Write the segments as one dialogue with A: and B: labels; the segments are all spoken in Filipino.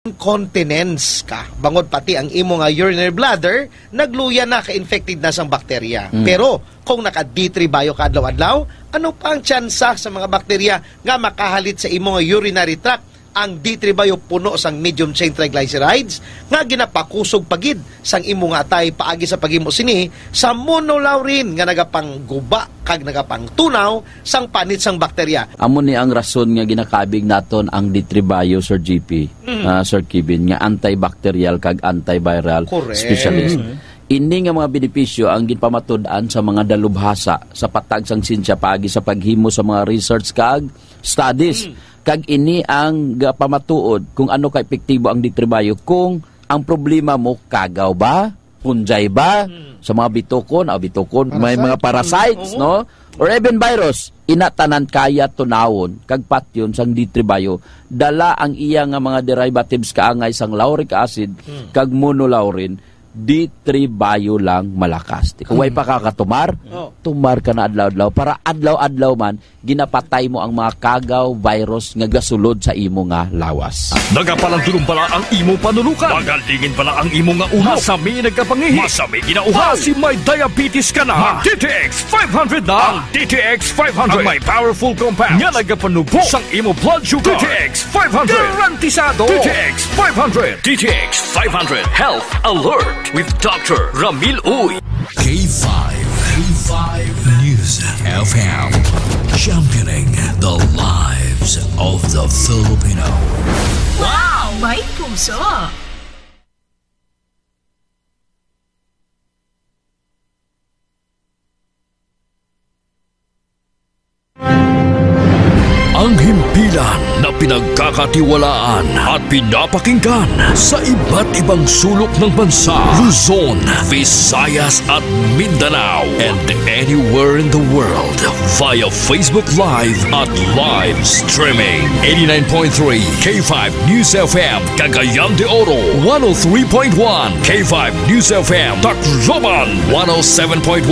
A: incontinence ka, bangod pati ang imo nga urinary bladder, nagluya na ka-infected na sang bakterya. Pero kung naka-D3 bayo ka adlaw-adlaw, ano pa ang tsansa sa mga bakterya nga makahalit sa imo nga urinary tract? Ang D3 bayo puno sang medium chain triglycerides nga ginapakusog pagid sang imo nga atay paagi sa paghimo sini sa monolaurin nga nagapangguba kag nagapangtunaw sang panit sang bakterya.
B: Amo ni ang rason nga ginakabig naton ang D3 bayo, Sir GP, Sir Kevin, nga antibacterial kag antiviral specialist. Ini nga mga benepisyo ang ginpamatud-an sa mga dalubhasa sa patag sang sinsya paagi sa paghimo sa mga research kag studies. Kag ini ang pamatuod kung ano ka epektibo ang D3 bayo kung ang problema mo kagaw ba, punjay ba, sa mga bitukon, may mga parasites, no? Or even virus, inatanan kaya tunawon kag patyon sang D3 bayo dala ang iya nga mga derivatives kaangay sang lauric acid kag monolaurin. D3 bayo lang malakas. Kung way pa kakatumar, tumar ka na adlaw-adlaw para adlaw-adlaw man ginapatay mo ang mga kagaw virus nga gasulod sa imo nga lawas.
C: Nagapalandulong pala ang imo panulukan. Magalingin pala ang imo nga ulo. Masami nagkapangihi. Masami ginauhaw. Si may diabetes ka na. DTX 500 na. Ang DTX 500 ang may powerful compounds nga nagapanubo sang imo blood sugar. DTX 500 garantisado. DTX 500. DTX 500 Health Alert with Dr. Ramil Uy.
D: K5 News FM, championing the lives of the Filipino.
E: Wow! May puso!
D: Ang himpilan na pinagkakatiwalaan at pinapakinggan sa iba't ibang sulok ng bansa, Luzon, Visayas at Mindanao, and anywhere in the world via Facebook Live at live streaming. 89.3 K5 News FM, Cagayan de Oro, 103.1 K5 News FM, Tacloban, 107.1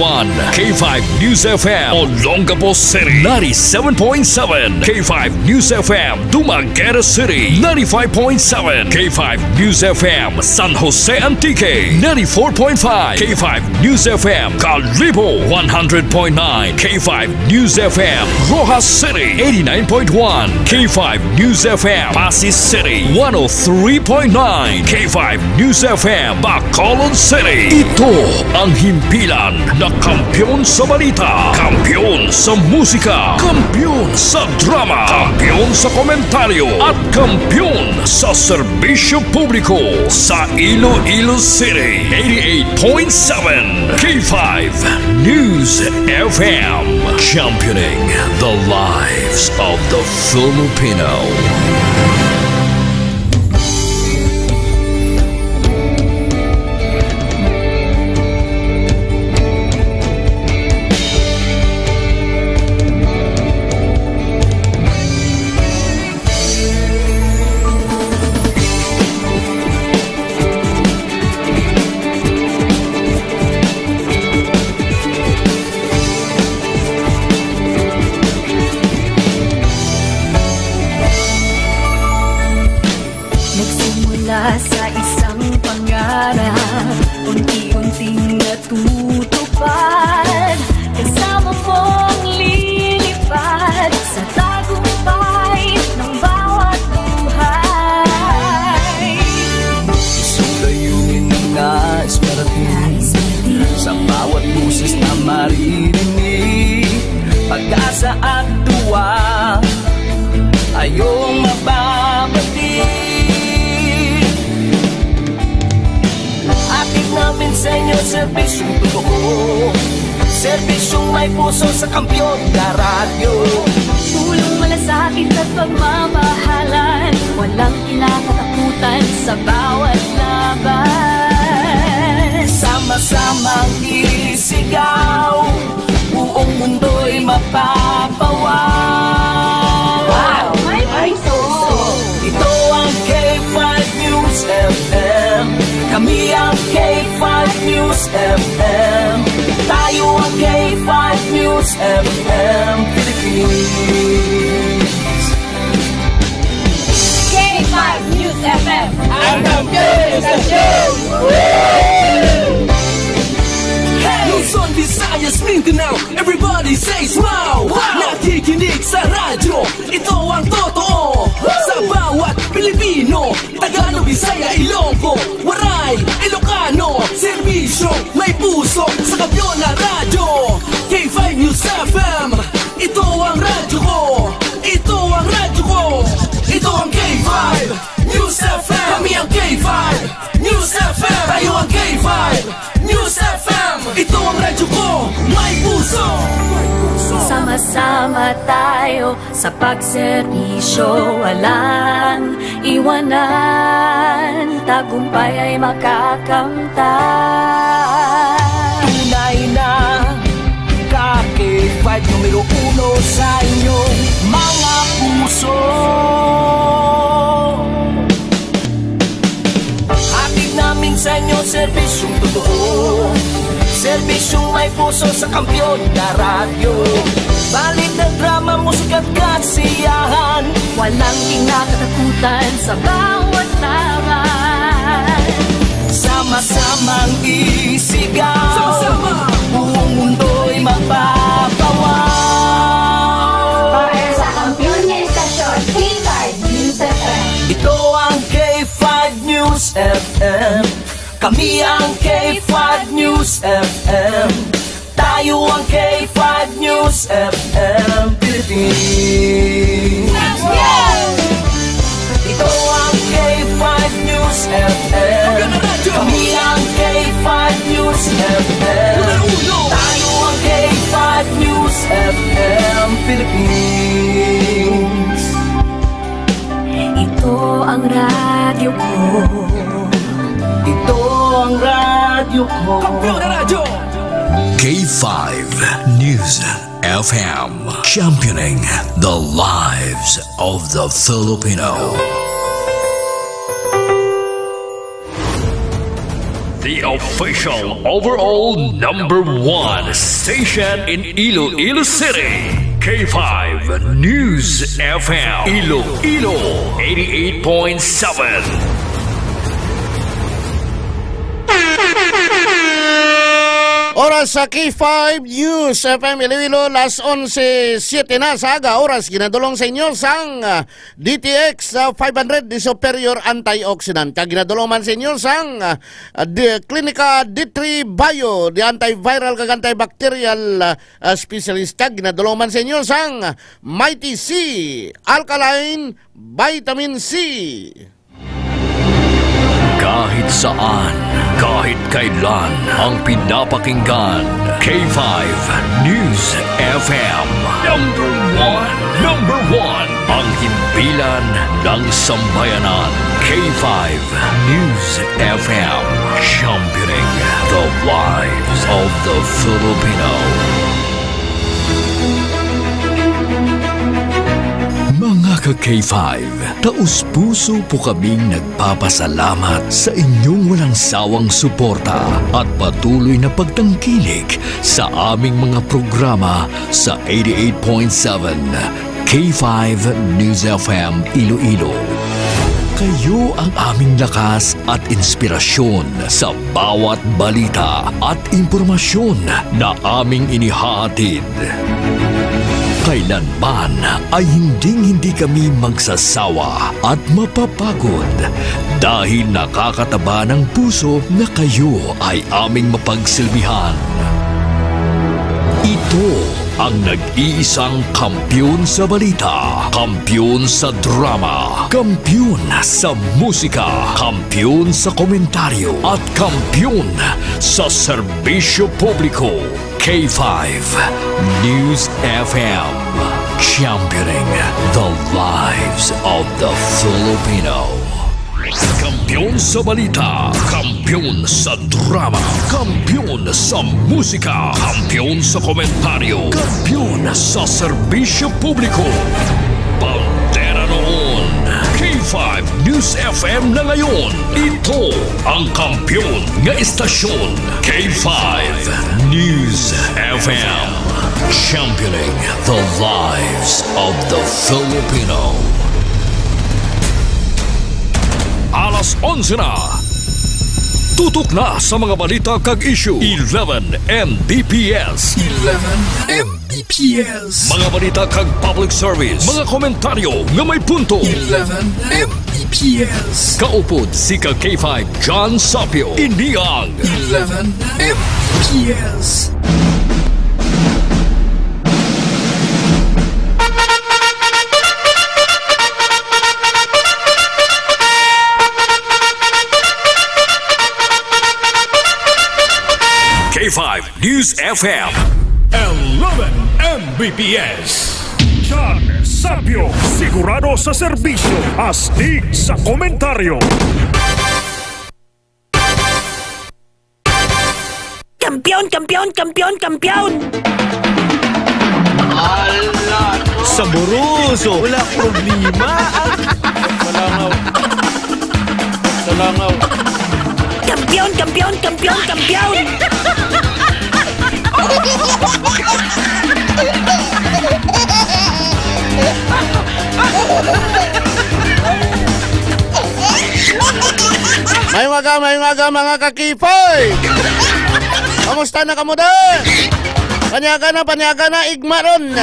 D: K5 News FM, Olongapo City, 97.7 K5 News FM, Dumaguete City, 95.7 K5 News FM, San Jose Antique, 94.5 K5 News FM, Calibo, 100.9 K5 News FM, Rojas City, 89.1 K5 News FM, Pasig City, 103.9 K5 News FM, Bacolod City. Ito ang himpilan na kampiyon sa balita, kampiyon sa musika, kampiyon sa drama, kampiyon sa komentaryo at kampiyon sa serbisyo publiko sa Iloilo City. 88.7 K5 News FM, championing the lives of the Filipino.
E: Sa isang pangarap, unti-unting natutupad, kasama mong lilipad sa tagumpay ng bawat buhay.
F: Isang layunin na nais parating sa bawat busis na maririnig, pag-asa at tuwa ayong mababatid. Ating namin sa inyo, serbisyong totoo, serbisyong may puso sa kampiyon na radyo.
E: Tulong malasakit at pagmamahalan, walang kinakatakutan sa bawat laban.
F: Sama-samang isigaw, buong mundo'y mapapawaw.
E: Wow! May puso!
F: Ito ang K5 News FM, kami ang K5 News FM, tayo ang K5 News FM Philippines.
E: K5 News FM.
F: Luzon, Visayas, Mindanao, everybody says wow! Nakikinig sa radyo, ito ang totoo. Sa bawat Pilipino, Tagalog, Bisaya, Ilonggo, Waray, Ilocano, serbisyo, may puso sa kampiyon na radyo. K5 News FM, ito ang radyo ko. Ito ang radyo ko. Ito ang K5 News FM. Kami ang K5 News FM. Tayo ang K5 News FM. Ito ang radyo ko, may puso.
E: Sama-sama tayo sa pagserbisyo, walang iwanan, tagumpay ay makakamtan.
F: Tunay na K5 numero 1 sa inyong mga puso. Hatid namin sa inyo serbisyong totoo, serbisyong may puso sa kampiyon na radyo. Balik na drama, musika at kasiyahan,
E: Walang kinakatakutan sa bawat laban.
F: sama-samang isigaw. Sama-sama, buong mundo'y magpapawaw.
G: Para sa kampiyon niya istasyon, K5 News FM.
F: Ito ang K5 News FM. Kami ang K5 News FM. Tayo ang K5 News FM Philippines.
G: Let's go!
F: Ito ang K5 News FM. Kami ang K5 News FM. Tayo ang K5 News FM Philippines.
E: Ito ang radyo ko.
F: Ito ang radyo ko. Kampiyon na radyo!
D: K5 News FM, championing the lives of the Filipino.
C: The official overall #1 station in Iloilo City. K5 News FM. Iloilo 88.7.
H: Oras sa K5 News FM Iloilo, las 11:07 na sa aga oras. Ginadulong sa inyo sang DTX 500 di superior antioxidant. Ginadulong man sa inyo sang Clinica D3 Bio di antiviral kag antibacterial specialist. Ginadulong man sa inyo sang Mighty C Alkaline Vitamin C.
D: Kahit saan, kahit kailan, ang pinapakinggan, K5 News FM. Number one, ang himpilan ng sambayanan, K5 News FM. Championing the lives of the Filipino. Mga ka-K5, taus-puso po kaming nagpapasalamat sa inyong walang sawang suporta at patuloy na pagtangkilik sa aming mga programa sa 88.7 K5 News FM Iloilo. Kayo ang aming lakas at inspirasyon sa bawat balita at impormasyon na aming inihahatid. Kailanman ay hindi kami magsasawa at mapapagod dahil nakakataba ng puso na kayo ay aming mapagsilbihan. Ito ang nag-iisang kampiyon sa balita, kampiyon sa drama, kampiyon sa musika, kampiyon sa komentaryo, at kampiyon sa serbisyo publiko. K5 News FM, championing the lives of the Filipino. Kampiyon sa balita, kampiyon sa drama, kampiyon sa musika, kampiyon sa komentaryo, kampiyon sa serbisyo publiko. Bandera noon, K5 News FM na ngayon. Ito ang kampiyon nga istasyon, K5 News FM, championing the lives of the Filipino.
C: Alas 11 na. Tutok na sa mga balita kag issue. 11 Mbps.
D: 11 Mbps.
C: Mga balita kag public service. Mga komentaryo nga may punto.
D: 11 Mbps.
C: Kaupod si K5 John Sapio. Iniang
D: 11 Mbps.
C: K5 News FM 11 Mbps. John Sapio, sigurado sa serbisyo, astig sa komentaryo.
I: Kampiyon, kampiyon, kampiyon, kampiyon!
A: Saboroso! Wala problema! Salangaw!
I: Kampiyon, kampiyon, kampiyon, kampiyon!
H: Mayong aga mga kakipoy! Kamusta na kamo da? Panyaga na, igma ron!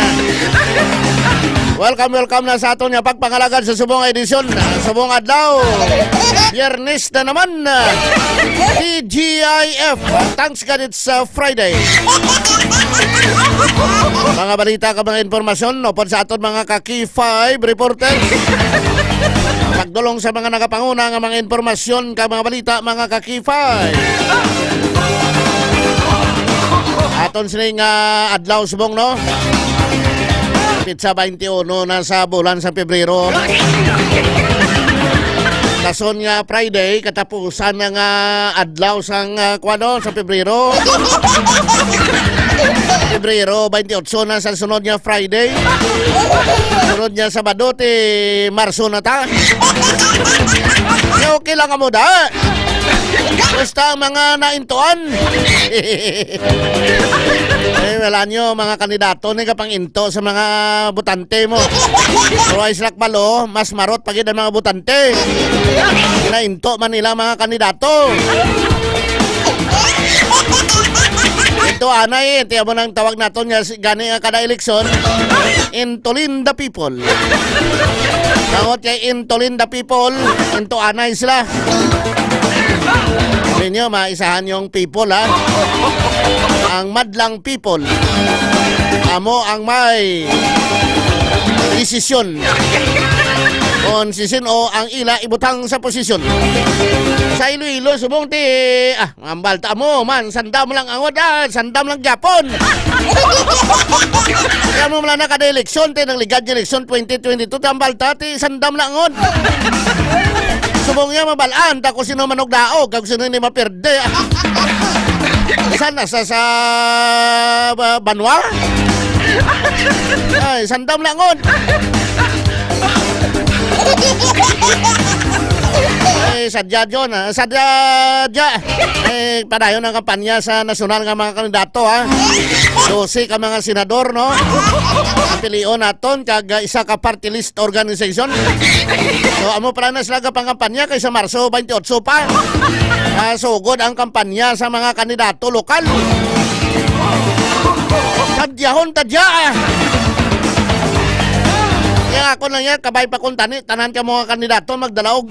H: Welcome na sa aton nga pagpangalagad sa subong edisyon. Subong adlaw, Biyernes na naman, TGIF. Thanks God it's Friday. Mga balita ka, mga informasyon upod sa aton mga kaki-5 reporters. Pagdulong sa mga nagapanguna nga mga informasyon ka, mga balita, mga kaki-5. Aton sining adlaw subong, no? Pizza 21 na sa bulan sa Pebrero. Kason nga Friday, katapusan na nga adlaw sang sa Pebrero. Pebrero 28 na sa sunod nga Friday. Sunod nga Sabado, Marso na ta. Okay lang mo da. Basta mga naintuan. Wala nyo mga kandidato na kapang into sa mga butante mo. Pero ay silak balo, mas marot pagid ang mga butante. Nainto man nila mga kandidato. Ito anay, tiya mo nang tawag naton nga gani kada eleksyon. Intolin the people. Tangot kay intolin the people, into anay sila. Sabi nyo, maisahan yung people, ha? Ang madlang people. Amo ang may desisyon. Kung sisino ang ila ibutang sa posisyon. Sa Iloilo, subong ambal ta mo man, sandam lang angod, sandam lang Japon. Kaya mo mula na kada eleksyon, nang ligad niya eleksyon 2022, ambal ta, sandam lang angod. Subong niya mabalaan, tako sino manog daog, kag sino hindi maperde. Sana sa Banwa? Ay, sandam langon. Ay, sadya John, sadya. Padayon ang kampanya sa nasyonal nga mga kandidato, ha? 12 ka mga senador, no? Ang pilion naton, kag isa ka party list organization. So, amo para na sila pang kampanya kaysa Marso 28 pa. Sugod ang kampanya sa mga kandidato lokal. Tadyahon, tadya. Kaya ako lang yan, kabay pa kung tanan ka mga kandidato magdalaog.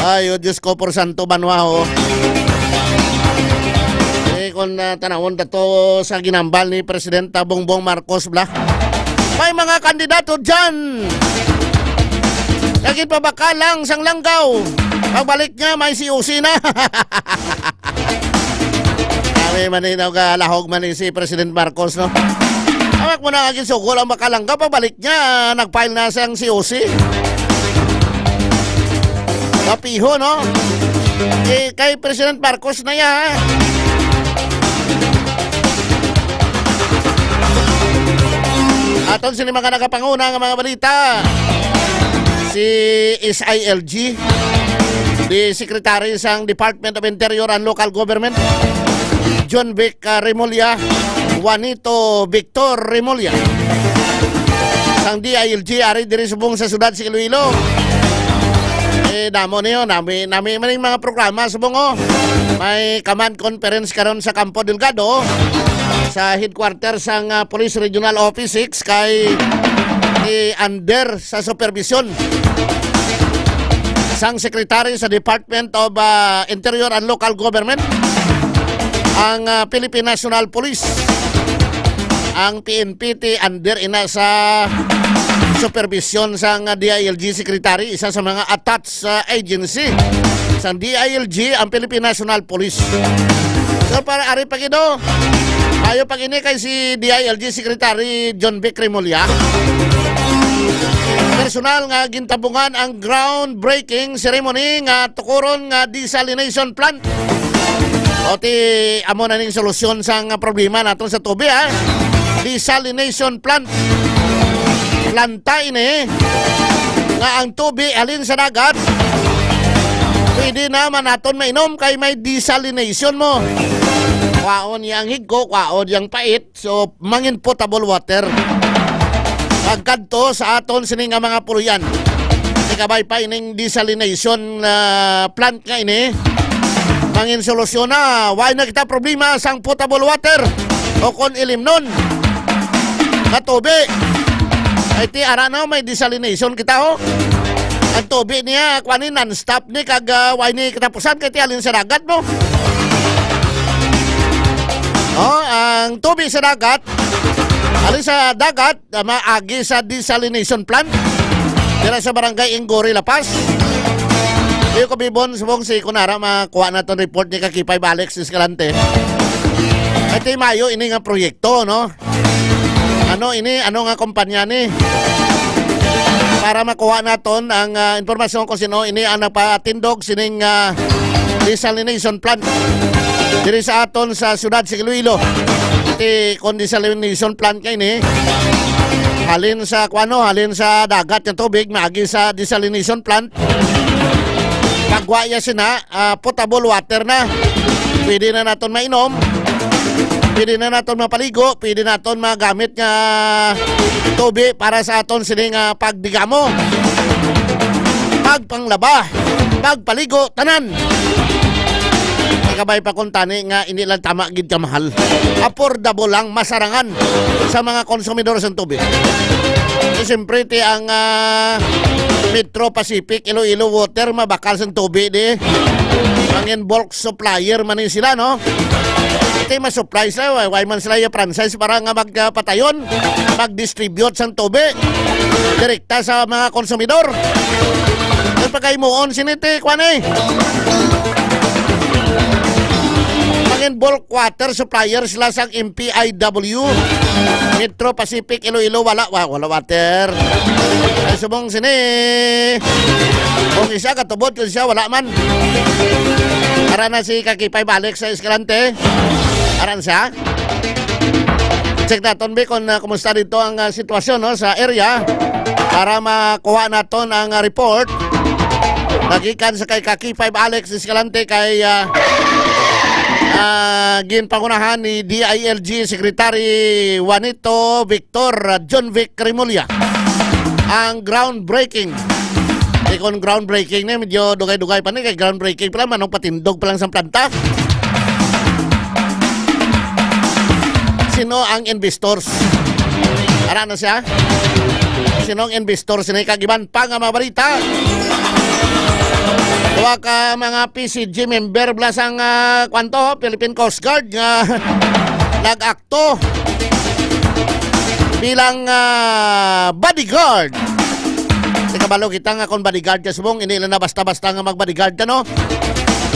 H: Ay, Diyos ko, por santo Banwa, ho. Kung tanawon dato sa ginambal ni Presidenta Bongbong Marcos, bla. May mga kandidato dyan. Lagit pa baka lang sang langgaw. Pagbalik niya, may COC na. Kami maninaw ka lahog man si President Marcos, no? Awak mo na aging sugol ang bakalanggaw. Pagbalik niya, nag-file na siyang COC. Kapiho, no? Kay President Marcos na yan, ha? Aton sila mga nakapanguna ng mga balita. Si SILG, the Secretary sang Department of Interior and Local Government, John Vic Remulla, Juanito Victor Remulla. sang DILG ari diri subong sa siyudad sa Iloilo. Damo niyo, nami maning mga programa subong May command conference karon sa Campo Delgado sa headquarters sang Police Regional Office 6 kay under sa supervision sang Secretary sa Department of Interior and Local Government ang Philippine National Police. Ang PNPT under ina sa supervision sang DILG Secretary, isa sa mga attached agency sa DILG ang Philippine National Police. So para ari pagido ayo pag ini kay si DILG Secretary John Vic Remulla, personal nga gintabungan ang groundbreaking ceremony nga tukuron nga desalination plant. O ti amo na ning solusyon sang problema naton sa tubig desalination plant. Planta ini nga ang tubig alin sa dagat pwede naman naton mainom kay may desalination mo. Kwaon yang higko, kwaon yang pait, so mangin potable water. Pagkadto sa aton sining nga mga puluyan. Ikabay pa ining desalination plant nga ini. Mangin solusyon na, why na kita problema sang potable water o kon ilimnon nga tubig. Ay ti arana may desalination kita ang tubig niya kwanin non-stop ni kag why ni katapusan kay ti alin sa dagat mo. Ang tubig sa dagat alin sa dagat maagi sa desalination plant dira sa barangay Ingori, La Paz. Iyo ko bibon subong si kunara makuha na ton report ni Kakipay Alex Escalante. At mayo ini nga proyekto ano nga kumpanya ni para makuha naton ang informasyon kung sino ini ang napatindog sining desalination plant diri sa aton sa siyudad sa Iloilo. Iti kung desalination plant kay ni halin sa dagat ng tubig maagi sa desalination plant. Pagwaya sina potable water na. Pwede na naton mainom. Pwede na naton mapaligo, pwede naton magamit nga tubig para sa aton sining pagdigamo, pagpanglaba, pagpaligo, tanan. Nakabay pa kung tani nga hindi lang tama gid ka mahal. Affordable lang, masarangan sa mga konsumidor sa tubig. Siyempre ti ang Metro Pacific Iloilo Water mabakal sa tubig di. Mangin bulk supplier man sila Iti ma-supply sila, why man sila yung franchise para nga magpatayon, mag-distribute sa tubig direkta sa mga konsumidor. At pagkaimuon siniti, Mangin bulk water supplier sila sa MPIW Metro Pacific Iloilo wala water. Ay subong sini kung isa katubot kung siya wala man. Para na si Kakipay Alex sa Escalante. Aran siya. Check natin kung kumusta dito ang sitwasyon sa area para makuha natin ang report. Nagikan sa kay Kakipay Alex Escalante kay ginpangunahan ni DILG Secretary Juanito Victor John Vic Remulla ang groundbreaking. Kung groundbreaking na medyo dugay-dugay pa ni kay groundbreaking pala manong patindog pa lang sa planta. Sino ang investors? Ara na siya? Sino ang investors? Sino kagiban pa nga mga balita? Tuwa ka mga PCG member blasang Philippine Coast Guard nga nag-akto bilang bodyguard. Kabalo kita nga kung bodyguard ka subong inila na basta-basta nga mag-bodyguard ka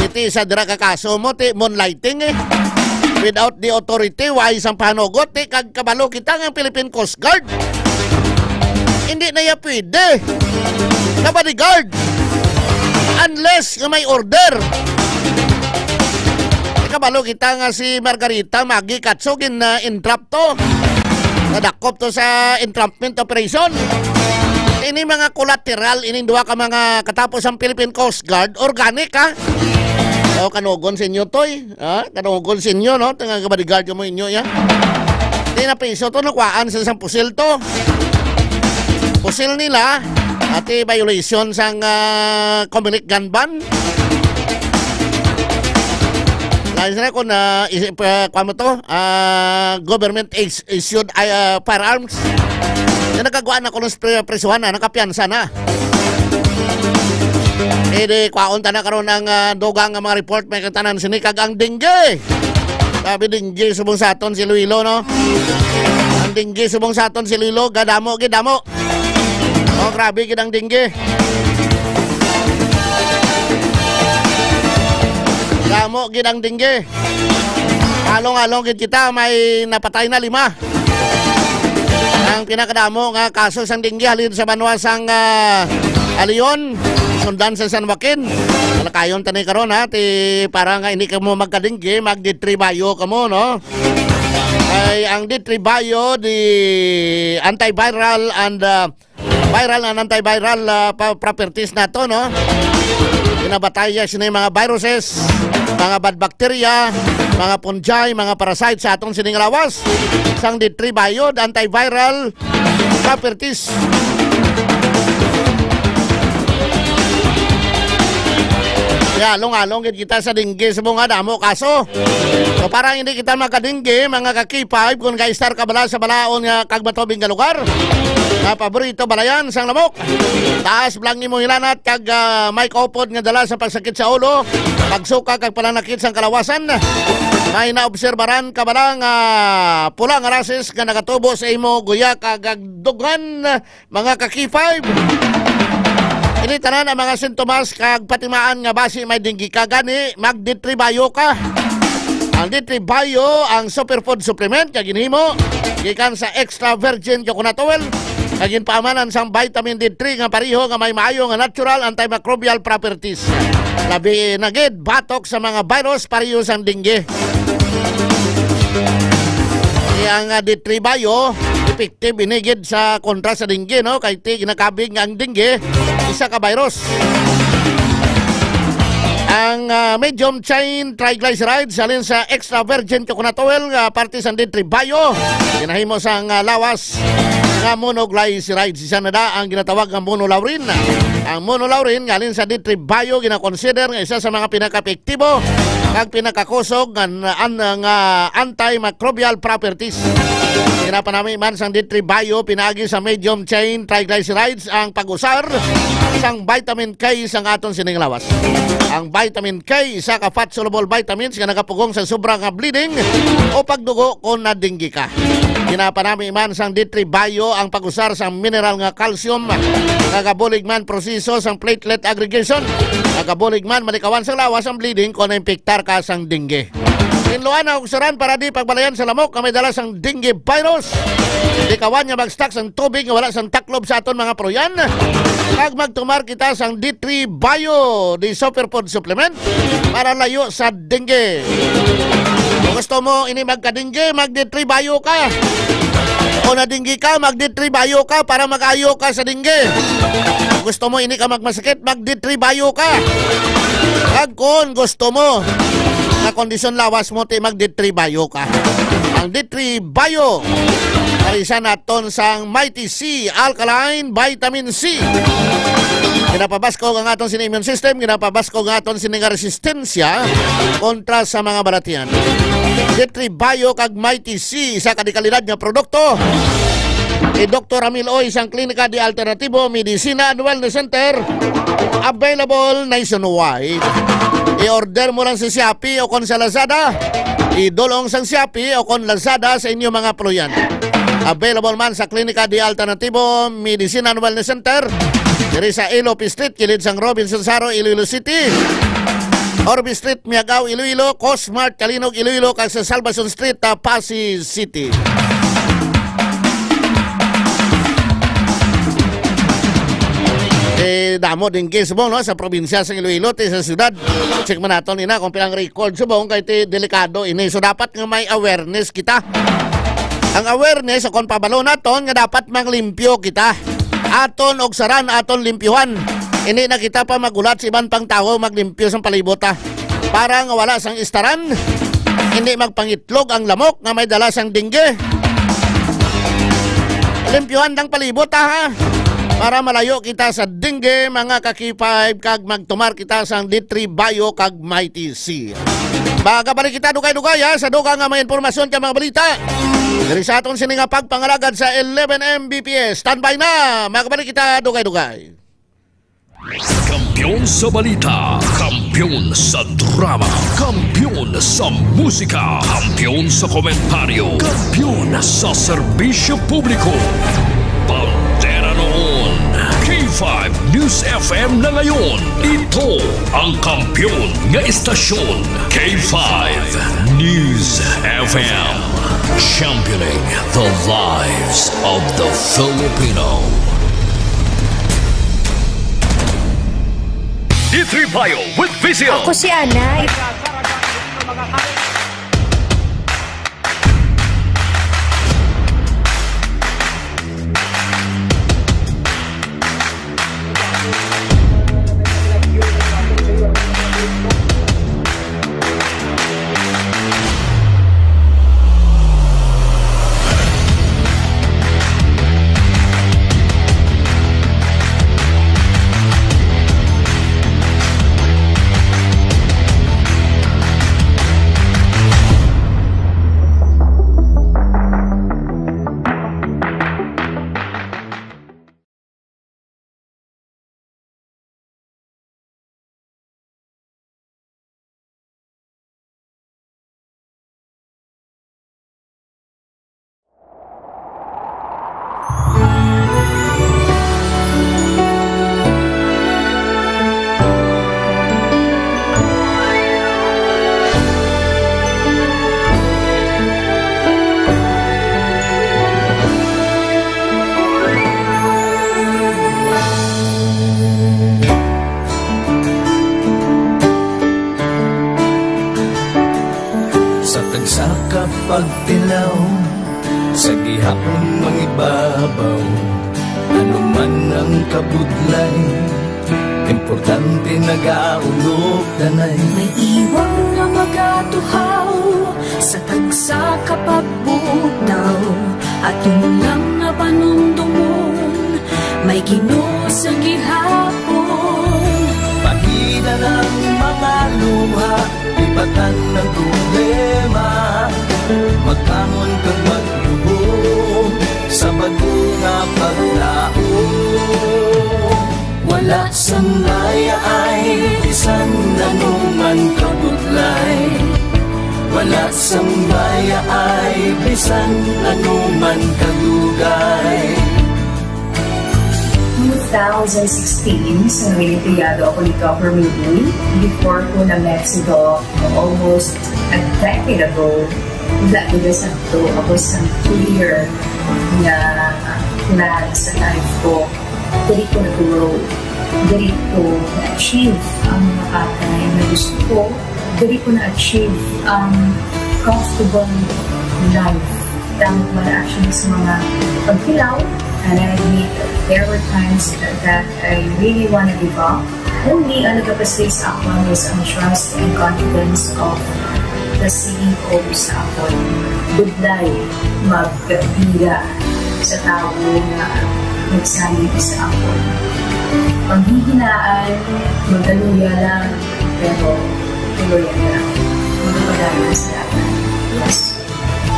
H: iti isa dira ka kaso mo ti moonlighting without the authority why isang panugot kag kabalo kita nga Philippine Coast Guard hindi na ya pwede na bodyguard unless may order. Kabalo kita nga si Margarita Magi Katsugin na entrap to nadakop to sa entrapment operation. Ini mga collateral, ini dua ka mga katapos ang Philippine Coast Guard, organic O kanugon sa inyo toy, kanugon sa inyo tanga ka bodyguard mo inyo ya. Di na piso to nakuhaan sa isang pusil to. pusil nila at violation sang Comelec gun ban. Lain na kung mo to, government issued firearms. Na nagkagawa na kung presuhan na, nakapiansa na. Di kwaon ta na karon ng dugang mga report may katanan sinikag ang dingge. Sabi dingge subong saton si Luilo, no? Ang dingge subong saton si Luilo, gadamo. Oh, grabe gid ang dingge. Damo gid ang dingge. Along gid kita may napatay na 5. Ang pinakadamo nga kaso sang dingge halin sa banwa sang Alion, sundan sa San Joaquin. Malakayon tanay karon ha, para nga hindi ka mo magkadingge, mag-ditribayo ka mo, no? Ay ang ditribayo di antiviral and viral and antiviral properties na to, no? Binabataya sila yung mga viruses, mga bad bacteria, mga fungi, mga parasite sa atong sining lawas. Sang ditribayo, antiviral properties. Along kita sa dingge sa mga damo kaso. So parang hindi kita makadingge mga kakipay kung ka-star ka bala sa balaon nga kagmatobing nga lugar. Nga paborito balayan sang lamok. Taas blangi mo hilanat kag may kaupod nga dala sa pagsakit sa ulo. Pagsuka kag pananakit sang kalawasan. May naobserbaran ka bala nga pulang rases nga nagatubo sa imo guya kag dugan mga kakipay. Ini tanan ang mga sintomas kag patimaan nga basi may dinggi ka gani magditribayo ka. Ang ditribayo ang superfood supplement kag ginhimo gikan sa extra virgin coconut oil kag ginpaamanan sang vitamin D3 nga pareho nga may maayo nga natural antimicrobial properties. Labi na gid batok sa mga virus pareho sang dinggi. Ang ditribayo effective inigid sa kontra sa dinggi, no? Kay ginakabig nga ang dinggi isa ka virus. Ang medium chain triglycerides alin sa extra virgin coconut oil nga parte sa ditribayo ginahimo sang lawas nga monoglycerides. Isa na da ang ginatawag nga monolaurin. Ang monolaurin nga alin sa ditribayo ginakonsider nga isa sa mga pinaka-epektibo kag pinakakusog nga antimicrobial properties. Ginapanami man sang ditribayo pinaagi sa medium chain triglycerides ang pag-usar sang vitamin K sang aton sining lawas. Ang vitamin K isa ka fat soluble vitamins nga nagapugong sa sobrang bleeding o pagdugo kung nadinggi ka. Ginapanami man sang ditribayo ang pag-usar sang mineral nga calcium, nagabulig man proseso sang platelet aggregation, nagabulig man manikawan sang lawas ang bleeding kung naimpiktar ka sang dinggi. Tinluan ang usaran para di pagbalayan sa lamok kami dala sang dengue virus. Di kawan nga mag-stock sang tubig nga wala sang taklob sa aton mga proyan. Kag magtumar kita sang D3 Bio di superfood supplement para layo sa dengue. Kung gusto mo ini magka-dengue, mag-D3 Bio ka. O na-dengue ka, mag-D3 Bio ka para mag-ayo ka sa dengue. Kung gusto mo ini ka magmasakit, mag-D3 Bio ka. Kag kung gusto mo na kondisyon lawas mo ti mag-D3 Bio ka. Ang D3 Bio karisa naton sang Mighty C Alkaline Vitamin C. Ginapabasko ang aton sining immune system, ginapabasko ang aton sining resistensya kontra sa mga balatian. D3 Bio kag Mighty C isa ka di kalidad nga produkto. Dr. Ramil O, isang klinika di Alternativo Medicina and Wellness Center, available nationwide. I-order mo lang sa Shopee o kon sa Lazada. Idulong sa Shopee o kon Lazada sa inyong mga ployan. Available man sa klinika di Alternativo Medicina and Wellness Center, diri sa Iloilo Street, kilid sang Robinson Saro, Iloilo City. Orbi Street, Miagaw, Iloilo. Cosmart, Kalinog, Iloilo. Kag sa Salvacion Street, Pasig City. Damo din case mo, no, sa probinsya sa Iloilo, sa syudad. Check mo natin ina kung pilang record subong kay delikado ini. So dapat nga may awareness kita. Ang awareness kung pabalo naton nga dapat manglimpyo kita. Aton og saran aton limpyuhan. Ini na kita pa magulat sa ibang pang tao maglimpyo sa palibot para nga wala sang istaran. Hindi magpangitlog ang lamok nga may dala sang dengue. Limpyuhan ng palibot ha. Para malayo kita sa dengue, mga kakipay, kag magtumar kita sa D3 Bio kag Mighty C. Magabalik kita dugay-dugay sa dugang nga may informasyon ka mga balita. Dari sa aton sini nga pagpangalagad sa 11 Mbps. Standby na! Magabalik kita dugay-dugay.
D: Kampiyon sa balita, kampiyon sa drama, kampiyon sa musika, kampiyon sa komentaryo, kampiyon sa serbisyo publiko. Pantera noon, K5 News FM na ngayon. Ito ang kampiyon nga istasyon, K5 News FM. Championing the lives of the Filipino.
C: D3 Bio with Vizio.
J: Ako si Anay.
F: Pagtilaw sa gihapon mangibabaw, ano man ang kabudlay, importante nagaulog danay.
E: May iwang nga magatuhaw sa tagsa kapagbutaw, at yun lang nga panumdumon, may Ginoo sa gihapon.
F: Pahina ng mga luha, ibatan ng problema, magkamon kang maglubog sa bago nga paglaong. Wala sang laya ay bisan nanuman kabudlay, wala sang laya ay bisan nanuman kadugay.
K: 2016, sa nangyayato ako ni Dr. Mili, before ko na Mexico, almost a decade ago, nagdasa ako sa clear na plan sa life ko. Dari ko na-grow, dari ko na-achieve ang mga patay na gusto ko, dari ko na-achieve ang comfortable life. Dahil wala actually sa mga pagkilaw, and I admit there were times that I really want to give up. Only ang nagpapaslis ako is ang trust and confidence of the CEO sa ako. Budlay, magbira sa tao na nagsalit sa ako. Panghihinaan, magdaluya lang, pero tuloy lang. Magpapadalan sa lahat. Yes,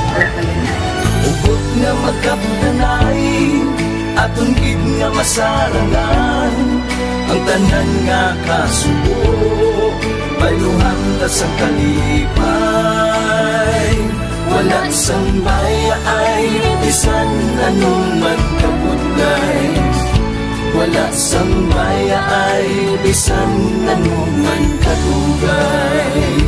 K: wala pa yan.
F: Ugot nga magkapdanay, atong gid nga masarangan, ang tanan nga kasubo, bayluhan ta sa kalipay. Wala sang baya ay bisan anuman kabudlay, wala sang baya ay bisan anuman kadugay.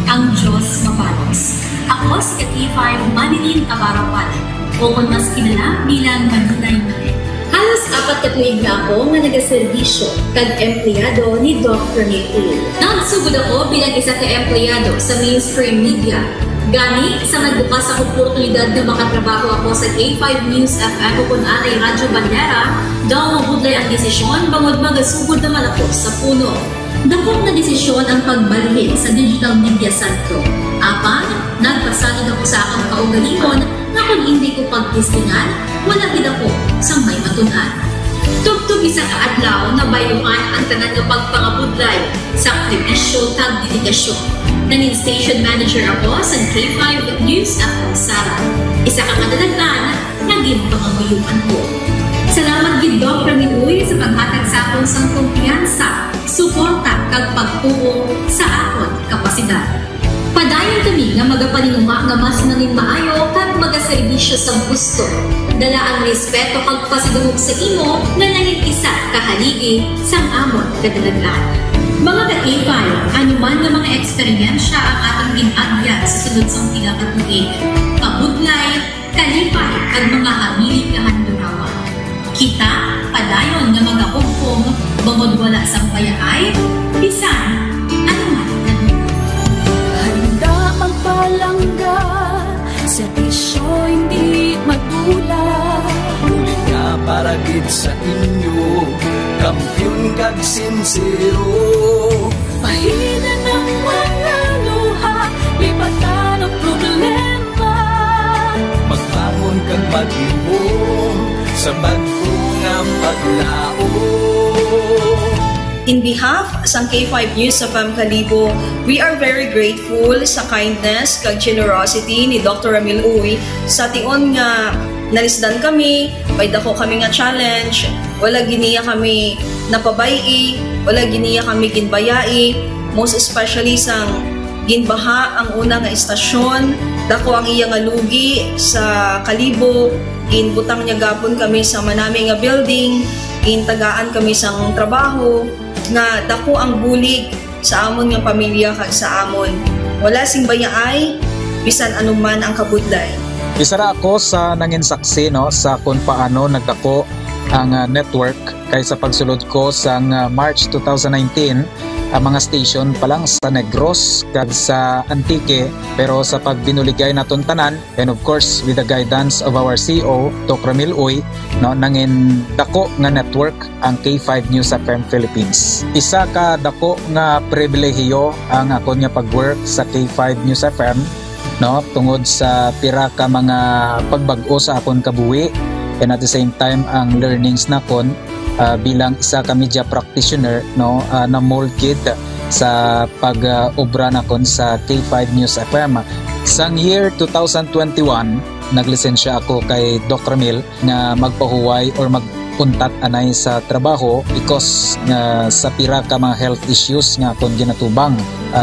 L: Ang Diyos mapalos. Ako si K5 Manilin Abarapan, o kung mas kilala bilang Manilay Manil. Halos 4 ka tuig na ako nga nagaserbisyo kag empleyado ni Dr. Nitul. Nagsugod ako bilang isa ka empleyado sa mainstream media. Gani sa nagbukas ang oportunidad na makatrabaho ako sa K5 News FM o kung atay Radyo Bandera, daw mabudlay ang desisyon bangod magasugod naman ako sa puno. Dakot na desisyon ang pagbalhin sa Digital Media Center. Apan, nagpasalid ako sa akong kaugalingon na kung hindi ko pagtistingan, wala gid ako sa may matunan. Tugtog isa ka adlaw na bayuhan ang tanan nga pagpangabudlay sa kritisyo tag dedikasyon. Nanging station manager ako sa K5 News FM Sala. Isa ka kadalaghan naging pangabuyuhan ko. Salamat gid Dr. Minuy sa paghatag sa akon sang kumpiyansa, suporta kag pagtuo sa akon kapasidad. Padayon kami nga magapaninunga nga mas nanging maayo kag magaserbisyo sa gusto. Dala ang respeto kag pasidungog sa imo nga nanging isa kahaligi sang amon kadalaghan. Mga ka-K5, anuman nga mga eksperyensya ang atong ginagyan sa sunod sang pila ka tuig, kabudlay, kalipay kag mga hamilig kahandurawan. Kita padayon nga magahugpong bangod wala sang payaay, bisan anuman.
E: Magpalangga, servisyo hindi magdula.
F: Ulit nga para gid sa inyo, kampiyon kag sincero.
E: Pahina ng mga luha, lipatan ang problema.
F: Magbangon kag mag-ibong sa bago nga paglao.
J: In behalf sa K5 News FM Kalibo, we are very grateful sa kindness kag generosity ni Dr. Ramil Uy sa tion nga nalisdan kami, may dako kami nga challenge, wala giniya kami napabayi, wala giniya kami ginbayai, most especially sang ginbaha ang una nga istasyon, dako ang iya nga lugi sa Kalibo, ginbutang niya gapon kami sa manami nga building, gintagaan kami sang trabaho, nga dako ang bulig sa amon nga pamilya kag sa amon. Wala sing bayaay bisan anuman ang kabudlay.
M: Isa ra ako sa nangin saksi no sa kung paano nagdako ang network kay sa pagsulod ko sa March 2019 ang mga station pa lang sa Negros kag sa Antique, pero sa pagbinuligay naton tanan and of course with the guidance of our CEO Dr. Ramil Uy no nangin dako nga network ang K5 News FM Philippines. Isa ka dako nga pribilehiyo ang akon nga pagwork sa K5 News FM no tungod sa pira ka mga pagbag-o sa akon kabuhi and at the same time ang learnings nakon bilang isa ka media practitioner no na mold kid sa pag-obra nakon sa K5 News FM. Sang year 2021 naglisensya ako kay Dr. Ramil nga magpahuway or magpuntat anay sa trabaho because sa pira ka mga health issues nga akong ginatubang.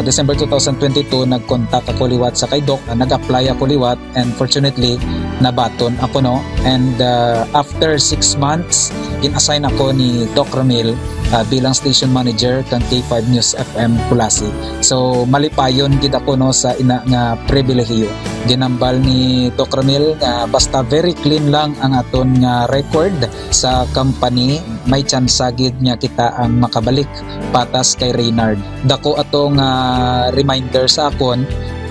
M: December 2022 nag-contact ako liwat sa kay Doc, nag-apply ako liwat and fortunately nabaton ako no, and after 6 months in-assign ako ni Doc Ramil bilang station manager kang K5 News FM Kulasi. So malipayon gid ako no sa ina nga pribilehiyo. Ginambal ni Doc Ramil nga basta very clean lang ang aton nga record sa company, may chance gid nga kita ang makabalik patas kay Reynard. Dako atong reminder sa akon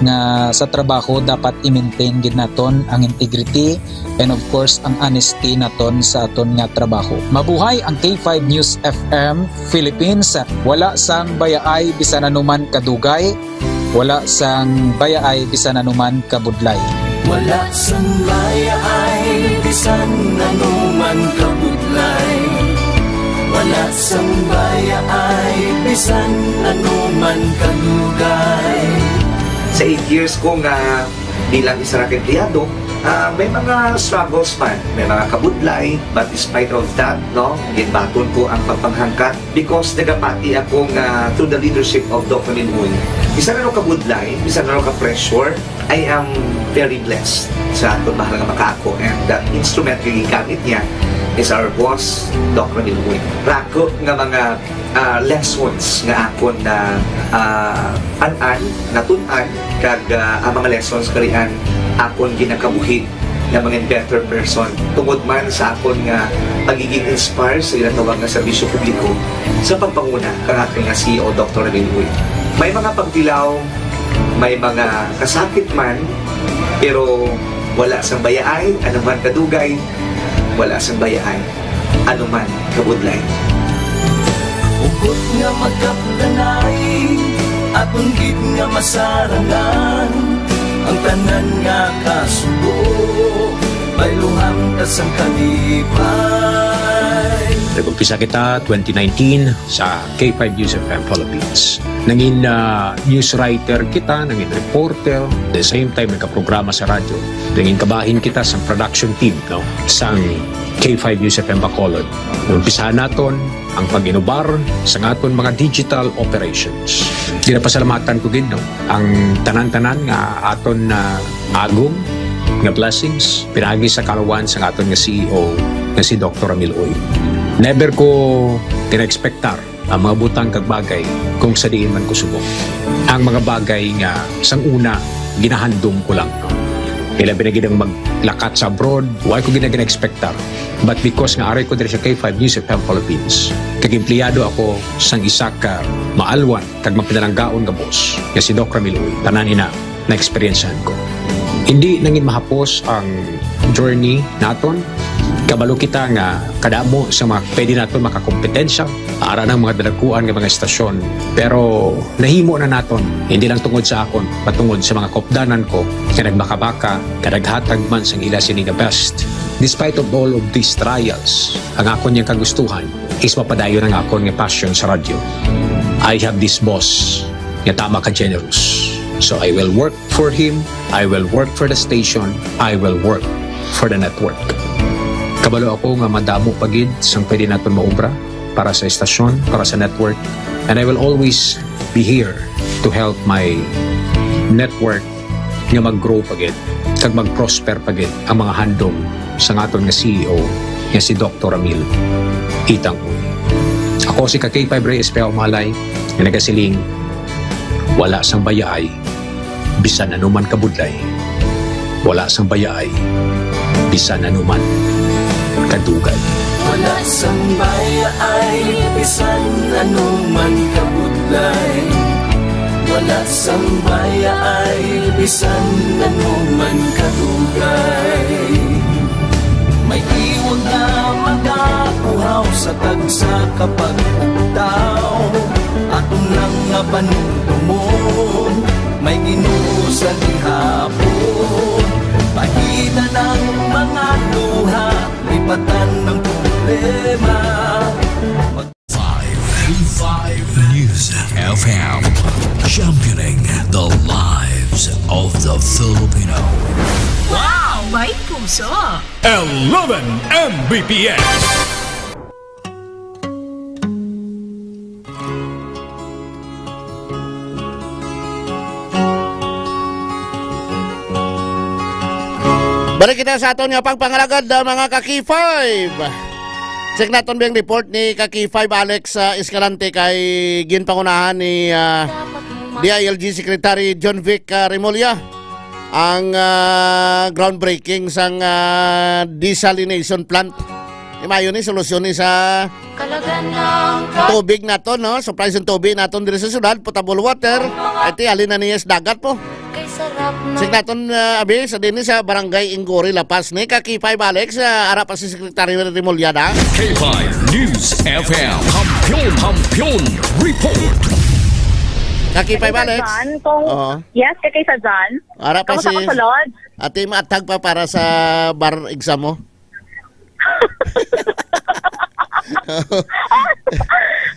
M: nga sa trabaho dapat i-maintain gid naton ang integrity and of course ang honesty naton sa aton nga trabaho. Mabuhay ang K5 News FM Philippines. Wala sang bayaay bisan anuman kadugay, wala sang bayaay bisan anuman kabudlay.
F: Wala sang bayaay bisan anuman kabudlay. Wala sang bayaay bisan anuman kadugay.
N: Sa 8 years ko nga bilang isa ra empleyado, may mga struggles man, may mga kabudlay, but despite of that, no, ginbaton ko ang pagpanghangkat because nagapati ako nga through the leadership of Dr. Minuy. Isa na kabudlay, isa na ka-pressure, I am very blessed sa atong mahal nga makaako, and the instrument nga gigamit niya is our boss, Dr. Minuy. Rako nga mga lessons nga akon na an-an, natun-an, kag ang mga lessons karian akon ginakabuhi na mga better person tungod man sa akon nga pagiging inspired sa ginatawag nga serbisyo publiko sa pagpanguna kang aking nga CEO Dr. Minuy. May mga pagtilaw, may mga kasakit man, pero wala sang bayaay, anuman kadugay, wala sang bayaay, anuman kabudlay.
F: Ugot nga magkapdanay, Atong gid nga masarangan ang tanan nga kasubo, bayluhang kasang kalipay.
O: Nag-umpisa kita 2019 sa K5 News FM Philippines. Nangin news writer kita, nangin reporter, at the same time nagka-programa sa radyo. Nangin kabahin kita sa production team sa K5 News FM Bacolod. Umpisahan naton ang pag-inubar sa aton mga digital operations. Ginapasalamatan ko gid ang tanan-tanan nga aton na agong nga blessings pinagi sa kalawan sa aton nga CEO nga si Dr. Ramil Uy. Never ko tina-expectar ang mga butang kag bagay kung sa diin man ko subok. Ang mga bagay nga sang una ginahandom ko lang. Kailan binagidang maglakat sa abroad, why ko ginag-expectar. But because nga aray ko diri sa K5 News FM Philippines, kag empleyado ako sang isa ka maalwan kag mapinalanggaon nga boss, nga si Doc Ramil Uy, tanan ina na experiencehan ko. Hindi nangin mahapos ang journey naton. Kabalo kita nga kadamo sa mga pwede naton makakompetensya ara ng mga dalaguan ng mga estasyon. Pero nahimo na naton, hindi lang tungod sa akon, patungod sa mga kopdanan ko na nagbaka-baka, kadaghatag man sang ila sini nga best. Despite of all of these trials, ang akon niyang kagustuhan is mapadayon ang akon nga passion sa radyo. I have this boss nga tama ka generous. So I will work for him, I will work for the station, I will work for the network. Kabalo ako nga madamo pagid sang pwede naton maubra para sa estasyon, para sa network. And I will always be here to help my network nga mag-grow pagid, kag mag-prosper pagid ang mga handom sa aton nga CEO nga si Dr. Ramil Itang Uy. Ako si K5 Reyes Peao Malay nga nagasiling wala sang bayaay bisan anuman kabudlay. Wala sang bayaay bisan anuman kadugay.
F: Wala sang bayaay bisan anuman kabudlay. Wala sang bayaay bisan anuman kadugay. May iwag na magapuhaw sa tagsa kapag ugtaw. Atong lang nga panuntumon, may Ginoo sa gihapon. Pahina ng mga luha, lipatan ng problema.
D: 5 News FM, championing the lives of the Filipino.
P: Wow! May puso!
C: 11 Mbps.
H: Balik kita sa aton nga pangpangalagad mga Kaki-5. Check naton biyang report ni Kaki-5 Alex Escalante kay ginpangunahan ni DILG Secretary John Vic Remulla ang groundbreaking sang desalination plant. Imayo ni solusyon ni sa tubig naton, no? Supply sa tubig naton diri sa syudad, potable water. Iti alin na niyas dagat po. Sing naton abi sa dinhi sa Barangay Inggori, Lapas ni Kaki-5 Alex ara pa si Secretary Remulla da.
C: K5 News FM Kampiyon Report.
H: Kaki-5 Alex.
Q: Yes, kay sa John.
H: Ara pa si
Q: kasulod.
H: Ate maatag pa para sa bar exam mo.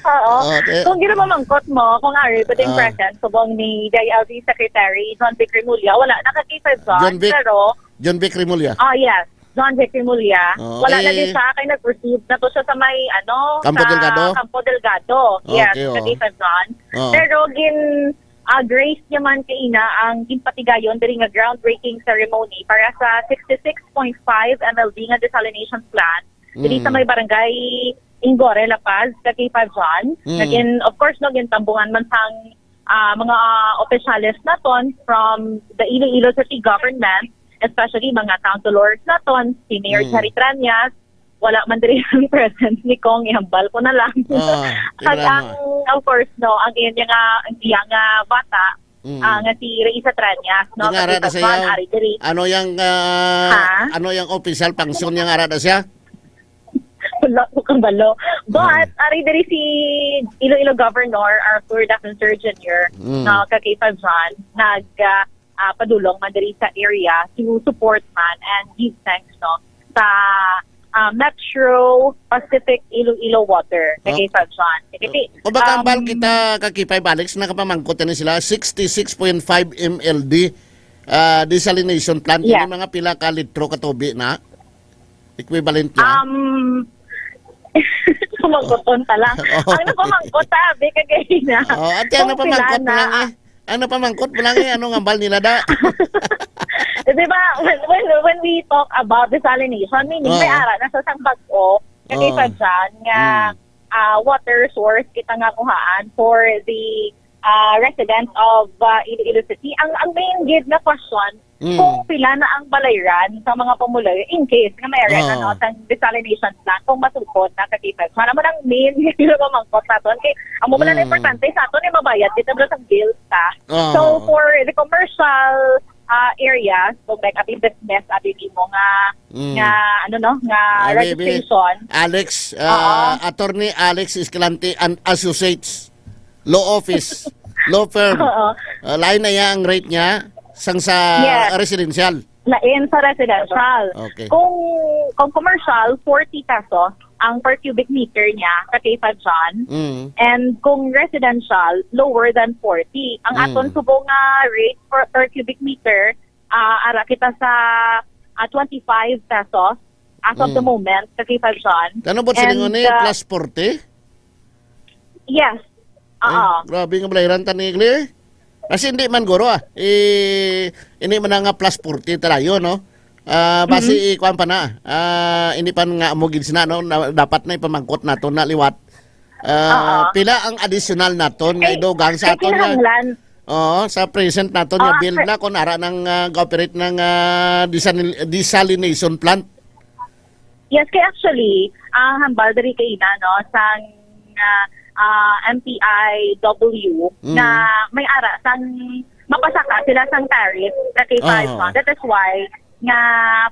Q: Oo.
H: Okay.
Q: Kung ginamamangkot mo, kung ari pa din present, subong ni DILG Secretary John Vic Remulla, wala nakakipad John, pero
H: John Vic Remulla.
Q: Yes. John Vic Remulla. Wala na din siya kay nag-proceed na to siya sa may
H: Campo Delgado.
Q: Campo Delgado. Yes, nakakipad John. Pero grace niya man kay ina ang ginpatigayon diri nga groundbreaking ceremony para sa 66.5 MLD nga desalination plant diri sa may Barangay Inggori, Lapas, Kaki-5 John. Naging, of course, gintambungan man sang mga opisyales naton from the Iloilo City government, especially mga councilors naton, si Mayor Chari Tranyas, wala man diri ang presence ni Kong, ihambal ko na lang. At of course, ang iya nga bata, nga si Reisa Tranyas, no?
H: Ano yung official function niyang arada siya?
Q: wala ko kabalo. But, ari diri si Iloilo Governor, Arthur Dacon Surgeon here, na K5 John, padulong man diri sa area to support man and give thanks no sa Metro Pacific Iloilo Water kay K5 John.
H: O baka ambal kita K5 Alex, nakapamangkot na sila 66.5 MLD desalination plant.
Q: Yeah.
H: Ini mga pila ka litro ka tubi na equivalent na.
Q: Sumangkoton ta lang. Ang napamangkot sabi kagay na.
H: Ate ano pamangkot mo lang eh? Ano pamangkot mo lang eh? Anong ambal nila da?
Q: Diba, when we talk about desalination, meaning may ara na sa sang bag-o, kagay pa dyan, nga water source kita nga kuhaan for the residents of Iloilo City. Ang main gate na question, kung pila na ang balayran sa mga pamulay, in case nga may area na sa desalination plant, kung masukot na kakipag. Sana mo ng main gate na mamangkot sa aton. Kaya ang mula na importante sa aton ay mabayad dito na sa bills ta. So for the commercial areas, so like ating business, ating mo nga registration.
H: Alex, Attorney Alex Escalante and Associates, Law Office, Law Firm. Lain na yan ang rate niya sang sa residential.
Q: Lain sa residential.
H: Okay.
Q: Kung commercial, 40 pesos ang per cubic meter niya sa K5 John. And kung residential, lower than 40. Ang aton subong rate per cubic meter, ara kita sa 25 pesos as of the moment sa K5 John.
H: Ano ba silingon ni plus 40?
Q: Yes.
H: Grabe nga balayran tanigli. Kasi hindi man guro hindi man nga plus 40 talayo no. Basi ikuan pa na. Hindi pa nga amugid sina no, dapat na ipamangkot naton na liwat. Pila ang additional naton nga idugang sa aton nga. Sa present naton nga bill na kun ara nang ga-operate ng desalination plant.
Q: Yes, kay actually, hambal diri kay ina no sang MPIW na may ara sang mapasaka sila sang tariff sa K5. That is why nga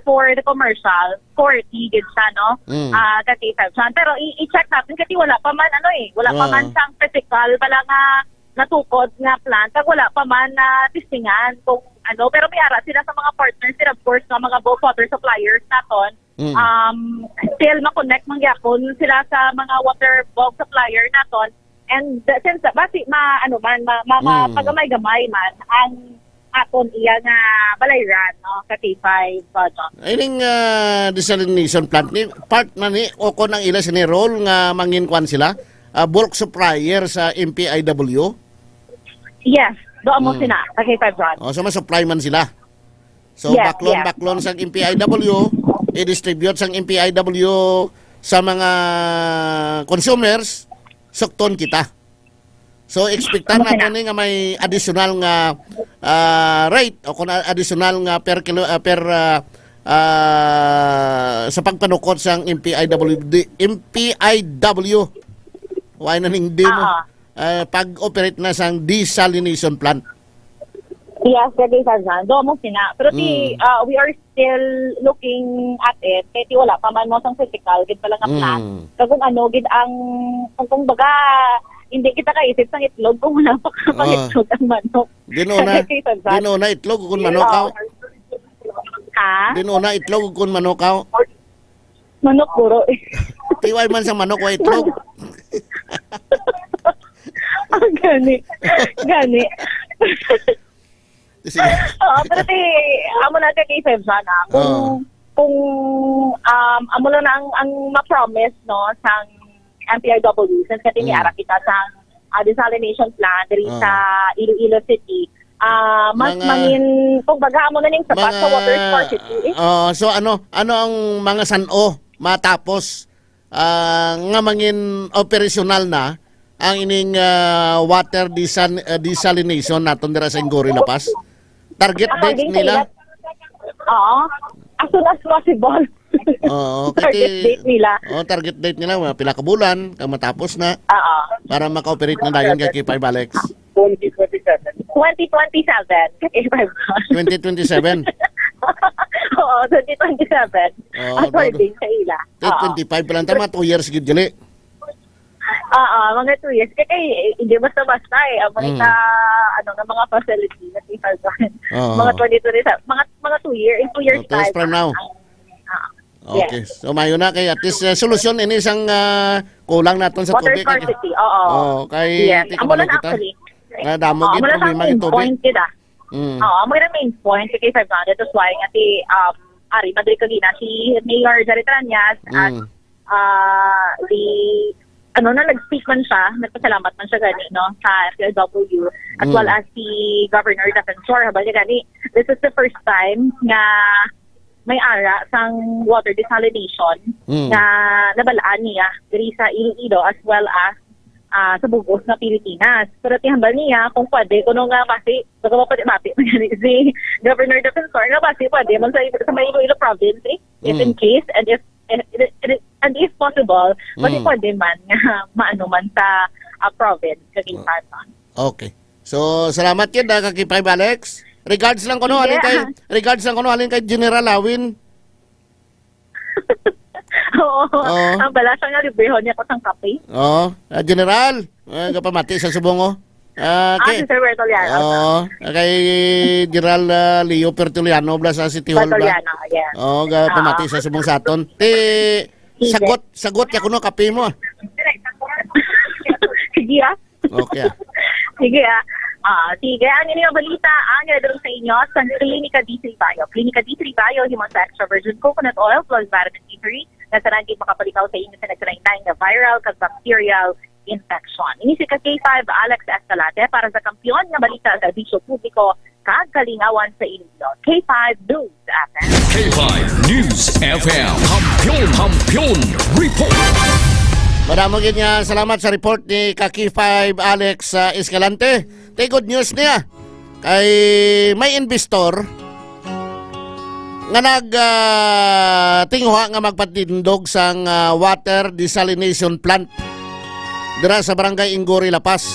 Q: for the commercial 40 gid siya no sa K5. Pero i-check natin kasi wala pa man wala pa man sang physical pala nga natukod nga plant kag wala pa man na testingan kung pero may ara sila sa mga partners sila, of course nga mga bulk water suppliers naton. Still ma-connect mangyapon sila sa mga water bulk supplier naton, and since basi pagamay-gamay man ang aton iya nga balayran no sa K5 project.
H: Ining desalination plant ni part na ni o kon ang ila sini role nga manginkwan sila bulk supplier sa MPIW.
Q: Yes, doon mo sina sa K5 project.
H: So ma-supply man sila. So baklon sang MPIW i-distribute sang MPIW sa mga consumers, sukton kita. So expectan natin nga may additional nga rate o kung additional nga per kilo sa pagpanukod sang MPIW. Why na ning demo pag-operate na sang desalination plant.
Q: Yes, kagay sa dyan. Doon mo sina. Pero we are still looking at it. Kaya wala pa man mo sang physical. Gid pa lang ang plan. Kung gid ang, kung baga, hindi kita kaisip sang itlog kung wala pa kapag-itlog ang manok.
H: Dinuna itlog kung manokaw. Dinuna itlog kung manokaw.
Q: Manok puro.
H: Tiway man sa manok wa itlog.
Q: Gani. Pero amo na kay Feb sana kung amo na ang ma-promise no sang MPIW since kati ni ara kita sang desalination plant diri sa Iloilo City. Mas mangin kung baga amo na ning sapat sa water scarcity.
H: So ano ang mga san-o matapos nga mangin operational na ang ining water desalination naton dira sa Ingori La Paz. Target date nila?
Q: As soon as possible.
H: Target date nila. Target date nila, pila ka bulan, matapos na. Para maka-operate na dayon kay K5 Alex.
Q: 2027. 2027.
H: 2027?
Q: Oo, 2027. According sa ila.
H: 25 pa lang tama, 2 years gid dili.
Q: Mga 2 years. Kaya hindi basta-basta eh. Ang mga, ng mga facility na T5 mga 2027. Mga 2 years. In 2 years time.
H: From now. Okay. So mayo na kay at least solusyon ini isang kulang naton sa
Q: water
H: tubig.
Q: scarcity. Oo.
H: Kay
Q: Amulan actually.
H: Damo gid problema ng tubig.
Q: Point kita. Amo na main point kay 500 that's why ati Ari Madrid kagina si Mayor Jaritranyas at nag-speak man siya, nagpasalamat man siya gani, no, sa FLW, as well as si Governor Defensor, habang gani, this is the first time nga may ara sang water desalination na nabalaan niya diri sa Iloilo as well as sa Bugos na Pilipinas. Pero tihambal niya kung pwede, kuno nga basi, magpapati si Governor Defensor nga basi pwede man sa may Iloilo province, if in case, and if possible, pwede man nga maano man sa province kaging Parton.
H: Okay. So salamat kid kay 5 Alex. Regards lang kuno alin kay General Lawin.
Q: Oo. Ang balasa nga libreho niya ko sang kape.
H: General, kapamati sa subong
Q: si Sir Bertoliano.
H: Kay General Leo Pertuliano bla sa City Hall ba?
Q: Pertuliano, yeah.
H: Kapamati sa subong saton. Sagot ya kuno kape mo.
Q: Sige
H: Okay.
Q: Sige sige, ang inyong balita, ang doon sa inyo sa Klinika D3 Bio. Klinika D3 Bio, himong sa extra virgin coconut oil plus vitamin D3 na sarangin makapalikaw sa inyo sa nagsanay na viral kag bacterial infection. Ini si K5 Alex Escalante para sa kampiyon na balita sa Bisyo Publiko kag kalingawan sa Iloilo. K5 News FM.
D: K5 News FM. Kampiyon Report.
H: Madamo niya salamat sa report ni K5 Alex Escalante. Tay good news niya. Kay may investor nga tingwa nga magpatindog sang water desalination plant dira sa barangay Ingori, La Paz.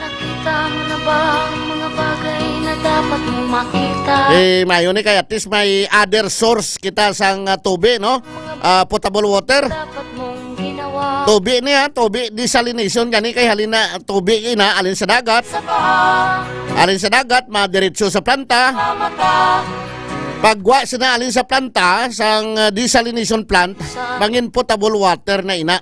E: Nakita mo na ba ang mga bagay na dapat mo makita?
H: Mayo ni kay at least may other source kita sang tubig, no? Potable water.
E: Dapat mong ginawa.
H: Tubig niya, tubig desalination gani kay halina tubig ina alin sa dagat. Alin sa dagat madiretso sa planta. Pagwa sina alin sa planta sang desalination plant, mangin potable water na ina.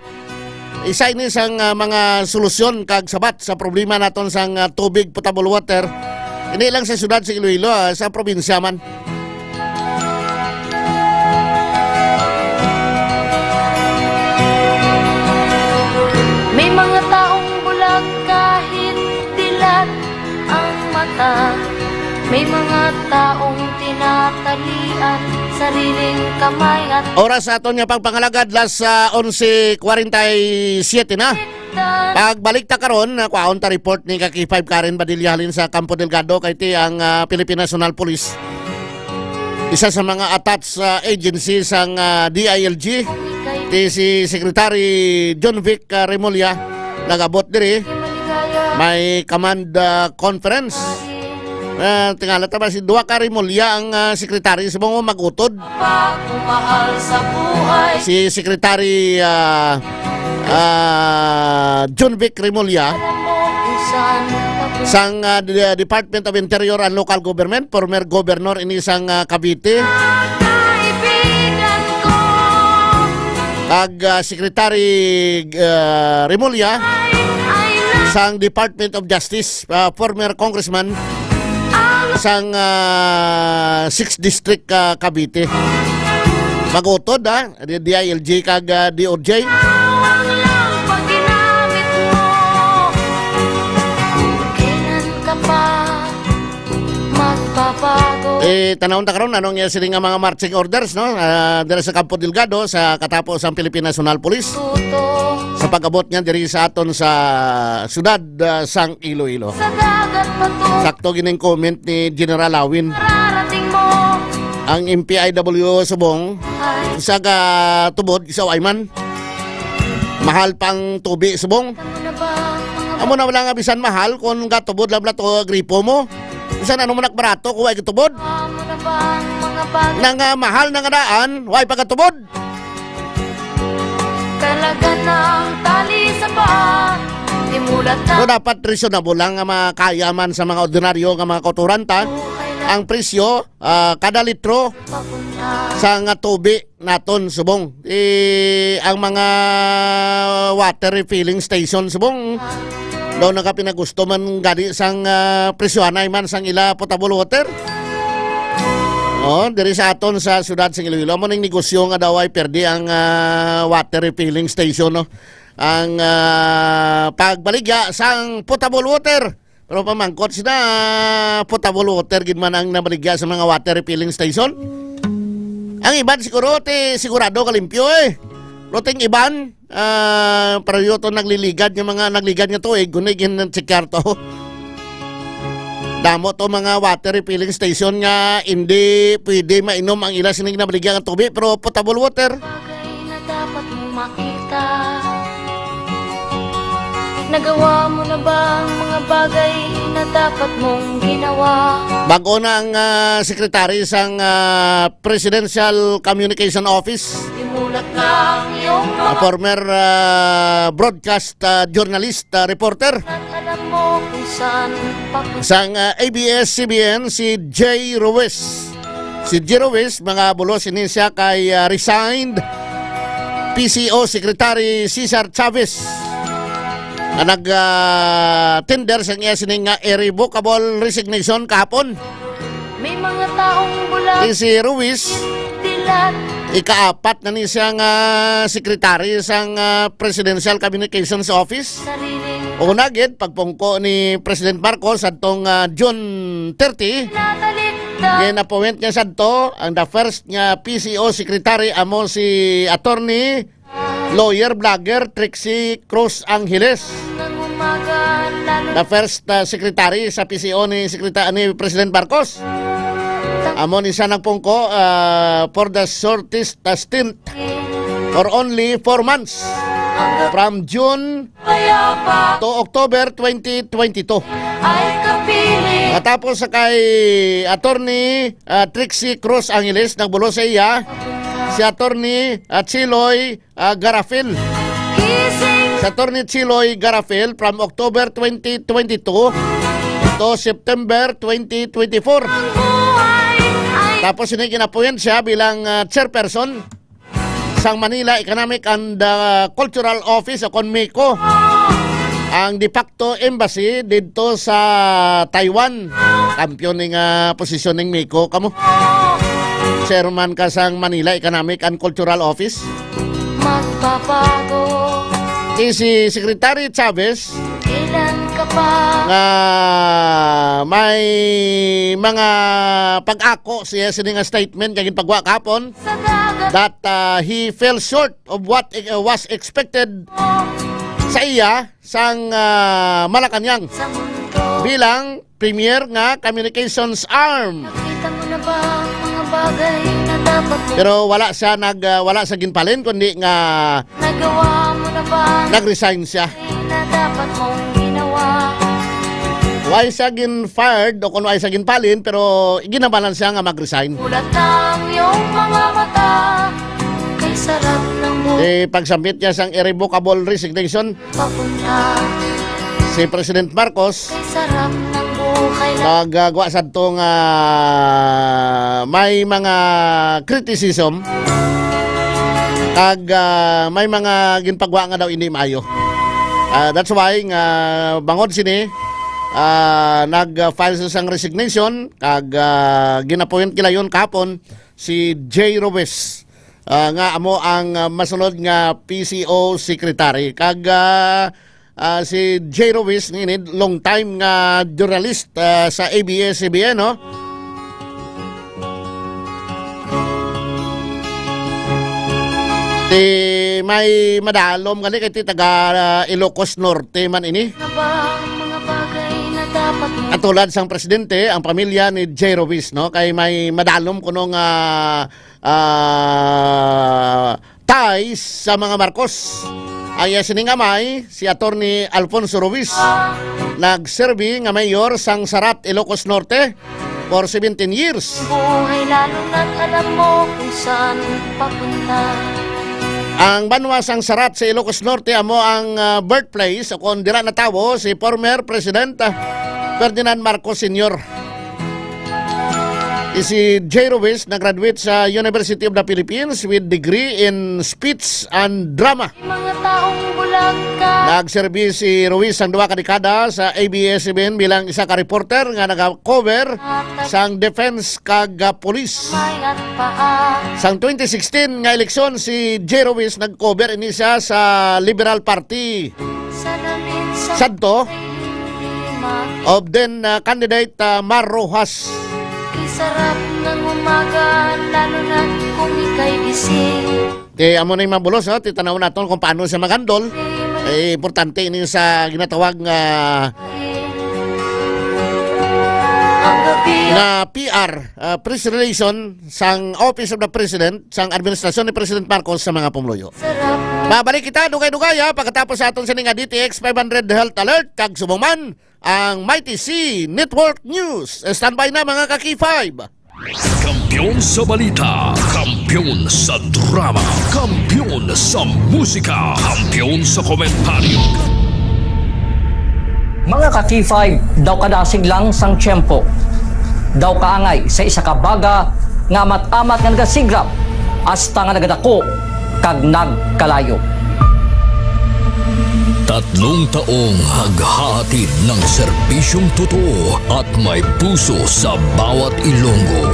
H: Isa ini sang mga solusyon kag sabat sa problema naton sang tubig potable water. Ini lang sa syudad sa Iloilo, sa probinsya man.
E: May mga taong bulag kahit dilat ang mata. May mga taong tinatalian sariling kamay at
H: oras aton nga pagpangalagad las 11:47 na. Pagbalik ta karon kuaon ta report ni K5 Karen Badilla halin sa Campo Delgado kay ti ang Philippine National Police. Isa sa mga attached agency sang DILG ti si Secretary John Vic Remulla nagabot diri may command conference. Tingala ta ba si Dua Remulla ang sekretary sa mga magutod. Si Secretary John Vic Remulla sang Department of Interior and Local Government, former governor ini sang Cavite. Kag Secretary Remulla sang Department of Justice, former congressman sang 6th District Cavite. Magutod DILG kag DOJ. Tanawon ta karon anong sila nga mga marching orders, no? Diri sa Campo Delgado sa katapos ang Philippine National Police sa pag-abot niya diri sa aton sa syudad sang Iloilo. Sakto gining comment ni General Lawin. Ang MPIW Subong sa tubod isa ayman mahal pang tubig Subong. Amo na wala nga bisan mahal kung gatubod labla to gripo mo. Saan ano man barato kung way katubod? Nang mahal na nga daan, way pagkatubod.
E: Talaga ng tali sa paa, imulat na.
H: So dapat reasonable lang nga makayaman sa mga ordinaryo nga mga kauturanta. Ang presyo kada litro sa nga tubig naton subong. Ang mga water refilling station subong daw nakapinagusto man gani sang presyohanay man sang ila potable water. Diri sa aton sa syudad sa Iloilo mo ning negosyo nga daw ay perdi ang water refilling station, no. Ang pagbaligya sang potable water. Pero pamangkot sila potable water gid man ang nabaligya sa mga water refilling station. Ang iban siguro sigurado kalimpyo Pero ting iban para yoto nagliligad yung mga nagligad nga tuig gunigin ng tsikar to. Damo to mga water refilling station nga hindi pwede mainom ang ila sining nabaligya nga tubig pero potable water.
E: Bagay na dapat mong makita. Nagawa mo na ba ang mga bagay na dapat mong ginawa?
H: Bago na ang sekretary sang Presidential Communication Office,
E: Imulat na ang iyong mga
H: former broadcast journalist, reporter
E: alam mo kung saan papunta.
H: sang ABS-CBN si Jay Ruiz. Si Jay Ruiz, mga bulos ini siya kay resigned PCO Secretary Cesar Chavez. Nag-tender sa niya sining irrevocable resignation kahapon.
E: May mga taong bulag
H: Si Ruiz,
E: dilat.
H: ika-4 na ni siyang sekretary sang Presidential Communications Office.
E: Sariling
H: Una gid pagpungko ni President Marcos adtong June 30. Gina-appoint niya sadto ang the first nga PCO secretary amo si attorney lawyer vlogger Trixie Cruz Angeles.
E: ng umaga lalo
H: The first secretary sa PCO ni President Marcos. Amo ni siya nagpungko for the shortest stint for only 4 months from June
E: payapa
H: to October 2022.
E: ay kapiling.
H: Matapos sa kay attorney Trixie Cruz Angeles nagbulo sa iya si attorney Chiloy Garafil. Si attorney Chiloy Garafil from October 2022 to September 2024. Tapos siniginapuyan siya bilang chairperson sang Manila Economic and Cultural Office o CONMECO, ang de facto embassy dito sa Taiwan. Kampiyon ng posisyon ng Miko kamo. Chairman ka sang Manila Economic and Cultural Office.
E: Magbabago
H: Si Secretary Chavez
E: ilan ka pa
H: nga may mga pag-ako siya sining statement kagin pagwa kapon that he fell short of what was expected sa iya sang Malacanang bilang premier nga communications arm.
E: Nakita mo na ba ang mga bagay na dapat mo
H: Pero wala siya wala sa ginpalin kundi nga
E: nagawa mo na ba ang
H: nag-resign siya.
E: na dapat mong ginawa?
H: Why siya gin-fired o kung why siya ginpalin pero ginabalan siya nga mag-resign.
E: Ulat ng iyong mga mata kay sarap ng buhay
H: Pagsubmit niya sang irrevocable resignation
E: papunta.
H: si President Marcos
E: Kay sarap ng buhay
H: nagagawa sa itong may mga criticism kag may mga ginpagwa nga daw hindi maayo. That's why nga bangod sini nag-file sa sang resignation kag ginapoint kilayon kapon si Jay Ruiz nga amo ang masunod nga PCO secretary kag si Jay Ruiz nginid long time nga journalist sa ABS-CBN, no? May madalom gali kay taga Ilocos Norte man ini.
E: na ba ang mga bagay na dapat mo
H: At tulad sang presidente, ang pamilya ni Jay Ruiz, no? Kay may madalom kuno nga ties sa mga Marcos. ay siningamay si Attorney Alfonso Ruiz. Nagserbi nga mayor sang Sarat, Ilocos Norte for 17 years.
E: Buhay lalo na't alam mo kung saan papunta.
H: Ang banwa sang Sarat sa Ilocos Norte amo ang birthplace o kung dira natawo si former President Ferdinand Marcos Sr. Si J. Ruiz nag-graduate sa University of the Philippines with degree in speech and drama.
E: Mga taong bulag ka.
H: Nagserbi si Ruiz ang 2 ka dekada sa ABS-CBN bilang isa ka reporter nga nag-cover sang defense kag police. Sang 2016 nga eleksyon si J. Ruiz nag-cover ini siya sa Liberal Party. Sadto of then candidate Mar Rojas.
E: Sarap ng umaga, lalo na kung ika'y gising.
H: Amo na yung mabulos, titanaw natin kung paano siya maghandol. Importante ini sa ginatawag na PR, press relation sang Office of the President, sang administrasyon ni President Marcos sa mga pumuluyo. Babalik kita, dugay-dugay pagkatapos sa aton sining DTX 500 Health Alert, kag sumuman ang Mighty C Network News. Standby na mga ka-K5.
D: Kampiyon sa balita, kampiyon sa drama, kampiyon sa musika, kampiyon sa komentaryo.
R: Mga ka-K5, daw kadasig lang sang tiyempo. Daw kaangay sa isa ka baga nga amat-amat nga nagasigrap hasta nga nagadako kag nagkalayo.
D: 3 taong haghahatid ng serbisyong totoo at may puso sa bawat Ilonggo.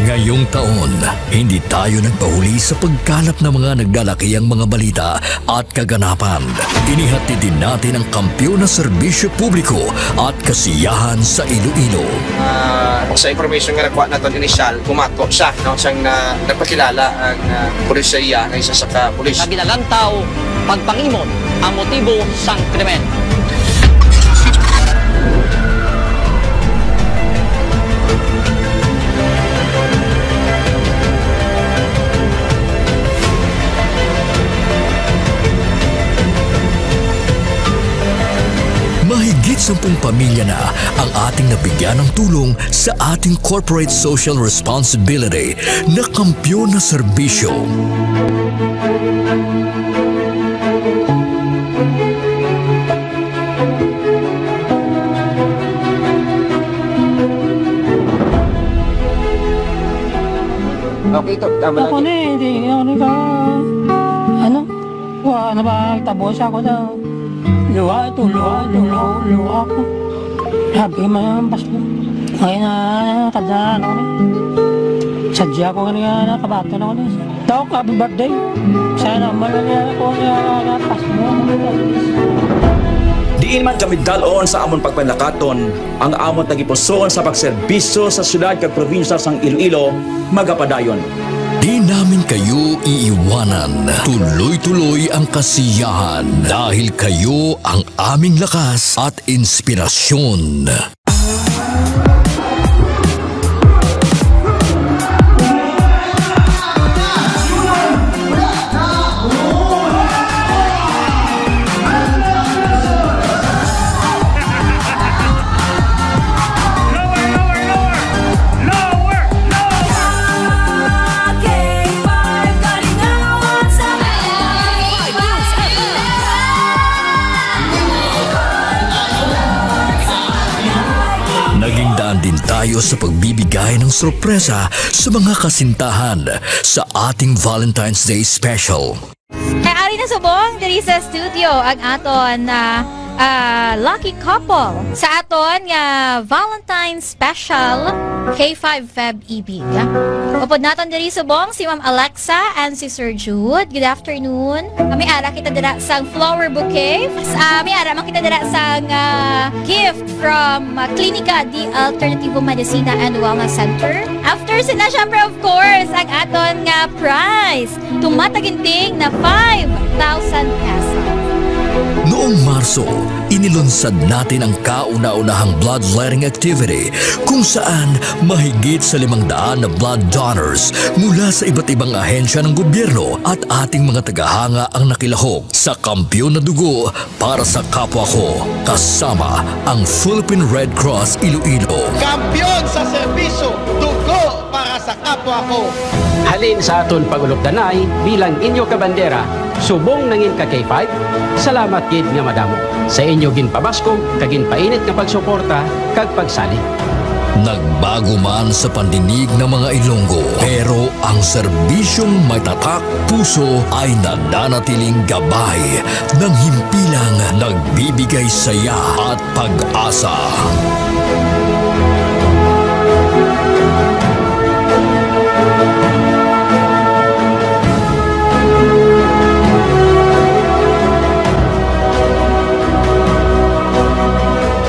D: Ngayong taon, hindi tayo nagpahuli sa pagkalap ng mga naglalakihang mga balita at kaganapan. Inihatid din natin ang kampiyon na serbisyo publiko at kasiyahan sa Iloilo.
S: Sa information nga nakuha natin inisyal, pumato siya, siyang nagpakilala ang pulisya na isa sa ka-pulis.
R: Naginalantaw, pagpangimon ang motibo sang krimen.
D: Mahigit 10 pamilya na ang ating nabigyan ng tulong sa ating corporate social responsibility na kampiyon na serbisyo.
S: Okay, ito. Tama lang.
T: Ako na hindi ako ka. Ano? Wala ba? Tabos ako daw. Luha ito, luha ako. Sabi mo yung basko. Ngayon na, kadaan ako na. Sadya ko nga nakabato na ako na. Daw, happy birthday. Sana malala ako na Pasko.
U: Diin man kami dalon sa amon pagpanlakaton, ang amon nagipusoon sa pagserbisyo sa syudad kag probinsya sang Iloilo, magapadayon.
D: Di namin kayo iiwanan. Tuloy-tuloy ang kasiyahan dahil kayo ang aming lakas at inspirasyon. Din tayo sa pagbibigay ng sorpresa sa mga kasintahan sa ating Valentine's Day Special.
V: Ari na subong diri sa studio ang aton na lucky couple sa aton nga Valentine's Special K5 Feb Ibig. Upod naton diri subong si Ma'am Alexa and si Sir Jude. Good afternoon. May ara kita dira sang flower bouquet. May ara man kita dira sang gift from Clinica di Alternativo Medicina and Wellness Center. After sina syempre of course ang aton nga prize. Tumataginting na 5,000 pesos.
D: Noong Marso, inilunsad natin ang kauna-unahang bloodletting activity kung saan mahigit sa 500 na blood donors mula sa iba't ibang ahensya ng gobyerno at ating mga tagahanga ang nakilahok sa Kampiyon na Dugo para sa kapwa ko, kasama ang Philippine Red Cross Iloilo.
A: Kampiyon sa serbisyo, dugo para sa kapwa ko.
B: Halin sa aton pagulokdanay bilang inyo kabandera, subong nangin ka K5, salamat gid nga madamo. Sa inyo ginpabasko, kaginpainit nga pagsuporta, kag pagsali.
D: Nagbago man sa pandinig ng mga Ilonggo, pero ang serbisyong may tatak puso ay nananatiling gabay ng himpilang nagbibigay saya at pag-asa.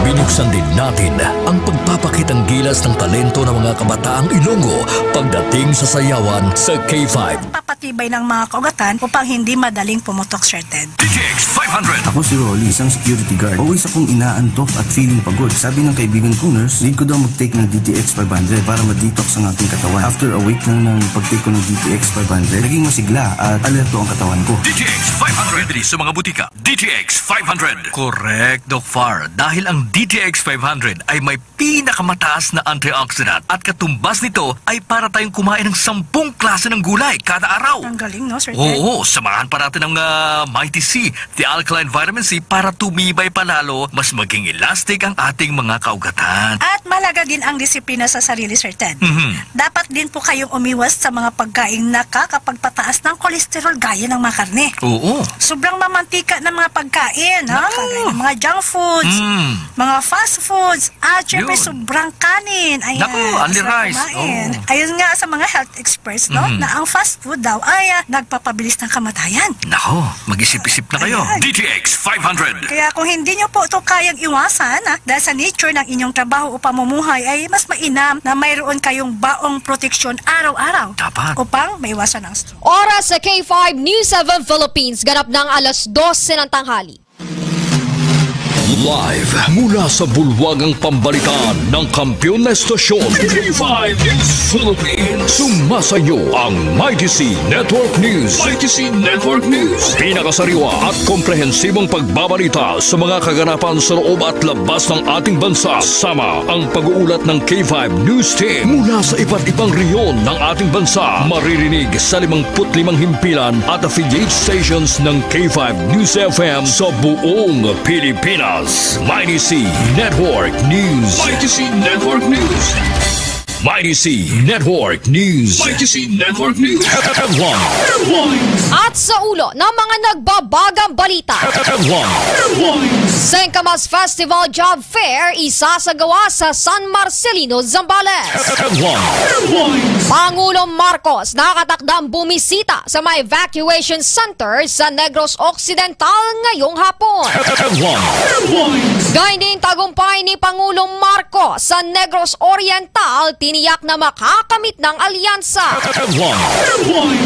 D: Binuksan din natin ang pagpapakitang gilas ng talento ng mga kabataang Ilonggo pagdating sa sayawan sa K5.
P: Papatibay ng mga kaugatan upang hindi madaling pumutok, Sir Ted.
C: DTX 500.
G: Ako si Rolly, isang security guard. Always akong inaantok at feeling pagod. Sabi ng kaibigan kong nurse, need ko daw mag-take ng DTX 500 para ma-detox ang aking katawan. After a week lang ng pag-take ko ng DTX 500, naging masigla at alerto ang katawan ko.
C: DTX 500 sa mga butika. DTX 500. Correct, Doc Far. Dahil ang DTX 500 ay may pinakamataas na antioxidant at katumbas nito ay para tayong kumain ng 10 klase ng gulay kada araw.
P: Ang galing, no, Sir Ted?
C: Oo, samahan pa natin ang Mighty C, the alkaline vitamin C para tumibay palalo, mas maging elastic ang ating mga kaugatan.
P: At malaga din ang disiplina sa sarili, Sir Ted. Dapat din po kayong umiwas sa mga pagkain nakakapagpataas ng kolesterol gaya ng mga karne.
C: Oo.
P: Sobrang mamantika ng mga pagkain, ha? Kagaya ng mga junk foods, mga fast foods, at syempre sobrang kanin. Ayan.
C: Naku, only rice.
P: Ayun nga sa mga health experts, no, na ang fast food daw ay nagpapabilis ng kamatayan.
C: Nako, mag-isip-isip na kayo.
P: Ayan.
C: DTX 500.
P: Kaya kung hindi nyo po ito kayang iwasan, dahil sa nature ng inyong trabaho o pamumuhay, ay mas mainam na mayroon kayong baong proteksyon araw-araw.
C: Dapat.
P: Upang maiwasan ang stroke.
W: Oras sa K5 News 7 Philippines, ganap ng alas 12 ng tanghali.
D: Live mula sa bulwagang pambalitaan ng kampiyon na estasyon K5 News Philippines. Sumasayo ang Mighty C Network News. Mighty C Network News. Pinakasariwa at komprehensibong pagbabalita sa mga kaganapan sa loob at labas ng ating bansa. Sama ang pag-uulat ng K5 News Team mula sa iba't ibang reyon ng ating bansa. Maririnig sa 55 himpilan at affiliate stations ng K5 News FM sa buong Pilipinas. Mighty C Network News. Mighty C Network News. Mighty C Network News. Mighty C Network News.
W: At sa ulo ng mga nagbabagang balita, Sengkamas Festival Job Fair isasagawa sa San Marcelino, Zambales. Pangulong Marcos nakatakdang bumisita sa mga evacuation center sa Negros Occidental ngayong hapon. Gayun din tagumpay ni Pangulong Marcos sa Negros Oriental, tiniyak na makakamit ng alyansa.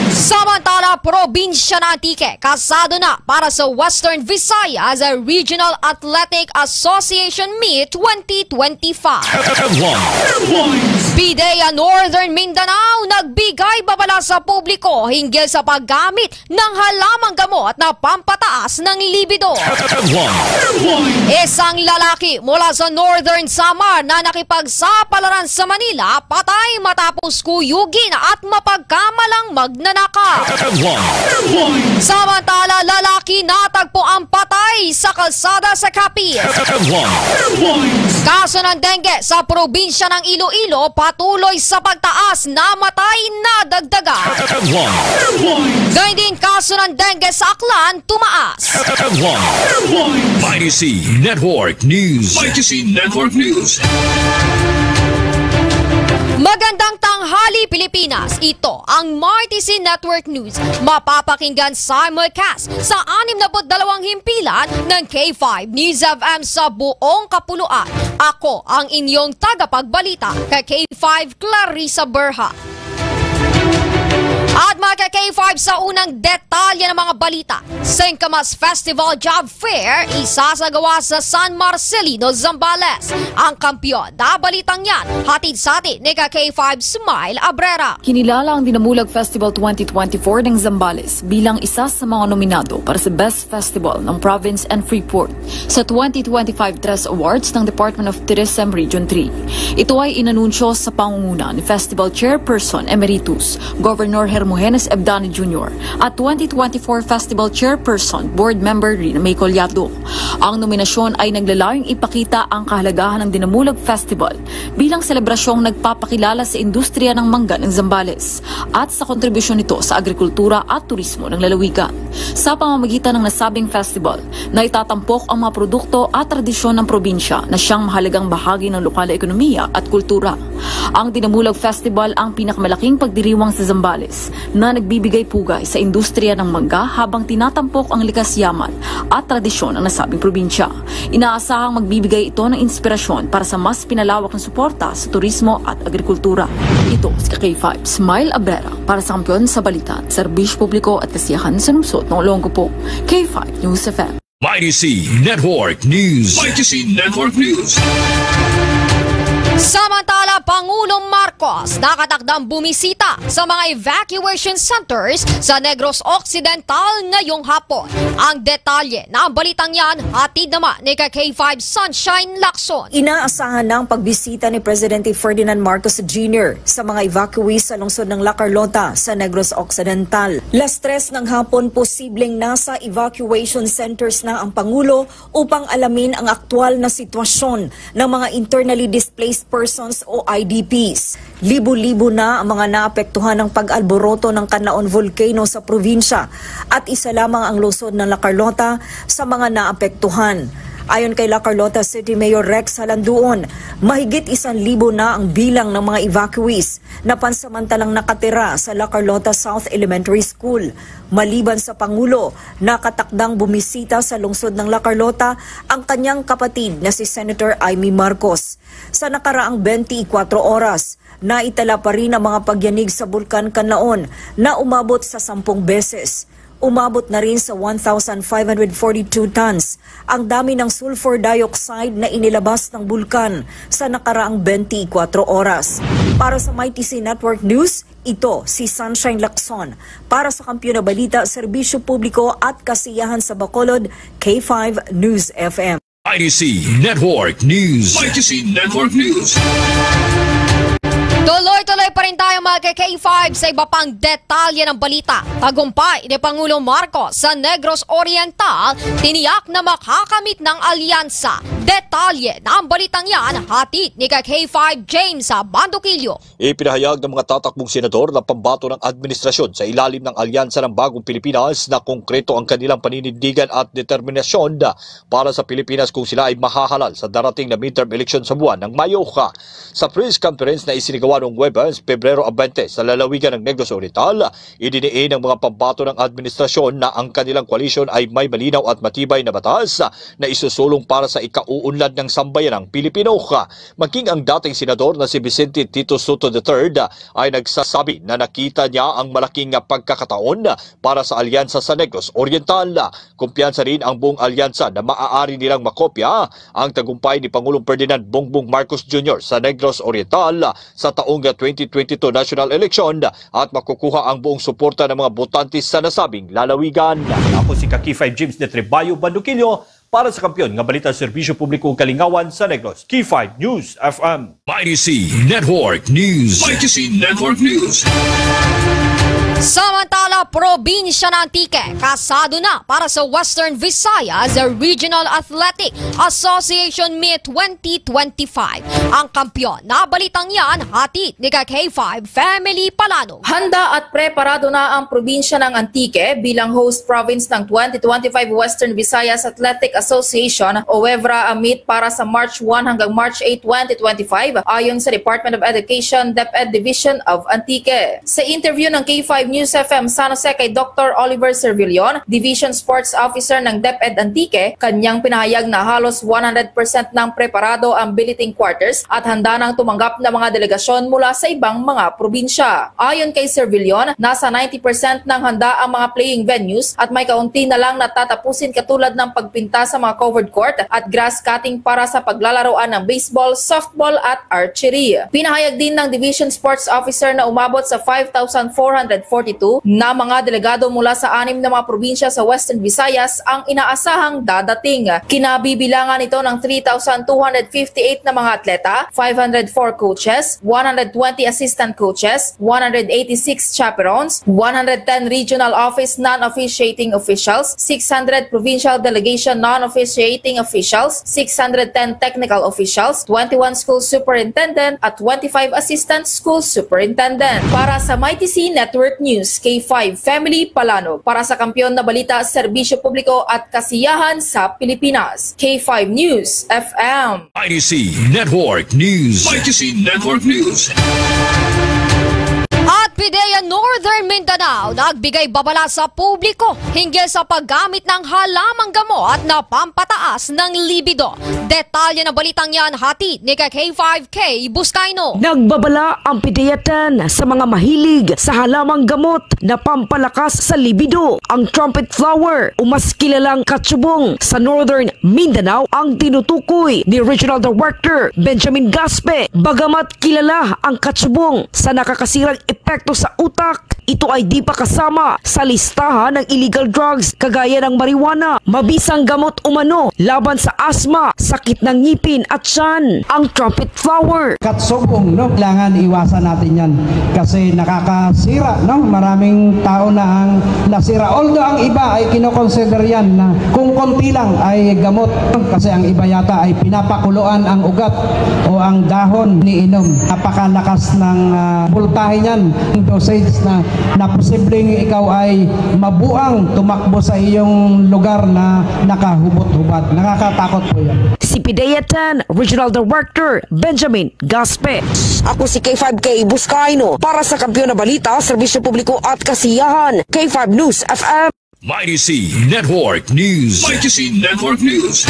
W: Samantala, probinsya ng Antique, kasado na para sa Western Visayas Regional Athletic Association Meet 2025. PIDEA Northern Mindanao nagbigay babala sa publiko hinggil sa paggamit ng halamang gamot na pampataas ng libido. Isang lalaki mula sa Northern Samar na nakipagsapalaran sa Manila patay matapos kuyugin at mapagkamalang magnanakaw. Samantala, lalaki natagpo ang patay sa kalsada sa Capiz. Kaso ng dengue sa probinsya ng Iloilo patuloy sa pagtaas, namatay na dagdagan. Gayun din kaso ng dengue sa Aklan tumaas.
D: Mighty C Network News. Mighty C Network News.
W: Magandang tanghali, Pilipinas! Ito ang Mighty C Network News. Mapapakinggan simulcast sa 62 himpilan ng K5 News FM sa buong kapuluan. Ako ang inyong tagapagbalita kay K5 Clarissa Berha. At mga K5 sa unang detalye ng mga balita, Singkamas Festival Job Fair isasagawa sa San Marcelino, Zambales. Ang kampyon na balitang yan, hatid sa atin ni K5 Smile Abrera.
I: Kinilala ang Dinamulag Festival 2024 ng Zambales bilang isa sa mga nominado para sa Best Festival ng Province and Freeport sa 2025 Tres Awards ng Department of Tourism Region 3. Ito ay inanunsyo sa pangunguna ni Festival Chairperson Emeritus Governor Hermogenes Ebdani Jr. at 2024 Festival Chairperson Board Member Rina May Collado. Ang nominasyon ay naglalayong ipakita ang kahalagahan ng Dinamulag Festival bilang selebrasyong nagpapakilala sa industriya ng mangga ng Zambales at sa kontribusyon nito sa agrikultura at turismo ng lalawigan. Sa pamamagitan ng nasabing festival, na itatampok ang mga produkto at tradisyon ng probinsya na siyang mahalagang bahagi ng lokal na ekonomiya at kultura. Ang Dinamulag Festival ang pinakamalaking pagdiriwang sa Zambales na nagbibigay pugay sa industriya ng mangga habang tinatampok ang likas yaman at tradisyon ng nasabing probinsya. Inaasahang magbibigay ito ng inspirasyon para sa mas pinalawak na suporta sa turismo at agrikultura. Ito si K5 Smile Abrera para sa Kampiyon sa Balita, Serbisyo Publiko at Kasiyahan sa Lungsod ng Olongapo. K5 News FM.
D: Mighty C Network News. Mighty C Network News.
W: Samantala, Pangulong Marcos nakatakdang bumisita sa mga evacuation centers sa Negros Occidental ngayong hapon. Ang detalye na ang balitang yan, hatid naman ni K5 Sunshine Lacson.
K: Inaasahan ng pagbisita ni Presidente Ferdinand Marcos Jr. sa mga evacuees sa lungsod ng La Carlota sa Negros Occidental. 3:00 ng hapon, posibleng nasa evacuation centers na ang Pangulo upang alamin ang aktwal na sitwasyon ng mga internally displaced persons o IDPs. Libo-libo na ang mga naapektuhan ng pag-alboroto ng Canlaon Volcano sa probinsya at isa lamang ang lungsod ng La Carlota sa mga naapektuhan. Ayon kay La Carlota City Mayor Rex Halanduon, mahigit 1,000 na ang bilang ng mga evacuees na pansamantalang nakatira sa La Carlota South Elementary School. Maliban sa Pangulo, nakatakdang bumisita sa lungsod ng La Carlota ang kanyang kapatid na si Senator Amy Marcos. Sa nakaraang 24 oras, naitala pa rin ang mga pagyanig sa Bulkan Canlaon na umabot sa 10 beses. Umabot na rin sa 1,542 tons ang dami ng sulfur dioxide na inilabas ng bulkan sa nakaraang 24 oras. Para sa Mighty C Network News, ito si Sunshine Lacson. Para sa Kampiyon na Balita, Serbisyo Publiko at Kasiyahan sa Bacolod, K5 News FM.
D: Mighty C Network News. Mighty C Network News.
W: Tuloy-tuloy pa rin tayo mga K5 sa iba pang detalye ng balita. Tagumpay ni Pangulong Marcos sa Negros Oriental, tiniyak na makakamit ng alyansa. Detalye na ang balitang yan, hatid ni K5 James sa Bandukilyo.
L: Ipinahayag ng mga tatakbong senador na pambato ng administrasyon sa ilalim ng Alyansa ng Bagong Pilipinas na konkreto ang kanilang paninindigan at determinasyon para sa Pilipinas kung sila ay mahahalal sa darating na midterm election sa buwan ng Mayo. Sa press conference na isinigawa noong Webes, Pebrero 20 sa lalawigan ng Negros Oriental, idiniin ng mga pambato ng administrasyon na ang kanilang koalisyon ay may malinaw at matibay na batas na isusulong para sa ikauunlad ng sambayanang Pilipino. Maging ang dating senador na si Vicente Tito Soto III ay nagsasabi na nakita niya ang malaking pagkakataon para sa alyansa sa Negros Oriental. Kumpiyansa rin ang buong alyansa na maaari nilang makopya ang tagumpay ni Pangulong Ferdinand Bongbong Marcos Jr. sa Negros Oriental sa taong 2022 national election at makukuha ang buong suporta ng mga botantes sa nasabing lalawigan.
X: Ako si K5 James de Trebayo Bandukilyo para sa Kampiyon nga Balita Serbisyo Publiko Kalingawan sa Negros. K5 News FM.
D: Mighty C Network News. Mighty C Network News.
W: Samantala, probinsya ng Antique, kasado na para sa Western Visayas Regional Athletic Association Meet 2025. Ang kampyon na balitang yan, hatid ni K5 Family Palano.
Y: Handa at preparado na ang probinsya ng Antique bilang host province ng 2025 Western Visayas Athletic Association o WEVRA Meet para sa March 1 hanggang March 8, 2025 ayon sa Department of Education, DepEd Division of Antique. Sa interview ng K5 News FM Sana 14 kay Dr. Oliver Servillon, Division Sports Officer ng DepEd Antique, kanyang pinahayag na halos 100% ng preparado ang billeting quarters at handa nang tumanggap ng mga delegasyon mula sa ibang mga probinsya. Ayon kay Servillon, nasa 90% ng handa ang mga playing venues at may kaunti na lang natatapusin katulad ng pagpinta sa mga covered court at grass cutting para sa paglalaroan ng baseball, softball at archery. Pinahayag din ng Division Sports Officer na umabot sa 5,442 na mga delegado mula sa 6 na mga probinsya sa Western Visayas ang inaasahang dadating. Kinabibilangan ito ng 3,258 na mga atleta, 504 coaches, 120 assistant coaches, 186 chaperones, 110 regional office non-officiating officials, 600 provincial delegation non-officiating officials, 610 technical officials, 21 school superintendent at 25 assistant school superintendent. Para sa MyTC Network News, K5 Family Palanog. Para sa kampyon na balita, serbisyo publiko at kasiyahan sa Pilipinas. K5 News FM.
D: IDC Network News.
C: IDC Network News.
W: At PIDEA Northern Mindanao nagbigay babala sa publiko hinggil sa paggamit ng halamang gamot na pampataas ng libido. Detalye ng balitang yan hatid ni K5K Buscaino.
F: Nagbabala ang PIDEA-10 sa mga mahilig sa halamang gamot na pampalakas sa libido. Ang trumpet flower o mas kilalang katsubong sa Northern Mindanao ang tinutukoy ni Regional Director Benjamin Gaspe. Bagamat kilala ang katsubong sa nakakasirang epekto sa utak, ito ay di pa kasama sa listahan ng illegal drugs kagaya ng marijuana, mabisang gamot umano laban sa asma, sakit ng ngipin at tiyan. Ang trumpet flower.
J: Katsubong, no? Kailangan iwasan natin yan kasi nakakasira, no? Maraming tao na ang nasira. Although ang iba ay kinoconsider yan na kung konti lang ay gamot kasi ang iba yata ay pinapakuluan ang ugat o ang dahon ni inom. Napakalakas ng voltahe niyan, dosage na posibleng ikaw ay mabuang tumakbo sa iyong lugar na nakahubot-hubad. Nakakatakot po yan.
F: Si PIDEA-10 Regional Director Benjamin Gaspe.
M: Ako si K5K Buscaino para sa Kampiyon na Balita, Serbisyo Publiko at Kasiyahan. K5 News FM.
D: MyDC Network News.
C: MyDC Network News.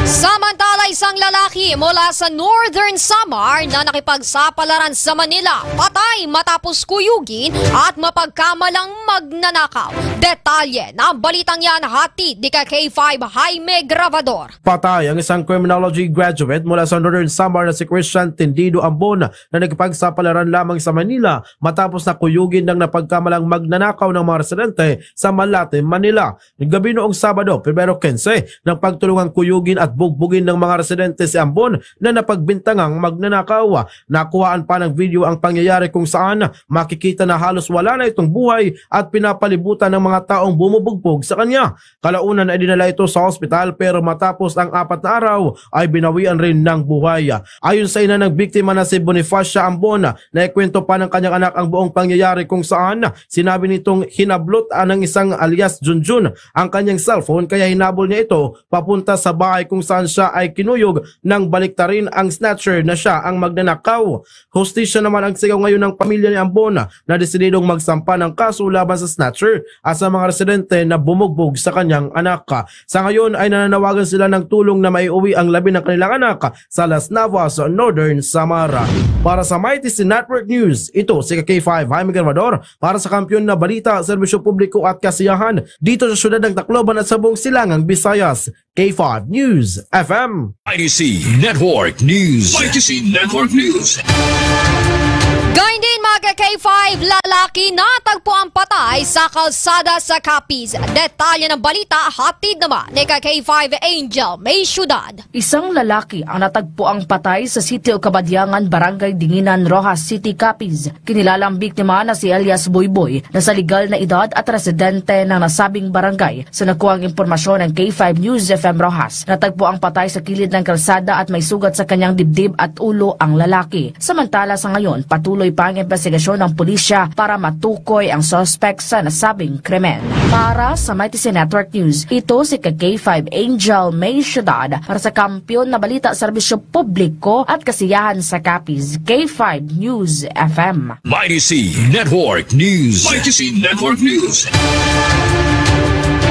W: Samantala, isang lalaki mula sa Northern Samar na nakipagsapalaran sa Manila, patay matapos kuyugin at mapagkamalang magnanakaw. Detalye ng balitang yan hatid ni K5 Jaime Gravador.
N: Patay ang isang criminology graduate mula sa Northern Samar na si Christian Tendido Ambon na nakipagsapalaran lamang sa Manila matapos na kuyugin ng napagkamalang magnanakaw ng mga residente sa Malate, Manila. Gabi noong Sabado, Pebrero 15, ng pagtulungang kuyugin at bugbugin ng mga residente si Ambon na napagbintangang magnanakaw. Nakuhaan pa ng video ang pangyayari kung saan makikita na halos wala na itong buhay at pinapalibutan ng mga taong bumubugbog sa kanya. Kalaunan ay dinala ito sa ospital pero matapos ang 4 na araw ay binawian rin ng buhay. Ayon sa ina ng biktima na si Bonifacia Ambon, na ikwento pa ng kanyang anak ang buong pangyayari kung saan sinabi nitong hinablot ng isang alias Junjun ang kanyang cellphone kaya hinabol niya ito papunta sa bahay kung saan siya ay kinuyog nang baliktarin ang snatcher na siya ang magnanakaw. Hustisya naman ang sigaw ngayon ng pamilya ni Ambon na desididong magsampa ng kaso laban sa snatcher at sa mga residente na bumugbog sa kanyang anak. Sa ngayon ay nananawagan sila ng tulong na maiuwi ang labi ng kanilang anak sa Las Navas, Northern Samar. Para sa MyTC Network News, ito si K5 Jaime Gravador para sa Kampiyon na Balita, Serbisyo Publiko at Kasiyahan dito sa syudad ng Tacloban at sa buong silangang Visayas. K5 News FM.
D: IDC Network News.
C: IDC Network News.
W: Gayun din mga K5, lalaki natagpo ang patay sa kalsada sa Capiz. Detalye ng balita hatid naman ni K5 Angel May Ciudad.
O: Isang lalaki ang natagpo ang patay sa Sitio Kabadyangan, Barangay Dinginan, Rojas City, Capiz. Kinilalang biktima na si Elias Boyboy na sa legal na edad at residente ng nasabing barangay. Sa nakuhang impormasyon ng K5 News FM Rojas, natagpo Natagpo ang patay sa kilid ng kalsada at may sugat sa kanyang dibdib at ulo ang lalaki. Samantala sa ngayon, patuloy pa ang investigasyon ng pulisya para matukoy ang suspect sa nasabing krimen. Para sa MyTC Network News, ito si K5 Angel May Ciudad para sa Kampiyon na Balita Serbisyo Publiko at Kasiyahan sa Capiz, K5 News FM.
D: MyTC Network News. MyTC Network News.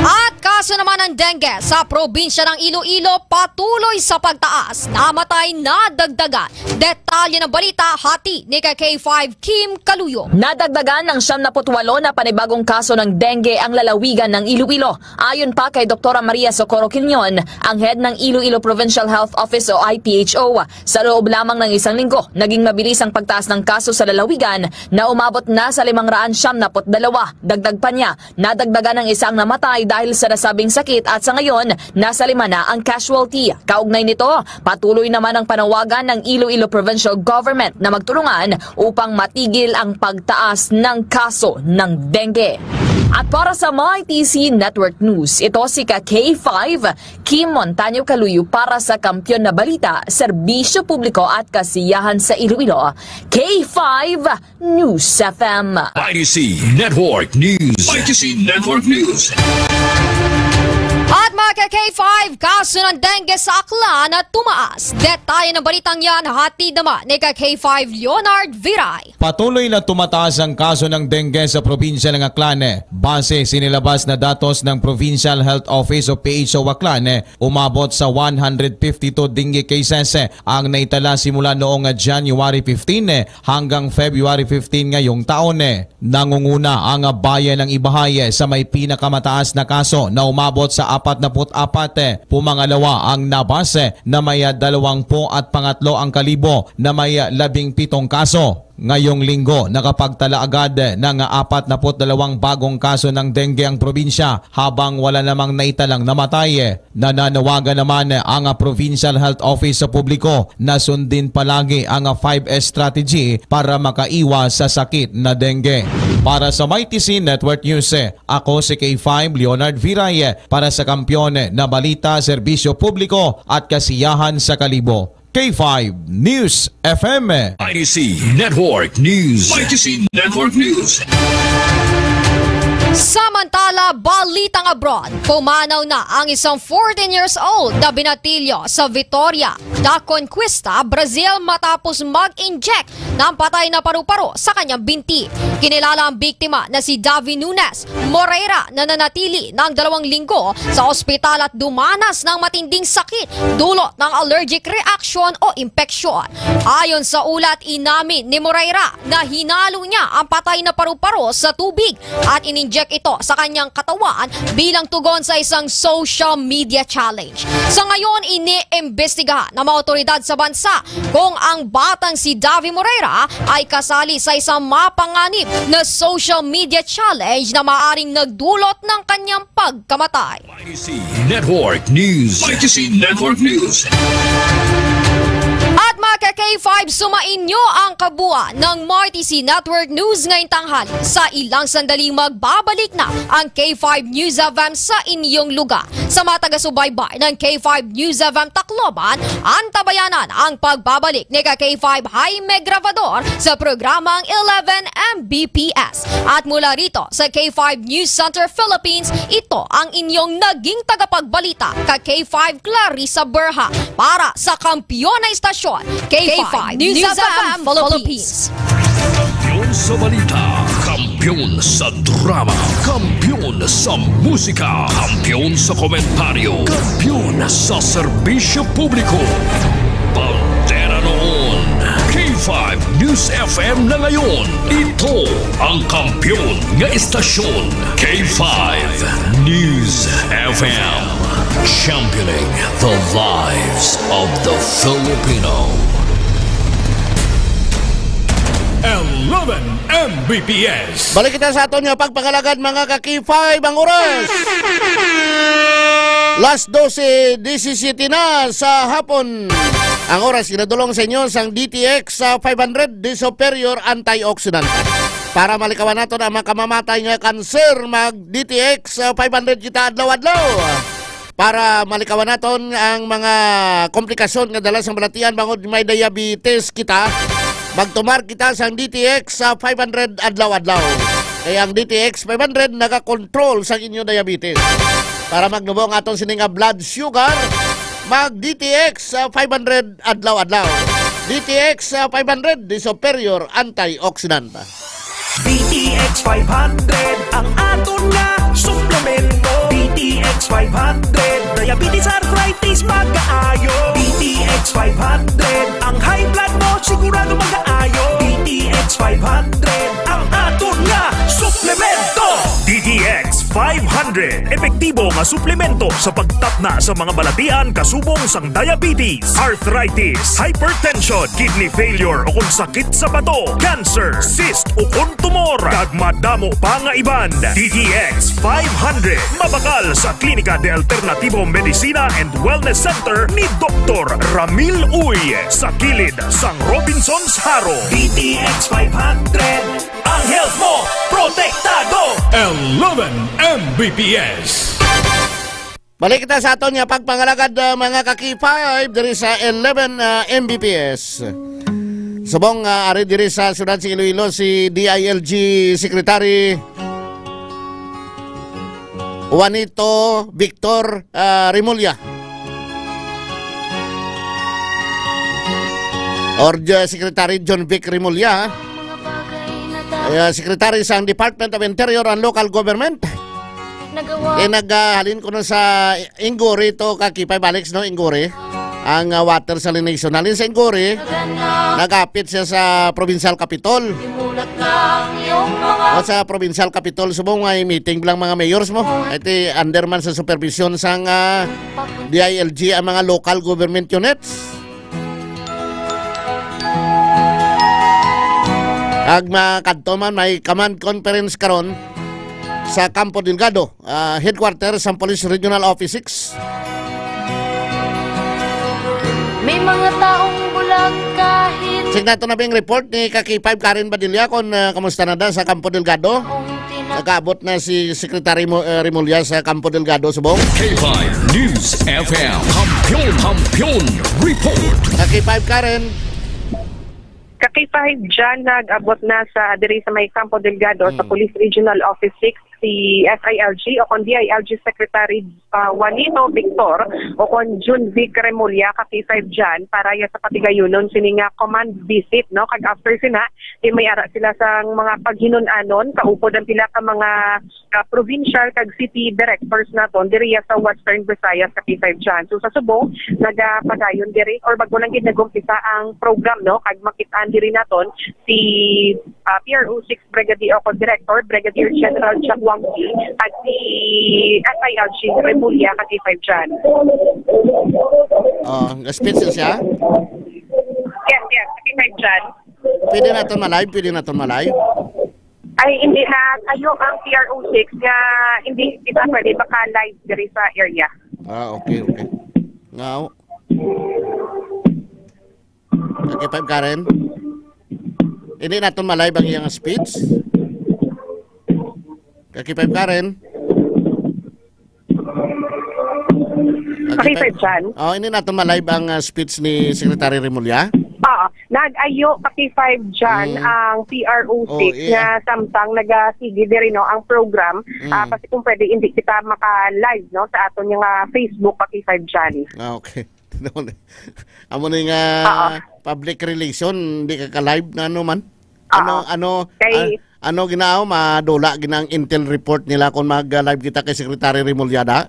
W: At kaso naman ng dengue sa probinsya ng Iloilo patuloy sa pagtaas. Namatay na dagdagan. Detalye ng balita hati ni K5 Kim Kaluyo.
E: Nadagdagan ng 78 na panibagong kaso ng dengue ang lalawigan ng Iloilo. Ayon pa kay Dr. Maria Socorro Quinion, ang head ng Iloilo Provincial Health Office o IPHO, sa loob lamang ng isang linggo, naging mabilis ang pagtaas ng kaso sa lalawigan na umabot na sa 572. Dagdag pa niya, nadagdagan ng isang namatay dahil sa nasabing sakit at sa ngayon, nasa 5 na ang casualty. Kaugnay nito, patuloy naman ang panawagan ng Iloilo Provincial Government na magtulungan upang matigil ang pagtaas ng kaso ng dengue. At para sa MyTC Network News, ito si K5 Kim Montaño Kaluyo para sa Kampiyon na Balita, Serbisyo Publiko at Kasiyahan sa Iloilo, K5 News FM.
D: MyTC Network News. MyTC Network News.
W: At mga K5, kaso ng dengue sa Aklan na tumaas. Detalye ng balitang yan, hatid naman ni K5 Leonard Viray.
H: Patuloy na tumataas ang kaso ng dengue sa probinsya ng Aklan. Base sinilabas na datos ng Provincial Health Office o PHO Aklan, umabot sa 152 dengue cases ang naitala simula noong January 15 hanggang February 15 ngayong taon. Nangunguna ang bayan ng Ibahay sa may pinakamataas na kaso na umabot sa 44, pumangalawa ang Nabas na may 20 at pangatlo ang Kalibo na may 17 kaso. Ngayong linggo, nakapagtala agad ng 42 bagong kaso ng dengue ang probinsya habang wala namang naitalang namatay. Nananawagan naman ang Provincial Health Office sa publiko na sundin palagi ang 5S strategy para makaiwas sa sakit na dengue. Para sa MyTC Network News, ako si K5 Leonard Viray para sa Kampiyon na Balita, Serbisyo Publiko at Kasiyahan sa Kalibo. K5 News FM.
D: MyTC Network News. MyTC Network News.
W: Samantala, balitang abroad, pumanaw na ang isang 14 years old na binatilyo sa Vitória da Conquista, Brazil matapos mag-inject ng patay na paru-paro sa kanyang binti. Kinilala ang biktima na si Davi Nunes Moreira na nanatili ng 2 linggo sa ospital at dumanas ng matinding sakit dulot ng allergic reaction o impeksyon. Ayon sa ulat, inamin ni Moreira na hinalo niya ang patay na paru-paro sa tubig at ininject ito sa kanyang katawan bilang tugon sa isang social media challenge. Sa ngayon, iniimbestigahan ng mga otoridad sa bansa kung ang batang si Davi Moreira ay kasali sa isang mapanganib na social media challenge na maaring nagdulot ng kanyang pagkamatay.
D: MyTC Network News. MyTC Network News.
W: At mga K5, sumainyo ang kabuuan ng MyTC Network News ngayong tanghali. Sa ilang sandaling magbabalik na ang K5 News FM sa inyong lugar. Sa mga taga-subaybay ng K5 News FM Tacloban, antabayanan ang pagbabalik ni K5 Jaime Gravador sa programang 11 Mbps. At mula rito sa K5 News Center Philippines, ito ang inyong naging tagapagbalita K5 Clarissa Berha para sa kampiyon na istasyon K5 News FM Philippines.
D: Kampiyon sa balita, kampiyon sa drama, kampiyon sa musika, kampiyon sa komentaryo, kampiyon sa serbisyo publiko. Pantera noon, K5 News FM na ngayon. Ito ang kampiyon nga istasyon, K5 News FM. Championing the lives of the Filipino.
C: 11 Mbps.
A: Balik kita sa aton nga pagpangalagad mga ka-K5 ang oras. Last 12:17 na sa hapon. Ang oras kinadulong sa inyo sang DTX 500 de Superior Antioxidant. Para malikawan nato ang mga kamamatay nga kanser, mag DTX 500 kita adlaw-adlaw.
Q: para malikawan naton ang mga komplikasyon nga dala sa balatian bangod may diabetes kita. Magtumar kita sa DTX sa 500 adlaw-adlaw. Kaya ang DTX 500 nagakontrol sa inyo diabetes. Para magnubong aton sininga blood sugar, mag DTX sa 500 adlaw-adlaw. DTX 500 di superior antioxidant.
R: DTX 500 ang aton nga suplemento. DTX 500 diabetes arthritis magkaayo. DTX 500 ang high blood mo sigurado magkaayo. DTX 500 ang aton nga suplemento. DTX 500 epektibo nga suplemento sa pagtapna sa mga balatian kasubong sang diabetes, arthritis, hypertension, kidney failure o kung sakit sa bato, cancer, cyst o kung tumor, kag madamo pa nga iban. DTX 500 mabakal sa Klinika de Alternativo Medicina and Wellness Center ni Dr. Ramil Uy sa kilid sang Robinson's Haro. DTX 500 ang health mo protektado.
C: 11 Mbps.
Q: Balik kita sa aton nga pagpangalagad mga kaki-5 diri sa 11 Mbps. Subong ari diri sa syudad sa Iloilo si DILG Secretary Juanito Victor Remulla. Or Secretary John Vic Remulla. Secretary sa Department of Interior and Local Government. Naghalin ko na sa Inguri to kakipay balik no Inguri ang water salination. Halin sa Inguri nagapit siya sa Provincial Capitol. O sa Provincial Capitol subong ay meeting bilang mga mayors mo. Iti underman sa supervision sang DILG ang mga local government units. Ag makadto man may command conference karon sa Campo Delgado, headquarters sa Police Regional Office 6.
S: May mga taong bulag kahit
Q: Signato na bing report ni Kaki 5 Karen Badilla kung kamusta na da sa Campo Delgado. Nag-abot na si Secretary Remulla sa Campo Delgado subong.
C: K5 News FM Kampiyon Report.
Q: Kaki 5 Karen.
T: Kaki-5 dyan nag-abot na sa diri sa may Campo Delgado sa Police Regional Office 6 si SILG o kon DILG Secretary Juanito Victor o kon Jun Vic Remulla Kaki-5 dyan para ya sa patigayunon sini nga command visit no kag after sina may ara sila sa mga paghinon-anon kaupod ang pila ka mga provincial kag city directors naton diri sa Western Visayas Kaki-5 dyan. So sa subong nagapadayon diri or bago lang gid nagumpisa ang program no kag makita diri naton si PRO 6 Brigadier o Director Brigadier General Chuck Wangki at si SILG Remulla Kaki-5 dyan.
Q: Speech siya?
T: Yes, Kaki-5 dyan.
Q: Pwede naton malive?
T: Ay, hindi na kayo ang PRO 6 nga hindi kita pwede baka live diri sa area.
Q: Okay. Ngaw. Kaki-5 Karen? Hindi natin malive ang iyang speech. Kaki-5 Karen.
T: Kaki-5 dyan.
Q: Hindi natin malive ang speech ni Secretary Remulla.
T: Nag-ayo Kaki-5 dyan ang PRO 6 na samtang nagasigi diri no ang program kasi kung pwede hindi kita maka-live no sa aton yung Facebook Kaki-5 dyan.
Q: Okay. Amo ni nga public relation di ka live na ano man. Ano ginaaw madula ginang intel report nila kung mag-live kita kay Secretary Remulla da?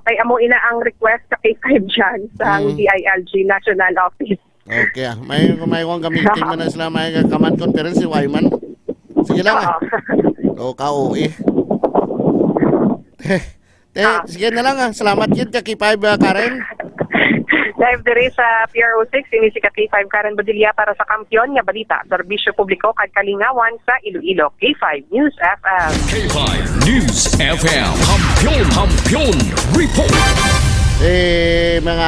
T: Kay amo ina ang request sa K5 dyan sa DILG National Office.
Q: Okay, may kung gamitin mo na sila may command conference si Wyman. Sige lang OE. Sige na lang Salamat yun Kaki-5 Karen.
T: Live diri sa PRO 6 ini si Kaki-5 Karen Badilla para sa Kampiyon nga balita serbisyo publiko kag kalingawan sa Iloilo. K5 News FM.
C: K5 News FM Kampiyon Report.
Q: Mga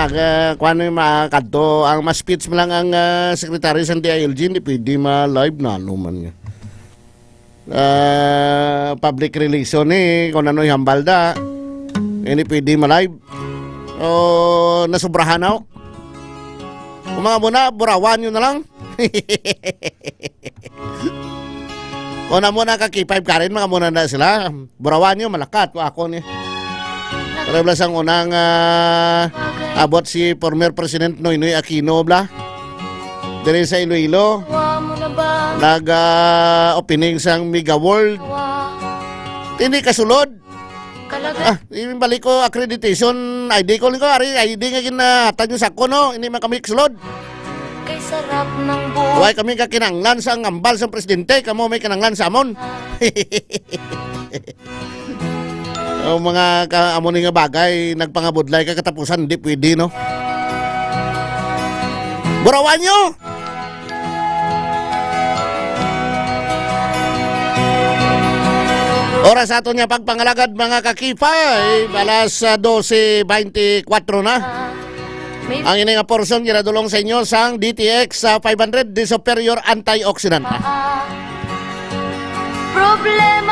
Q: kuano yung mga kadto ang mas speech mo lang ang secretary sa DILG hindi pwede ma-live na naman nga. Public relation kung ano yung hambal da. Hindi pwede ma-live. O, nasubrahan ako. Kung mga muna, burawan nyo na lang. Kung na muna ka-K5 ka rin, mga muna na sila. Burawan nyo, malakat. Ako niya. Pero blas ang unang abot si former President Noynoy Aquino, bla. Dari sa Iloilo. Nag-opening sang Mega World. Hindi kasulod. Yung balik ko accreditation ID ko ID nga kinahatan yung sako no, hindi man kami kasulod. Kay sarap ng buhay. Huwag kami kakinanglan sa ngambal sa presidente, kamo may kinanglan sa amon. O mga amon nga bagay, nagpangabudlay ka katapusan, hindi pwede no. Burawan nyo! Oras ato niya pagpangalagad mga kakipay, alas 12:24 na. Ang ini nga portion ginadulong sa inyo sang DTX 500 di superior antioxidant.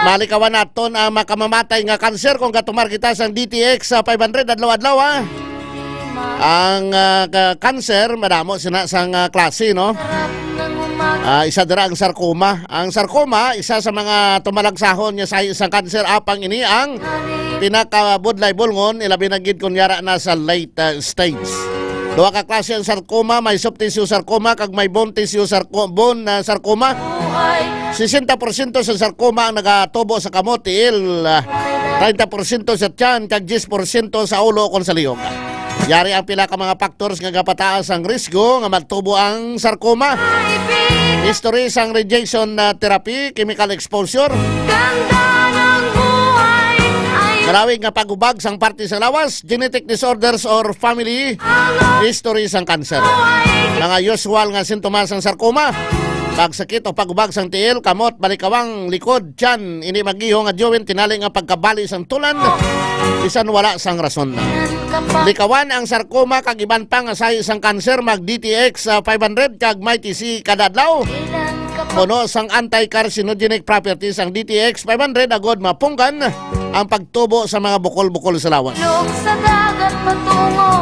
Q: Malikawan naton ang makamamatay nga kanser kung katumar kita sang DTX 500 adlaw-adlaw ha. Ang kanser madamo sina sang klase no. Isa dira ang sarcoma. Ang sarcoma, isa sa mga tumalagsahon niya sa isang kanser apang ini ang pinakabudlay bulngon ilabi na gid kun yara na sa late stage. Duha ka klase ang sarcoma, may soft tissue sarcoma kag may bone tissue sarcoma. 60% sa sarcoma ang nagatubo sa kamot, 30% sa tiyan kag 10% sa ulo kon sa liyog. Yari ang pila ka mga factors nga gapataas ang risgo nga magtubo ang sarcoma. History sang radiation therapy, chemical exposure. Marawig nga pagubag sang parte sa lawas, genetic disorders or family history sang cancer. Mga usual nga sintomas sang sarcoma, pagsakit o pagubag sang tiil, kamot, balikawang, likod, tiyan, ini magihong nga diyowen, tinali nga pagkabali sang tulan, bisan wala sang rason. Likawan ang sarcoma kag iban pa nga sa isang cancer mag DTX 500 kag may TC kada adlaw. Puno sang anti-carcinogenic properties ang DTX 500 agod mapunggan ang pagtubo sa mga bukol-bukol sa lawas.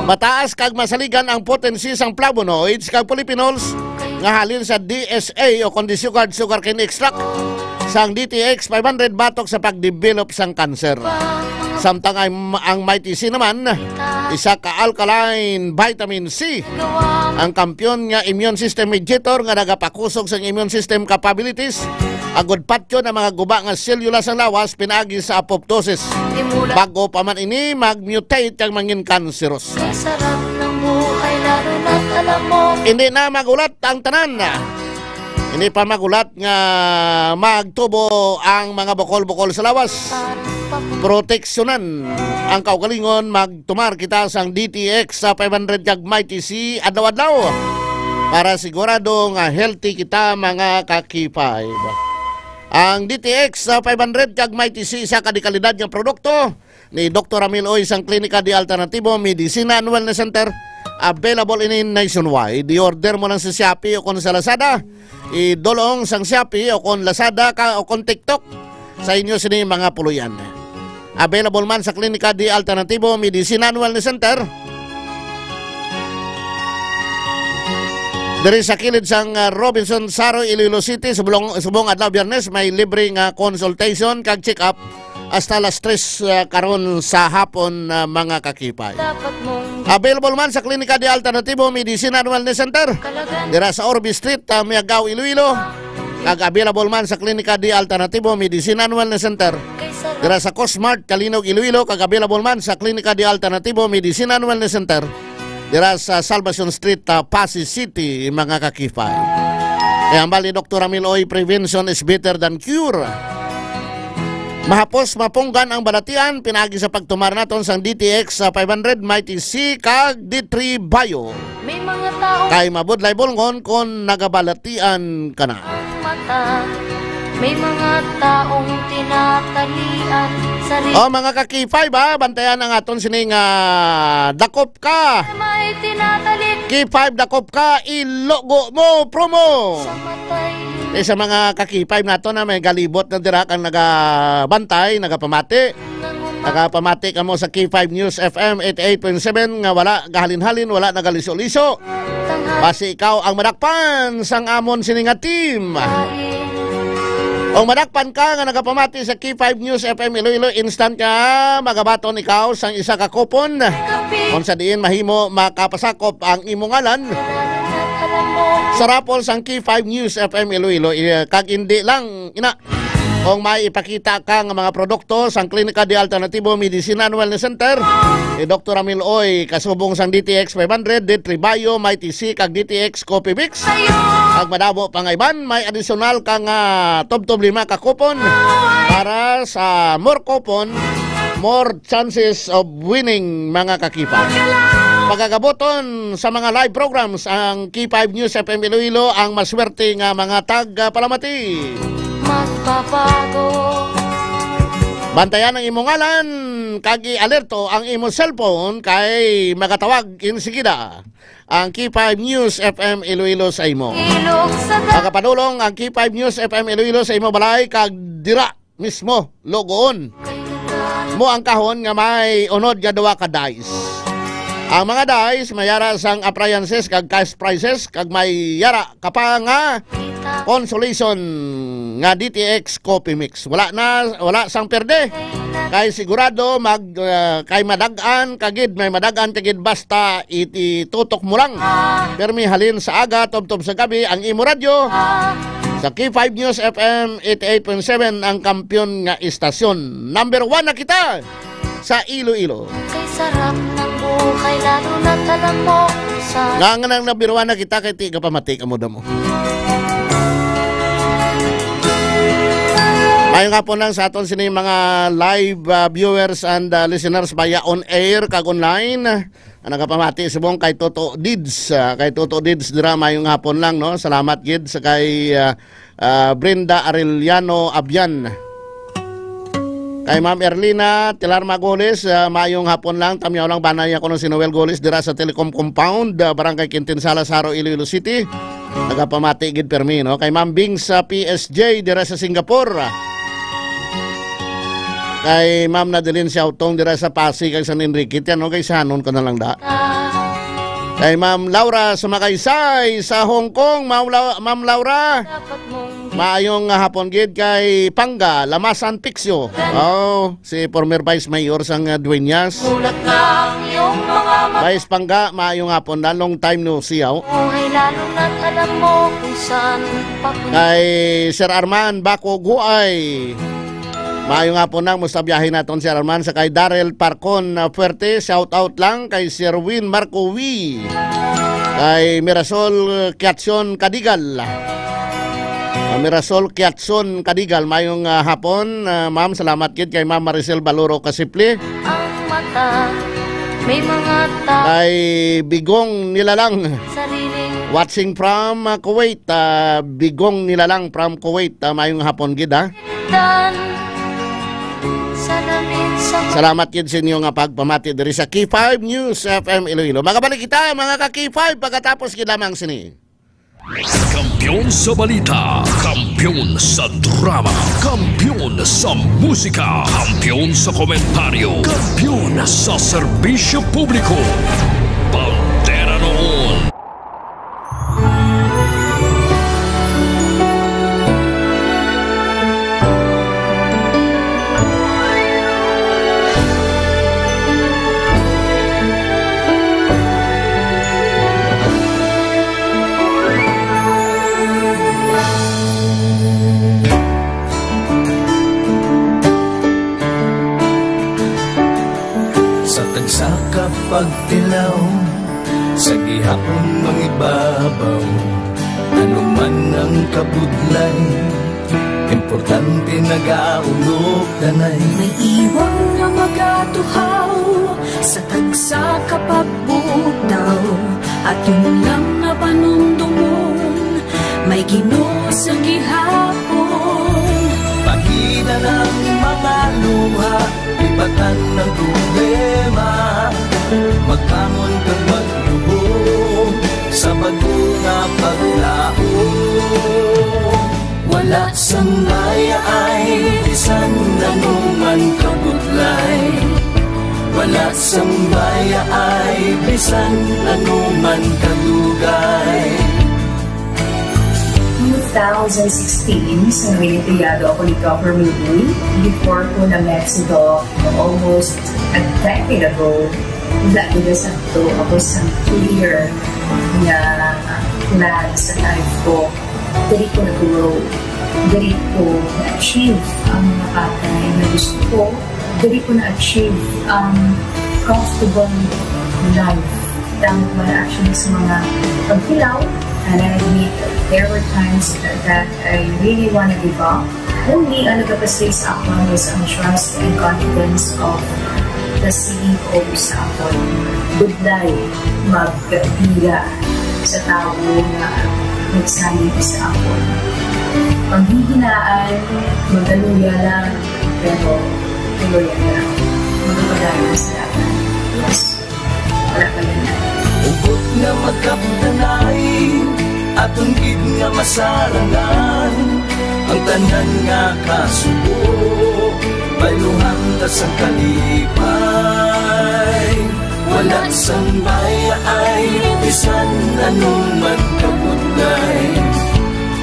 Q: Mataas kag masaligan ang potency sang flavonoids kag polyphenols nga halin sa DSA o sugar cane extract sang DTX 500 batok sa pagdevelop sang cancer. Samtang ang Mighty C naman, isa ka alkaline vitamin C, ang kampiyon nga immune system mediator nga nagapakusog sa immune system capabilities, agod patyo na mga guba nga selula sa lawas pinaagi sa apoptosis. Bago pa man ini mag-mutate ang mangin cancerous. Hindi na magulat ang tanan. Hindi pa magulat nga magtubo ang mga bukol-bukol sa lawas. Proteksyonan ang kaugalingon magtumar kita sang DTX 500 kag Mighty C adlaw-adlaw para sigurado nga healthy kita mga kakipay. Ang DTX 500 kag Mighty C isa ka di kalidad nga produkto ni Dr. Ramil Oy sang Klinika di Alternatibo Medicina and Wellness Center. Available in nationwide. I-order mo lang sa Shopee o kon sa Lazada. Idolong sang Shopee o kon Lazada ka o kon TikTok sa inyo sini mga puluyan. Available man sa Klinika di Alternatibo Medicina and Wellness Center. Diri sa kilid sang Robinson Saro, Iloilo City, subong adlaw Biyernes may libre nga consultation kag check-up hasta las 3 karon sa hapon mga kakipay. Available man sa Klinika di Alternatibo Medicina and Wellness Center. Dira sa Orby Street, Miagao, Iloilo. Kag available man sa Klinika di Alternatibo Medicina and Wellness Center. Dira sa Cosmart, Kalinog, Iloilo. Kag available man sa Klinika di Alternatibo Medicina and Wellness Center. Dira sa Salvacion Street, Pasig City, mga kakipay. Ang bali Dr. Ramil Oy, prevention is better than cure. Mahapos mapunggan ang balatian pinagi sa pagtumar naton sang DTX 500 Mighty C kag D3 Bio. May mga tao kay mabudlay bolngon kon nagabalatian kana. May mga taong tinatalian sa mga kakipay ba bantayan ang aton sining dakop ka. May tinatalik. K5 dakop ka ilogo mo promo. Sa mga kakipay nato na may galibot na dira kang nagabantay, nagapamati. Nakapamati ka mo sa K5 News FM 88.7 nga wala gahalin-halin, wala nagaliso-liso. Basi ikaw ang madakpan sang amon sininga team. Kung madakpan ka nga nagapamati sa K5 News FM Iloilo, instant ka magabaton ikaw sang isa ka kupon. Kung sa diin mahimo makapasakop ang imong ngalan sa rapol sang K5 News FM Iloilo. Kag hindi lang ina kung may ipakita ka ng mga produkto sang Klinika de Alternativo Medicina and Wellness Center ni Dr. Amil Oy kasubong sang DTX 500, D3 Bio, may TC kag DTX Coffee Mix. Kag madabo pangayban, may additional kang top 5 ka coupon para sa more coupon, more chances of winning mga kakipa. Pagkagaboton sa mga live programs ang K5 News FM Iloilo ang maswerte nga mga tag-palamati. Magpapago. Bantayan ang imong ngalan, kag i-alerto ang imong cellphone kay magatawag insigida ang K5 News FM Iloilo sa imo. Pagkapadulong ang K5 News FM Iloilo sa imo balay kag dira mismo logoon mo ang kahon nga may unod nga duwa ka dice. Ang mga dice mayara sang appliances kag cash prizes kag may yara kapa nga consolation nga DTX Coffee Mix. Wala sang perde. Kay sigurado kay madagan kagid may madagan kagid basta itutok mo lang. Permi halin sa aga tubtob sa gabi ang imo radyo. Sa K5 News FM 88.7 ang kampiyon nga istasyon. Number 1 na kita sa Iloilo.
S: Kay sarap ng buhay lalo na't alam mo sa
Q: nga nang number 1 na kita kay ti ka pamati ka mo damo. Ayun nga po lang sa aton sini mga live viewers and listeners via on air kag online. Nagapamati subong kay Toto Dids. Kay Toto Dids dira mayong hapon lang no. Salamat gid sa kay Brenda Arellano Abian. Kay Ma'am Erlina Tilarma Goles, mayong hapon lang tamyaw lang banay ako ng si Noel Goles dira sa Telecom Compound, Barangay Quintin Salasaro, Iloilo City. Nagapamati gid permi no. Kay Ma'am Bing sa PSJ dira sa Singapore. Kay Ma'am Nadeline Siautong dira sa Pasig kay San Enrique yan no, kay sanon ko na lang da. Kay Ma'am Laura sa Makaysay sa Hong Kong, Ma'am Laura. Maayong hapon gid kay Panga Lamasan Pixio. Oh, si former Vice Mayor sang Dueñas. Vice Panga, maayong hapon na long time no siyaw.
S: lalo na't alam mo kung saan papunta.
Q: Kay Sir Arman Bako Guay. Maayong hapon nang mustabiyahin naton si Arman sa kay Darrell Parcon Fuerte, shout out lang kay Sir Win Marco Wi, kay Mirasol Kiatson Kadigal. Mirasol Kiatson Kadigal, mayong hapon. Ma'am, salamat kid kay Ma'am Maricel Baloro Kasipli.
S: Ang mata, may mga tao.
Q: Kay Bigong Nilalang.
S: Sariling.
Q: Watching from Kuwait. Bigong Nilalang from Kuwait. Mayong hapon gid ha. Salamat kid sa inyo nga pagpamati diri sa K5 News FM Iloilo. Magabalik kita mga ka-K5 pagkatapos gid lamang sini.
D: Kampiyon sa balita, kampiyon sa drama, kampiyon sa musika, kampiyon sa komentaryo, kampiyon sa serbisyo publiko. Bandera noon.
R: Sa kapagtilaw, sa gihapon ng ibabaw, ano man ang kabudlay, importante nagaulog danay.
B: May iwang nga magatuhaw, sa tagsa kapagbutaw, at yun lang na panumdumon, may Ginoo sa gihapon.
R: Pahina ng mga luha, ibatan ng problema, magkamon kang magluhog sa bagong paglaho. Wala sang maya ay bisan nanuman kabudlay,
G: wala sang baya ay bisan anuman kadugay.
I: 2016, sa nangyayato ako ni Dr. Miguel. Before ko na Mexico, almost a decade ago, ako sa clear na plan sa life ko. Dari ko nag-grow. Dari ko na-achieve ang mga patay na gusto ko. Dari ko na-achieve ang comfortable life. Dahil wala actually sa mga pagkilaw. And I admit there were times that I really want to give up. Only ang nagkapasay sa ako was ang trust and confidence of the CEO sa ako. Budlay magpila sa tao na nagsalit sa ako. Panghihinaan, magaluya lang, pero tuloy lang. Magpapadayo sa laban. Yes, wala pa yan.
G: Ugot nga magkaptanay, atong gid nga masarangan, ang tanan nga kasubo, bayluhan ta sa kalipay. Wala sang baya ay bisan anuman kabudlay.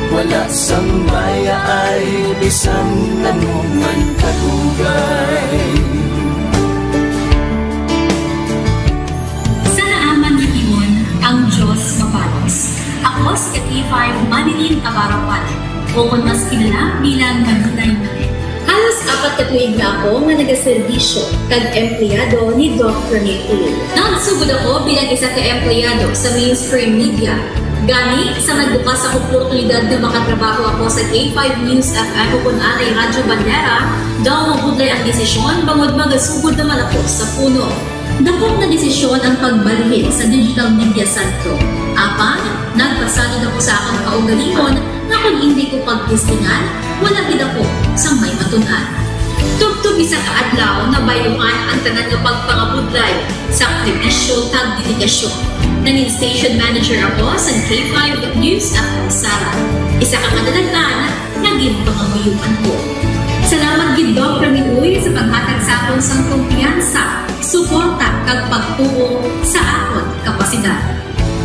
G: Wala sang baya ay bisan anuman kadugay.
P: Ang Diyos mapalos. Ako si K5 Manilin Abarapan o kung mas kilala bilang Manilay Manil. Halos 4 ka tuig na ako nga nagaserbisyo kag empleyado ni Dr. Nick. Nagsugod ako bilang isa ka empleyado sa mainstream media. Gani sa nagbukas sa oportunidad na makatrabaho ako sa K5 News FM o kung atay Radyo Bandera, daw mabudlay ang desisyon bangod magasugod naman ako sa puno. Dakong na desisyon ang pagbalhin sa digital media sentro. Apan, nagpasalid ako sa akong kaugalingon na kung hindi ko pagtistingan, wala gid ako sa may matunan. Tugtog isa ka adlaw na bayuhan ang tanan nga pagpangabudlay sa aktivisyo tag dedikasyon. Nanging station manager ako sa K5 News FM Sala. Isa ka kadagdagan naging panganguyuan ko. Salamat gid Dr. Miguel sa paghatag sa akong sang kumpiyansa, suporta kag pagtuo sa akon kapasidad.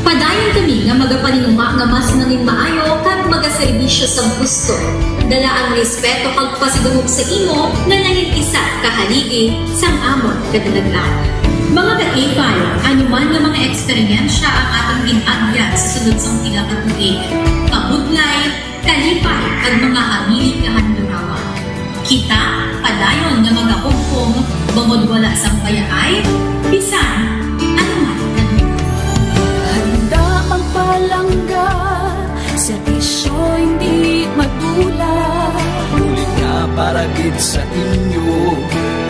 P: Padayon kami nga magapaninuma nga mas nanging maayo kag magaserbisyo sa gusto. Dala ang respeto kag pasidungog sa imo nga nanging isa kahaligi sang amon kadalaglan. Mga ka-K5, anuman nga mga eksperyensya ang atong ginagyan sa sunod sang pila ka tuig. Kabudlay, kalipay kag mga hamilig kahandurawan. Kita, padayon nga magahugpong, bangod wala sang payaay, bisan, anuman kanina.
B: Handa magpalangga, serbisyo hindi madula.
G: Ulit nga para gid sa inyo,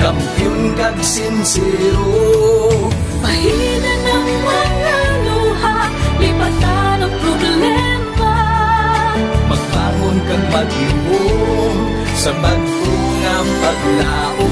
G: kampiyon kag sincero.
B: Mahina ng mga luha, lipatan ang problema.
G: Magbangon kang mag-iwong sa bagong paglao.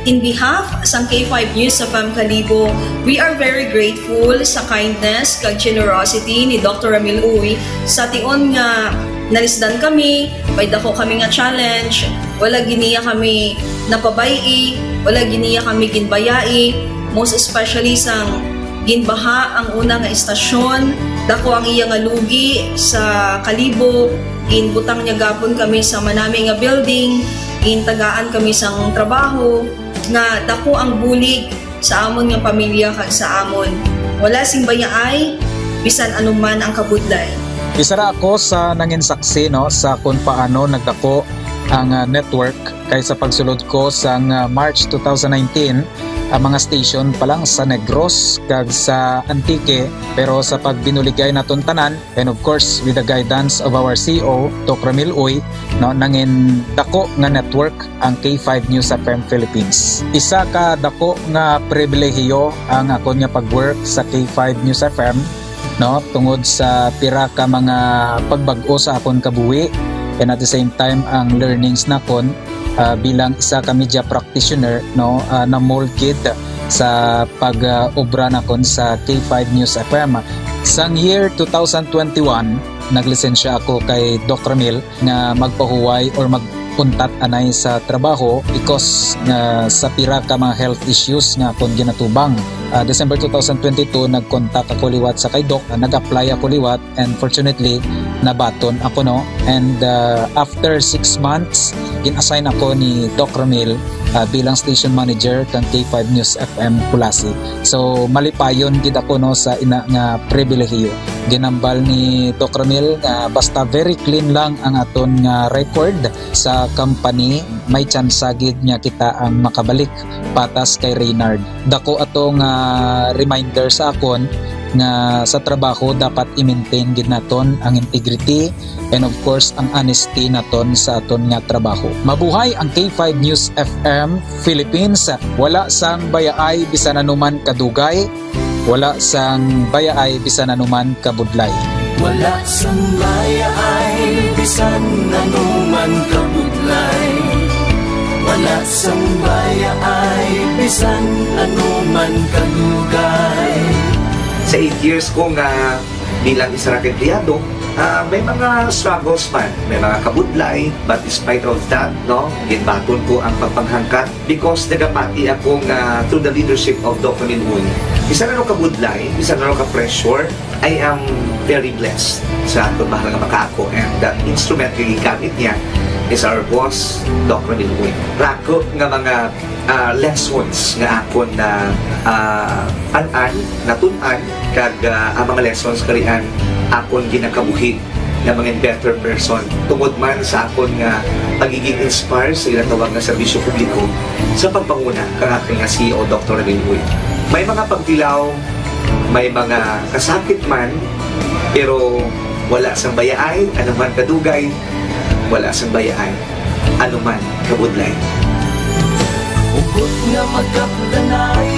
U: In behalf sa K5 News FM Kalibo, we are very grateful sa kindness kag generosity ni Dr. Ramil Uy sa tion nga nalisdan kami, may dako kami nga challenge, wala giniya kami napabayi, wala giniya kami ginbayai, most especially sang ginbaha ang una nga istasyon, dako ang iya nga lugi sa Kalibo, ginbutang niya gapon kami sa manami nga building, gintagaan kami sang trabaho, nga dako ang bulig sa amon nga pamilya kag sa amon. Wala sing bayaay, bisan anuman ang kabudlay.
V: Isa ra ako sa nangin saksi no sa kung paano nagdako ang network kay sa pagsulod ko sa March 2019 ang mga station pa lang sa Negros kag sa Antique, pero sa pagbinuligay naton tanan and of course with the guidance of our CEO Dr. Ramil Uy no nangin dako nga network ang K5 News FM Philippines. Isa ka dako nga pribilehiyo ang ako nga pagwork sa K5 News FM no tungod sa pira ka mga pagbag-o sa akon kabuhi and at the same time ang learnings nakon bilang isa ka media practitioner no na molded sa pag-obra nakon sa K5 News FM. Sang year 2021 naglisensya ako kay Dr. Ramil nga magpahuway or untat anay sa trabaho because sa pira ka mga health issues nga akong ginatubang. December 2022 nag-contact ako liwat sa kay Doc, nag-apply ako liwat and fortunately nabaton ako no. And after 6 months gin-assign ako ni Doc Ramil bilang station manager kang K5 News FM Kulasi. So malipayon gid ako no sa ina nga pribilehiyo. Ginambal ni Doc Ramil nga basta very clean lang ang aton nga record sa company, may chance gid nga kita ang makabalik patas kay Reynard. Dako atong reminder sa akon nga sa trabaho dapat i-maintain gid naton ang integrity and of course ang honesty naton sa aton nga trabaho. Mabuhay ang K5 News FM Philippines. Wala sang bayaay bisan anuman kadugay, wala sang bayaay bisan anuman kabudlay.
G: Wala sang bayaay bisan anuman kabudlay. Wala sang bayaay bisan anuman kadugay.
J: Sa 8 years ko nga bilang isa ra empleyado, may mga struggles man, may mga kabudlay, but despite of that, no, ginbaton ko ang pagpanghangkat because nagapati ako nga through the leadership of Dr. Minun. Isa na kabudlay, isa na ka-pressure, I am very blessed sa atong mahal nga makaako, and the instrument nga gigamit niya is our boss, Dr. Minun. Rako nga mga lessons nga akon na natun-an kag ang mga lessons karian akon ginakabuhi nga mga better person tungod man sa akon nga pagiging inspired sa ilang tawag nga serbisyo publiko sa pagpanguna kang aking nga CEO Dr. Ramil. May mga pagtilaw, may mga kasakit man, pero wala sang bayaay, anuman kadugay, wala sang bayaay, anuman kabudlay.
G: Ugot nga magkapdanay,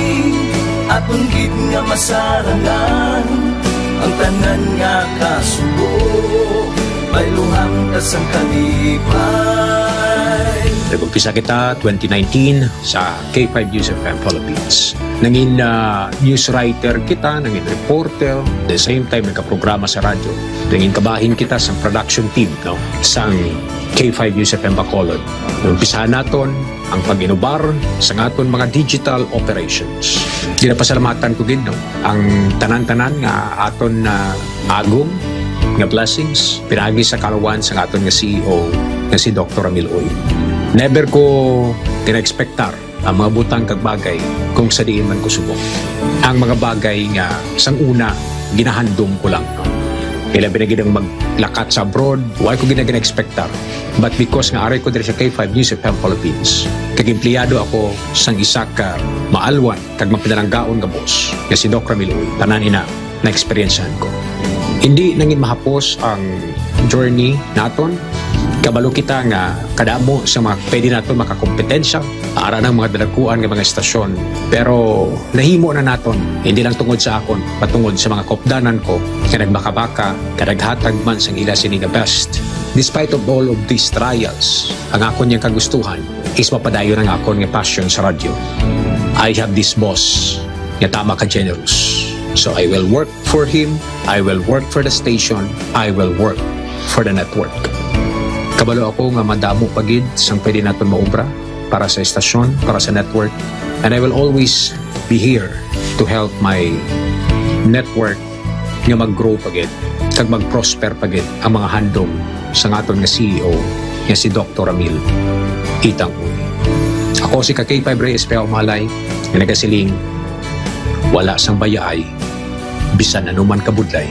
G: atong gid nga masarangan, ang tanan nga kasubo, may luhang kasang kalipay.
K: Nag-umpisa kita 2019 sa K5 News FM Philippines. Nangin news writer kita, nangin reporter, at the same time nagka-programa sa radyo. Nangin kabahin kita sa production team no, sa K5 News FM Bacolod. Umpisahan naton ang pag-inubar sa aton mga digital operations. Ginapasalamatan ko din no, ang tanan-tanan nga aton na agong nga blessings pinagi sa kalawan sa aton nga CEO nga si Dr. Ramil Uy. Never ko tina-expectar ang mga butang kag bagay kung sa diin man ko subok. Ang mga bagay nga sang una ginahandom ko lang no. Kailan binagidang maglakat sa abroad, why ko ginag-expectar. But because nga aray ko diri sa K5 News FM Philippines, kag empleyado ako sang isa ka maalwan kag mapinalanggaon nga boss, nga si Doc Ramil Uy, tanan ina na experiencehan ko. Hindi nangin mahapos ang journey naton. Kabalo kita nga kadamo sa mga pwede naton makakompetensya para ng mga dalakuan ng mga estasyon. Pero nahimo na naton, hindi lang tungod sa akon, patungod sa mga kopdanan ko na nagbaka-baka, kadaghatag man sang ila sini nga best. Despite of all of these trials, ang akon niyang kagustuhan is mapadayon ang akon nga passion sa radyo. I have this boss nga tama ka generous. So I will work for him, I will work for the station, I will work for the network. Kabalo ako nga madamo pagid sang pwede naton maubra para sa estasyon, para sa network. And I will always be here to help my network nga mag-grow pagid, kag mag-prosper pagid ang mga handom sa aton nga CEO nga si Dr. Ramil Itang Uy. Ako si K5 Reyes Peao Malay nga nagasiling wala sang bayaay bisan anuman kabudlay,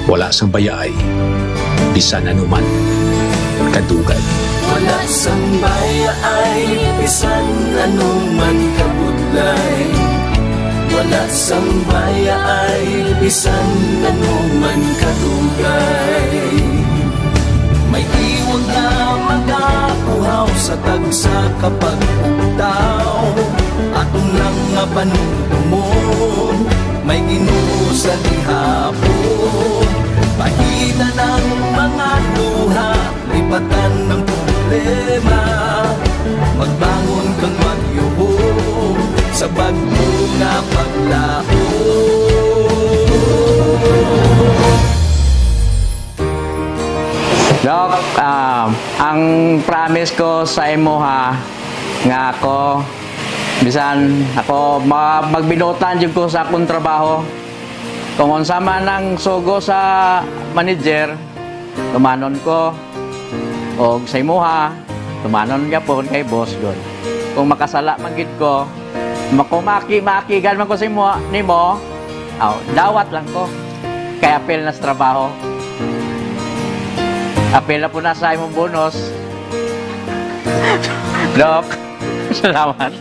K: wala sang bayaay bisan anuman kadugay.
G: Wala sang bayaay bisan anuman kabudlay. Wala sang bayaay bisan anuman kadugay. May tiwag na magapuhaw sa tagsa kapag ugtaw. Atong lang nga panuntumon, may Ginoo sa gihapon. Pahina ng mga luha, lipatan ng problema. Magbangon kang magyubong sa bagong nga paglaon.
F: Ang promise ko sa imo ha, nga ako, bisan ako magbinutan jud ko sa akong trabaho. Kung unsa man ang sugo sa manager, tumanon ko. O sa imo ha, tumanon gyapon kay boss god. Kung makasala man gid ko, makumaki-makigan man ko sa imo nimo, dawat lang ko. Kay apel na sa trabaho. Apel na po na sa imong bonus. Dok, salamat.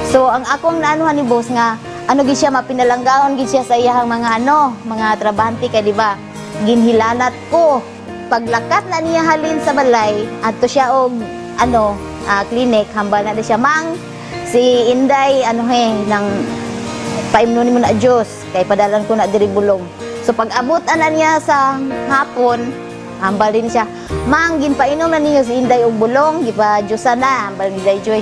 L: So ang akong naanuhan ni boss nga gid siya mapinalanggaon gid siya sa iyang mga trabahante kay di ba? Ginhilanat ko paglakat na niya halin sa balay adto siya og clinic hambal na siya mang si Inday nang paimnon mo na Diyos kay padalan ko na diri bulong. So pag abot na niya sa hapon hambal din siya mang ginpainom na niyo si Inday og bulong gipa-Diyosan na hambal ni Joy.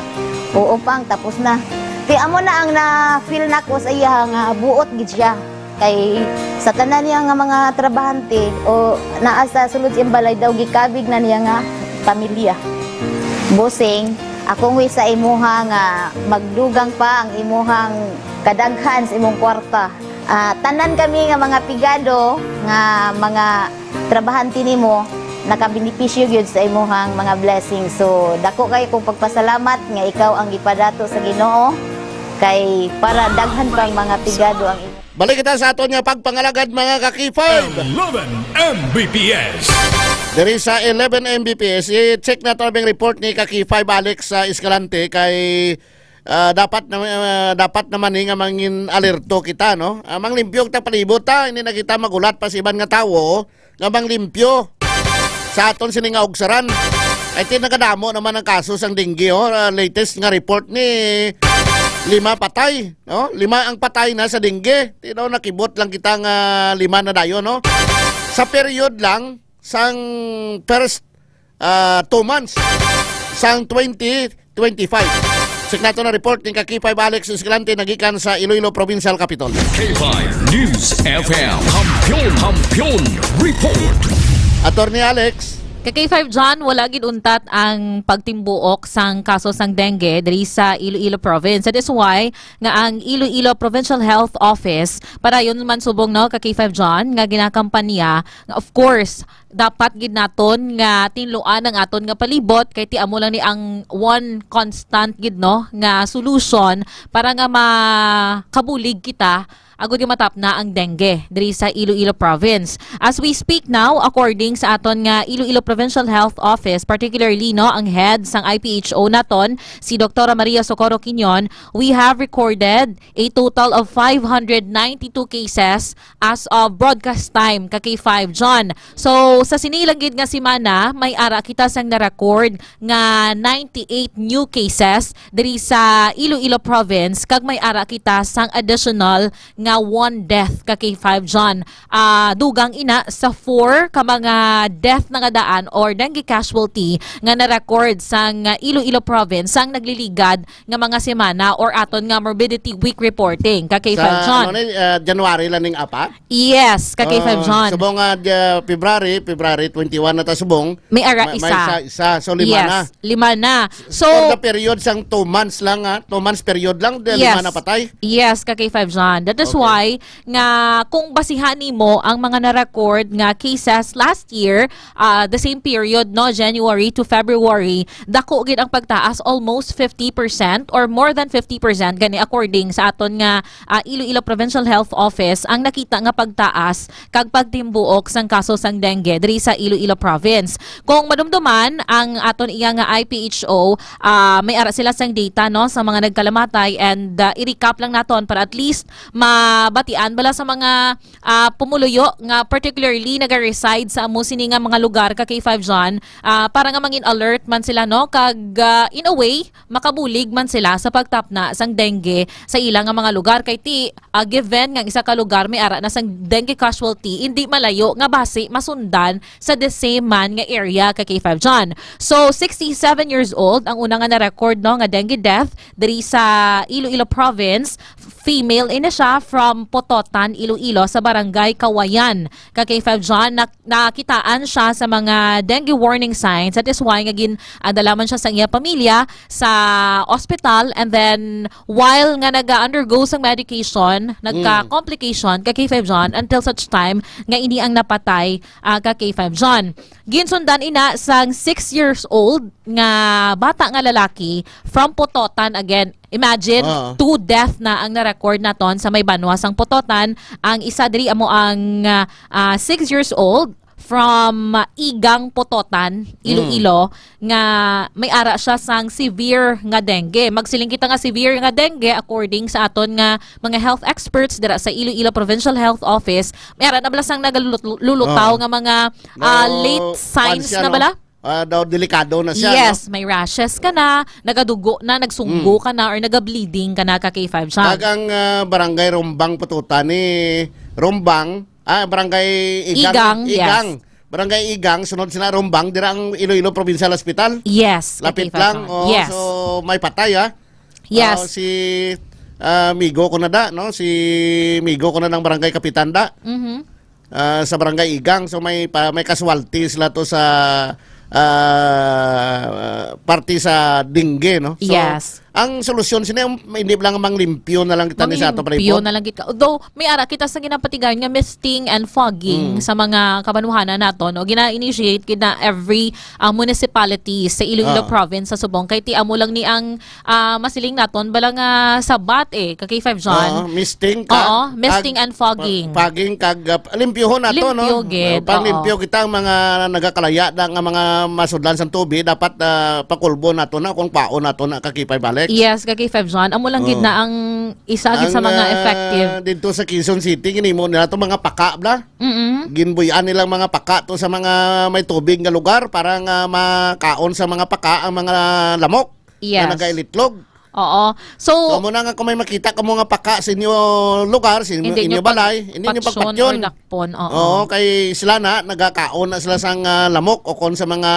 L: Oo pang tapos na. Kaya amo na ang na-feel na ko sa iya nga buot gid siya. Kay sa tanan niya nga mga trabahante o naa sa sulod siyang balay daw gikabig na niya nga pamilya. Bossing, akong wish sa imuha nga magdugang pa ang imuhang kadaghan sa imong kwarta. Tanan kami nga mga pigado nga mga trabahante nimo nakabenepisyo gyud sa imuhang mga blessings. So dako kay kong pagpasalamat nga ikaw ang gipadato sa Ginoo kay para daghan pang mga pigado ang imo.
Q: Balik kita sa aton nga pagpangalagad mga kakifay.
C: 11 Mbps.
Q: Diri sa 11 Mbps, i-check na ito ang report ni Kakifay balik sa Escalante kay dapat naman nga mangin alerto kita no. Mang limpyo ta palibot ta, hindi na kita magulat pa sa iban nga tawo nga mang limpyo. Sa aton sini nga ugsaran ay tinakadamo naman ang kaso sang dengue latest nga report ni 5 patay, no? 5 ang patay na sa dengue. Tino nakibot lang kita nga 5 na dayo, no? Sa period lang sang first 2 months sang 2025. Check nato na report ni Kakifay Alex Escalante nagikan sa Iloilo Provincial Capital.
C: K5 News FM Kampiyon Report.
Q: Attorney Alex.
M: Kay 5 John, wala gid untat ang pagtimbuok sang kaso sang dengue diri sa Iloilo Province. That is why nga ang Iloilo Provincial Health Office para yun man subong no kay 5 John nga ginakampanya nga of course dapat gid naton nga tinluan ang aton nga palibot kay ti amo lang ni ang one constant gid no nga solution para nga makabulig kita agud yung matap na ang dengue diri sa Iloilo Province. As we speak now, according sa aton nga Iloilo Provincial Health Office, particularly no ang head sang IPHO naton, si Dr. Maria Socorro Quinion, we have recorded a total of 592 cases as of broadcast time kay 5 John. So sa sinilang gid nga semana, may ara kita sang na-record nga 98 new cases diri sa Iloilo Province kag may ara kita sang additional nga 1 death kay 5 John. Dugang ina sa 4 ka mga death na nga daan or dengue casualty nga na-record sang Iloilo Province sang nagliligad nga mga semana or aton nga morbidity week reporting kay 5 John.
Q: January lang ning apa?
M: Yes, kay 5 John.
Q: Subong February 21 na ta subong.
M: May ara
Q: isa. So 5 na.
M: 5 na. So
Q: for the period sang 2 months lang 2 months period lang 5 na patay.
M: Yes, kay 5 John. That is why nga kung basihan nimo ang mga na-record nga cases last year, the same period no January to February, dako gid ang pagtaas almost 50% or more than 50% gani according sa aton nga Iloilo Provincial Health Office ang nakita nga pagtaas kag pagtimbuok sang kaso sang dengue diri sa Iloilo Province. Kung madumduman ang aton iya nga IPHO, may ara sila sang data no sa mga nagkalamatay and i-recap lang naton para at least batian bala sa mga pumuluyo nga particularly naga-reside sa amo sini nga mga lugar kay 5 John para nga mangin alert man sila no kag in a way makabulig man sila sa pagtapna sang dengue sa ilang nga mga lugar kay ti given nga isa ka lugar may ara na sang dengue casualty hindi malayo nga base masundan sa the same man nga area kay 5 John. So 67 years old ang una nga na-record no nga dengue death diri sa Iloilo Province. female ini siya from Pototan, Iloilo sa barangay Kawayan. Kay K5 John, nakitaan siya sa mga dengue warning signs. That is why adalaman siya sa iya pamilya sa hospital, and then while nga nag-undergo sa medication, nagka-complication kay K5 John until such time nga ini ang napatay kay K5 John. Ginsundan ina sang 6 years old nga bata nga lalaki from Pototan. Again, imagine, 2 death na ang na-record naton sa may banwas ang Pototan. Ang isa diri amo ang 6 years old from Igang, Pototan, Iloilo, nga may ara siya sang severe nga dengue. Magsiling kita nga severe nga dengue according sa aton nga mga health experts dira sa Iloilo Provincial Health Office. May ara na bala sang nagalulutaw nga mga late signs na bala.
Q: Daw delikado na siya.
M: Yes, no? May rashes ka na, nagadugo na, nagsunggo ka na, or naga-bleeding ka na ka K5 siya.
Q: Tagang barangay Rombang, Pototan ni Rombang, barangay Igang.
M: Yes.
Q: Barangay Igang, sunod sila Rombang, dira ang Iloilo Provincial Hospital.
M: Yes.
Q: Lapit lang.
M: Yes.
Q: So may patay
M: Yes.
Q: Si Migo ko na da, no? Si Migo ko na ng barangay Kapitanda. Sa barangay Igang. So may casualty sila to sa party sa dengue, no? So,
M: yes.
Q: Ang solusyon sila, hindi lang manglimpyo na lang kita ni sa ato
M: Manglimpyo na lang kita. Though, may ara kita sa ginapatigan nga misting and fogging sa mga kabanuhanan nato, no? Gina-initiate kita every municipality sa Iloilo Province sa Subong. Kay ti amo lang ni ang masiling naton balang sabat kay 5 John.
Q: Misting ka.
M: Misting and fogging.
Q: Fogging kag limpyohon nato, no? Panglimpyo kita ang mga nagakalaya nga mga masudlan sa tubig, dapat pakulbo nato na kung paon nato na kakipay balik.
M: Yes, kay 5 John. Amo lang gid na ang isa gid sa mga effective.
Q: Dito sa Quezon City, ginimo nila to mga paka bla. Ginbuyan nilang mga paka to sa mga may tubig nga lugar para nga makaon sa mga paka ang mga lamok na nagailitlog.
M: Oo. So,
Q: muna nga kung may makita ka mga paka sa inyo lugar, sa inyo balay, hindi nyo pagpatyon. Oo, kay sila na, nagakaon na sila sa lamok o kung sa mga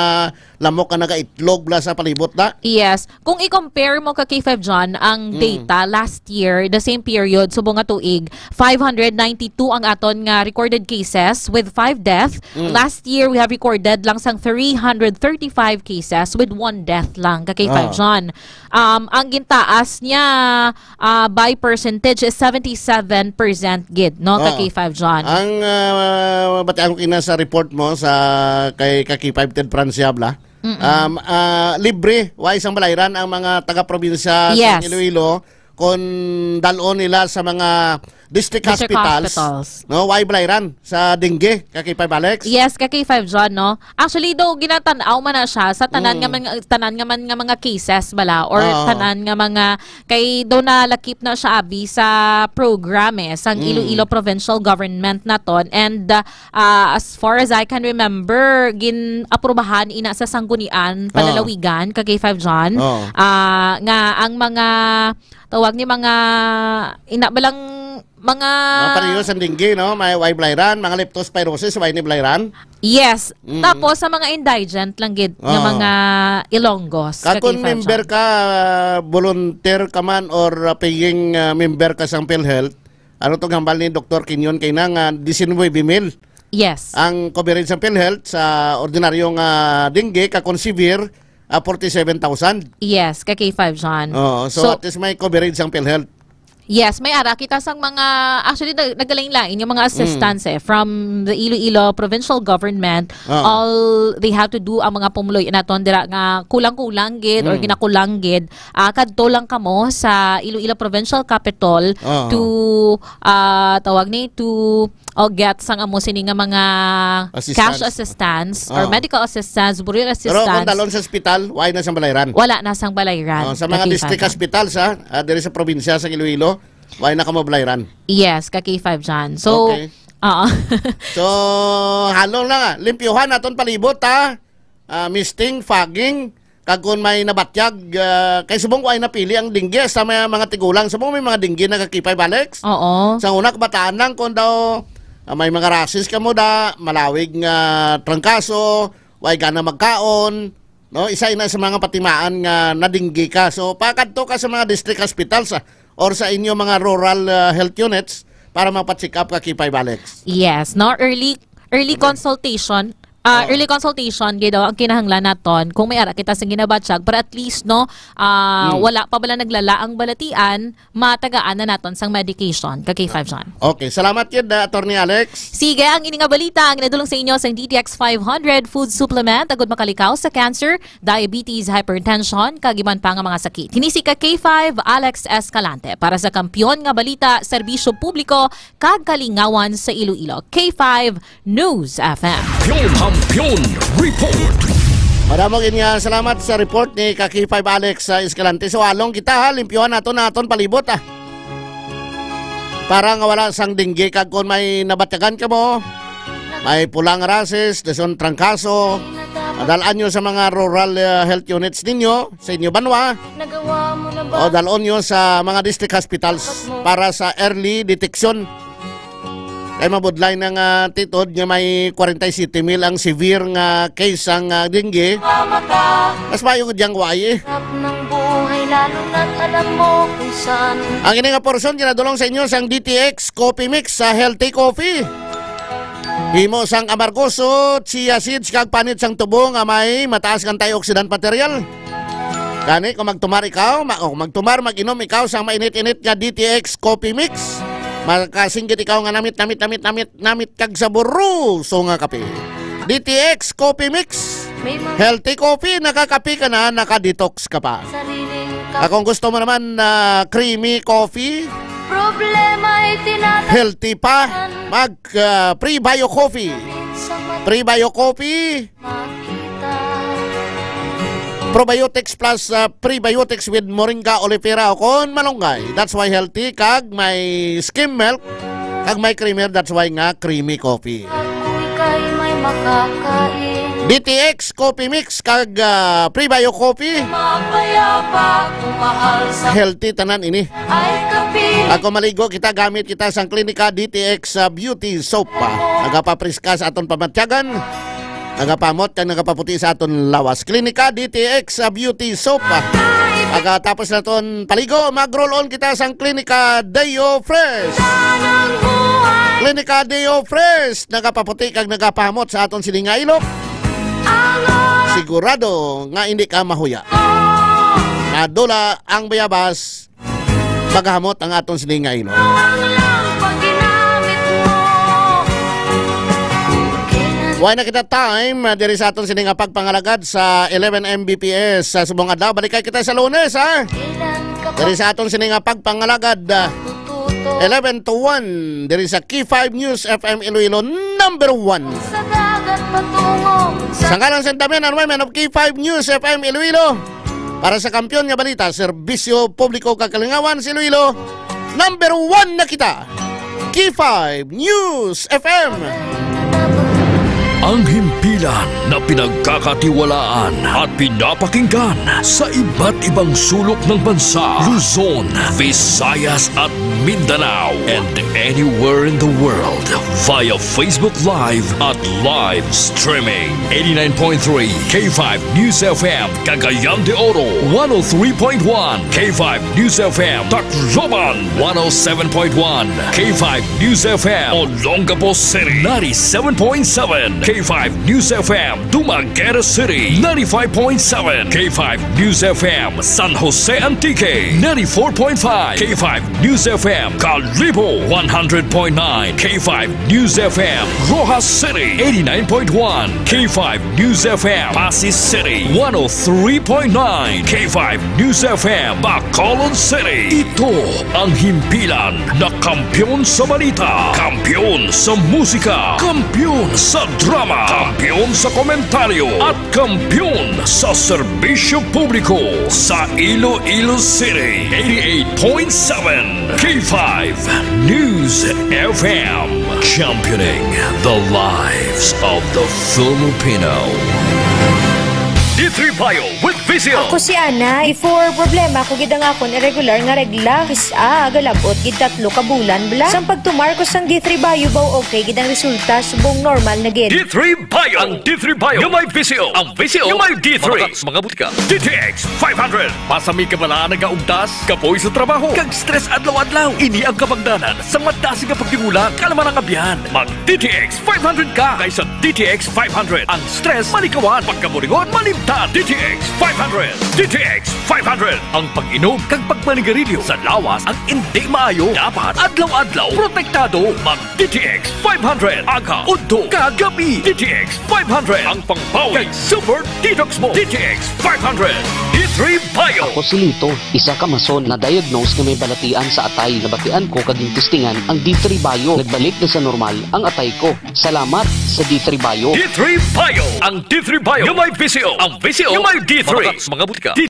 Q: lamok na nagaitlog la sa palibot na.
M: Yes. Kung i-compare mo ka K5 John, ang data last year, the same period, subong nga tuig, 592 ang aton nga recorded cases with 5 death. Last year, we have recorded lang sang 335 cases with 1 death lang ka K5 John. Ang gintaas niya by percentage is 77% gid, no, ka K5 John.
Q: Ang batian ko kina sa report mo sa kay K5 Ted Franciabla. Libre, wa isang balayran ang mga taga-probinsya sa Iloilo kung dalon nila sa mga district hospitals. No, why balayran sa dengue kay 5 Alex?
M: Yes, kay 5 John, no. Actually do ginatan-aw man na siya sa tanan nga mga cases bala or tanan nga mga kay do na lakip na siya abi sa program sang Iloilo Provincial Government naton, and as far as I can remember gin-aprobahan ina sa sanggunian palalawigan kay 5 John nga ang mga tawag ni mga inabalang mga
Q: pareho sa dengue, no? May balayran, mga leptospirosis, may ni balayran.
M: Yes. Tapos sa mga indigent lang gid nga mga Ilonggos.
Q: Kung member ka, volunteer ka man or paying member ka sa PhilHealth, ano itong hambal ni Dr. Quinyon kay nang 19,000.
M: Yes.
Q: Ang coverage sa PhilHealth sa ordinaryong dengue, kakon severe, 47,000.
M: Yes, kay 5 John.
Q: So at least may coverage ang PhilHealth.
M: Yes, may ara kita sang mga actually nagalain-lain yung mga assistants from the Iloilo Provincial Government. All they have to do ang mga pumuloy naton dira nga kulang-kulang gid or ginakulang gid kadto lang kamo sa Iloilo Provincial Capital to tawag ni to get sang amo sini nga mga cash assistance or medical assistance, burial assistance.
Q: Pero kung dalon sa ospital, why na sang balayran?
M: Wala na sang balayran.
Q: Sa mga district hospital diri sa probinsya sa Iloilo, why na ka mabalayran?
M: Yes, kay 5 John. So,
Q: so, halong lang limpyuhan naton palibot misting, fogging, kag kung may nabatyag, kay subong ko ay napili ang dengue sa mga tigulang. Subong may mga dengue na kakipay Alex. Sa una, kabataan lang kung daw may mga rashes ka mo malawig nga trangkaso, way gana magkaon, no? Isa ina sa mga patimaan nga nadinggi ka. So, pakadto ka sa mga district hospitals or sa inyo mga rural health units para mapacheck up ka K5 Alex.
M: Yes, no, early consultation. Early consultation gid ang kinahanglan naton kung may ara kita sa ginabatsyag para at least no wala pa bala naglala ang balatian, matagaan na naton sang medication ka K5 John.
Q: Okay, salamat yun Attorney Alex.
M: Sige, ang ining nga balita ang inadulong sa inyo sa DTX 500 food supplement agud makalikaw sa cancer, diabetes, hypertension kag iban pa nga mga sakit. Hinisi ka K5 Alex Escalante para sa kampyon nga balita, serbisyo publiko kag kalingawan sa Iloilo. K5 News FM.
C: Kampiyon Report.
Q: Maraming salamat sa report ni K5 Alex Escalante. So along kita limpyohan naton palibot para nga wala sang dingge kag kung may nabatyagan ka mo, may pulang rases, deson trangkaso, dalaan nyo sa mga rural health units ninyo, sa inyo banwa, o dalon nyo sa mga district hospitals para sa early detection. Kay mabudlay ng titod nga may 47,000 ang severe nga case ang dengue. Mas mayo ko diyang waye. Ang ini nga portion ginadulong sa inyo sang DTX Coffee Mix sa Healthy Coffee. Himo sang amargoso, chia seeds kag panit sang tubo nga may mataas kang antioxidant material. Gani kung magtumar ikaw, mag-inom ikaw sang mainit-init nga DTX Coffee Mix. Makasinggit ikaw nga namit kag saburo so nga kape. DTX Coffee Mix, healthy coffee, nakakape ka na, nakadetox ka pa. Kung gusto mo naman creamy coffee, healthy pa, mag pre-bio coffee. Pre-bio coffee, probiotics plus prebiotics with moringa oleifera o kon malunggay. That's why healthy kag may skim milk kag may creamer. That's why nga creamy coffee. DTX Coffee Mix kag prebio coffee. Healthy tanan ini. Ako maligo kita gamit kita sang klinika DTX Beauty Soap pa. Nagapapriska sa aton pamatyagan. Nagapamot kang nagapaputi sa aton lawas. Klinika DTX Beauty Soap. Tapos na ton paligo, mag-roll on kita sang Klinika Deo Fresh. Klinika Deo Fresh. Nagapaputi kang nagapamot sa aton silinga ilok. Sigurado nga hindi ka mahuya. Nadula ang bayabas, maghamot ang aton silinga ilok. Why na kita time diri sa aton sining pagpangalagad sa 11 Mbps sa subong adlaw. Balikay kita sa Lunes diri sa aton sining pagpangalagad 11 to 1 diri sa K5 News FM Iloilo number 1. Sa ngalan sa dami ng women of K5 News FM Iloilo para sa kampyon nga balita, serbisyo publiko kakalingawan sa Iloilo number 1 na kita. K5 News FM.
D: Ang himpilan na pinagkakatiwalaan at pinapakinggan sa iba't ibang sulok ng bansa, Luzon, Visayas at Mindanao, and anywhere in the world via Facebook Live at live streaming. 89.3 K5 News FM, Cagayan de Oro, 103.1 K5 News FM, Tacloban, 107.1 K5 News FM, Olongapo City, 97.7 K5 News FM, Dumaguete City, 95.7 K5 News FM, San Jose Antique, 94.5 K5 News FM, Calibo, 100.9 K5 News FM, Rojas City, 89.1 K5 News FM, Pasig City, 103.9 K5 News FM, Bacolod City. Ito ang himpilan na kampyon sa balita, kampyon sa musika, kampyon sa drama, kampyon sa komentaryo at kampyon sa serbisyo publiko sa Iloilo City. 88.7 K5 News FM, championing the lives of the Filipino.
C: D3 Bio with Vizio.
E: Ako si Ana, for problema ko gid ang akon irregular nga regla kisa galabot gid 3 ka bulan bla. Sang pagtumar ko sang D3 Bio baw okay gid ang resulta subong normal na gid.
C: D3 Bio. Ang D3 Bio yung may Vizio. Ang Vizio yung may D3. Mga butika. DTX 500. Masami ka bala nagaugdas, kapoy sa trabaho, kag stress adlaw-adlaw. Ini ang kapagdanan sa madasi ka pagtingulang kalaman ang abyan. Mag DTX 500 ka kaysa DTX 500. Ang stress malikawan, pagkaburingon malimtan. DTX 500. DTX 500. Ang pag-inom kag pagmanigarilyo sa lawas ang hindi maayo. Dapat adlaw-adlaw protektado. Mag DTX 500. Aga, udto, kagabi. DTX 500. Ang pangbawi kag super detox mo. DTX 500. D3 Bio.
N: Ako si Lito, isa ka mason na diagnose na may balatian sa atay. Nabatian ko kaging testingan ang D3 Bio. Nagbalik na sa normal ang atay ko. Salamat sa D3 Bio.
C: D3 Bio. Ang D3 Bio yung may Vizio. Ang Vizio yung may D3. Mga butika.